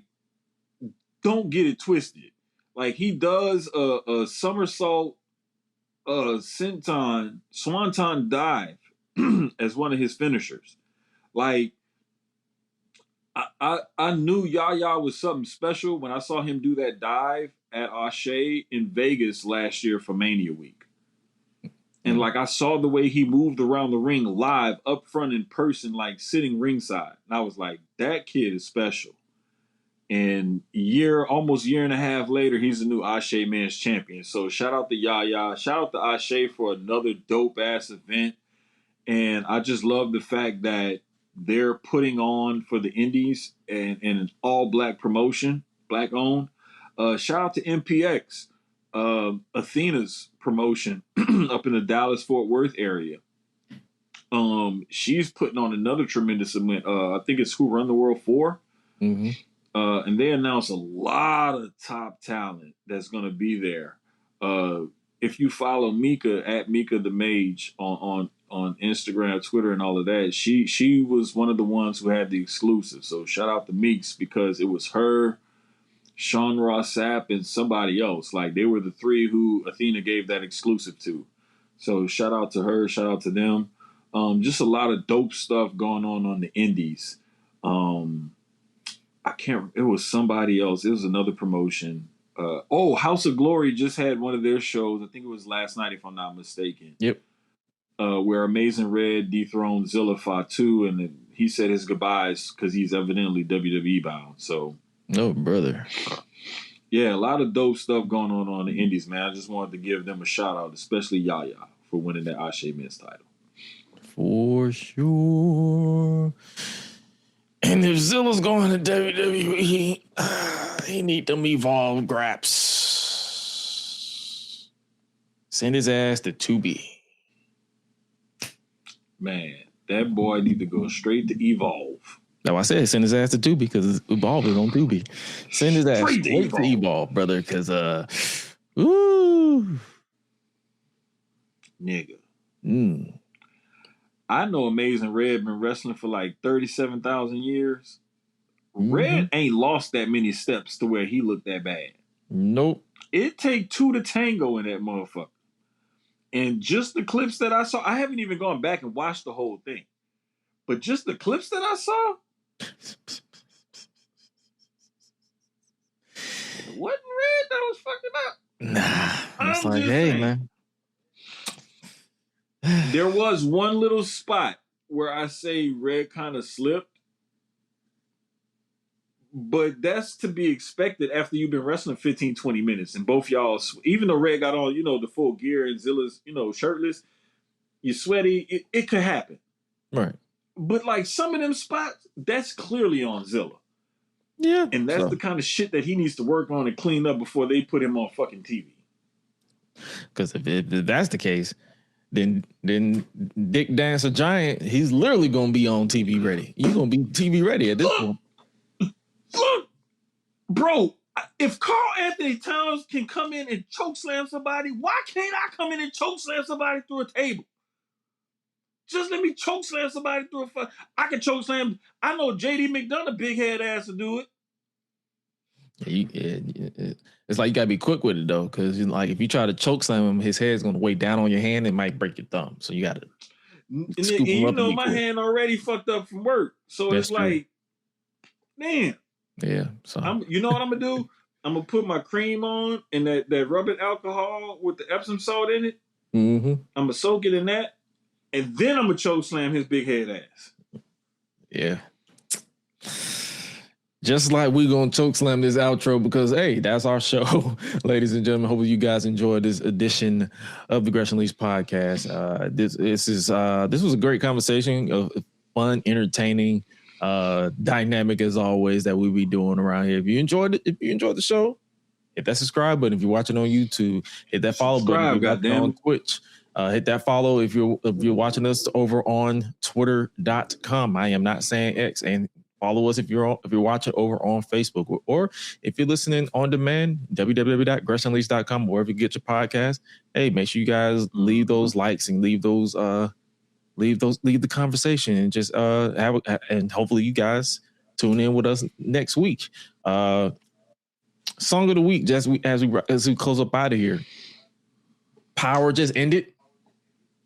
don't get it twisted. Like, he does a somersault, swanton dive as one of his finishers. Like, I knew Yaya was something special when I saw him do that dive at Ashe in Vegas last year for Mania Week. And like, I saw the way he moved around the ring live up front in person, like sitting ringside. And I was like, that kid is special. And almost year and a half later, he's the new Ashe Men's Champion. So shout out to Yaya. Shout out to Ashe for another dope-ass event. And I just love the fact that they're putting on for the indies and an all-black promotion, black-owned. Shout out to MPX, Athena's promotion up in the Dallas-Fort Worth area. She's putting on another tremendous event. I think it's Who Run the World 4. Mm-hmm. And they announced a lot of top talent that's going to be there. If you follow Mika at Mika the Mage on Instagram, Twitter, and all of that, she was one of the ones who had the exclusive. So shout out to Meeks, because it was her, Sean Ross Sapp, and somebody else. Like, they were the three who Athena gave that exclusive to. So shout out to her, shout out to them. Just a lot of dope stuff going on the indies. It was somebody else. It was another promotion. House of Glory just had one of their shows. I think it was last night, if I'm not mistaken. Yep. Where Amazing Red dethroned Zilla Fatu, and then he said his goodbyes because he's evidently WWE bound. So, no, brother. Yeah, a lot of dope stuff going on the indies, man. I just wanted to give them a shout out, especially Yaya, for winning that Ashe Men's title. For sure. And if Zilla's going to WWE, he need them Evolve graps. Send his ass to Tubi. Man, that boy need to go straight to Evolve. No, I said send his ass to Tubi because Evolve is on Tubi. Send his ass straight to Evolve, brother, because nigga. I know Amazing Red been wrestling for like 37,000 years. Mm-hmm. Red ain't lost that many steps to where he looked that bad. Nope. It take two to tango in that motherfucker. And just the clips that I saw, I haven't even gone back and watched the whole thing. But just the clips that I saw, it wasn't Red that was fucking up. Nah. It's like, hey, man. There was one little spot where I say Red kind of slipped. But that's to be expected after you've been wrestling 15, 20 minutes. And both y'all, even though Red got on, the full gear and Zilla's, shirtless, you're sweaty, it could happen. Right. But like some of them spots, that's clearly on Zilla. Yeah. And that's the kind of shit that he needs to work on and clean up before they put him on fucking TV. Because if that's the case, then Dick Dancer Giant, he's literally going to be on TV ready. You're going to be TV ready at this point. Look, bro, if Carl Anthony Towns can come in and chokeslam somebody, why can't I come in and chokeslam somebody through a table? Just let me chokeslam somebody through I can chokeslam. I know JD McDonough, big head ass, to do it. It's like you got to be quick with it, though, because like if you try to chokeslam him, his head's going to weigh down on your hand. It might break your thumb. So you got to scoop him up. My hand already fucked up from work. So that's it's like, man. Yeah. So you know what I'm gonna do? I'm gonna put my cream on and that rubbing alcohol with the Epsom salt in it. Mm-hmm. I'm gonna soak it in that, and then I'm gonna choke slam his big head ass. Yeah. Just like we gonna choke slam this outro because hey, that's our show, ladies and gentlemen. Hopefully you guys enjoyed this edition of the Gresham Leash podcast. This was a great conversation, of fun, entertaining, dynamic as always that we be doing around here. If you enjoyed the show, hit that subscribe button. If you're watching on YouTube, hit that follow button. If you're watching on Twitch, hit that follow. If you're watching us over on Twitter.com, I am not saying X, and follow us if you're watching over on Facebook, or if you're listening on demand, www.greshamleash.com, or if you get your podcast. Hey, make sure you guys leave those likes and leave the conversation, and just and hopefully you guys tune in with us next week. Song of the week, just as we close up out of here. Power just ended.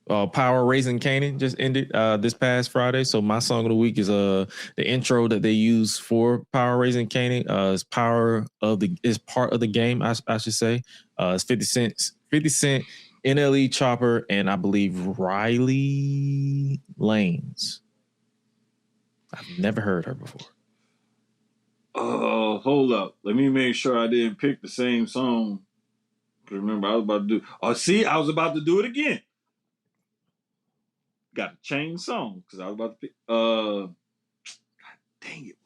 Power Raising Kanan just ended this past Friday. So my song of the week is the intro that they use for Power Raising Kanan. Is part of the game, I should say. It's 50 Cent, NLE Chopper, and I believe Riley Lanes. I've never heard her before. Oh, hold up. Let me make sure I didn't pick the same song. Remember, I was about to do. I was about to do it again. Got to change song because I was about to pick. God dang it!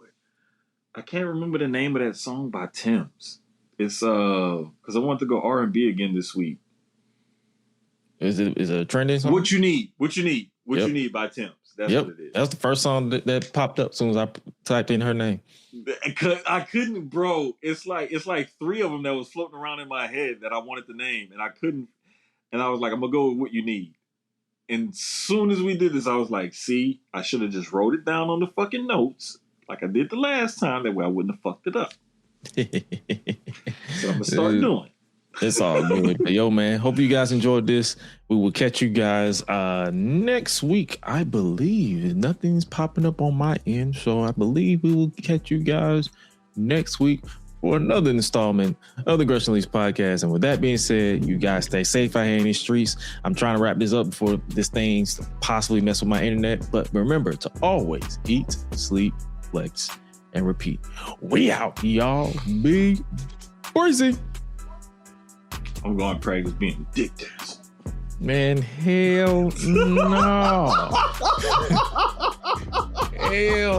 I can't remember the name of that song by Tim's. It's because I want to go R&B again this week. Is it a trending song? What you need you need by Tim's. That's what it is. That's the first song that popped up as soon as I typed in her name. I couldn't, bro. It's like 3 of them that was floating around in my head that I wanted to name, and I couldn't. And I was like, I'm gonna go with What You Need. And as soon as we did this, I was like, see, I should have just wrote it down on the fucking notes like I did the last time. That way I wouldn't have fucked it up. So I'm going to start doing. It's all good. But yo, man, hope you guys enjoyed this. We will catch you guys next week. I believe nothing's popping up on my end. So I believe we will catch you guys next week for another installment of the Gresham Leash podcast. And with that being said, you guys stay safe out here in these streets. I'm trying to wrap this up before this thing possibly mess with my internet. But remember to always eat, sleep, flex, and repeat. We out, y'all. Be crazy. I'm going to practice being a dick dancer. Man, hell no. Hell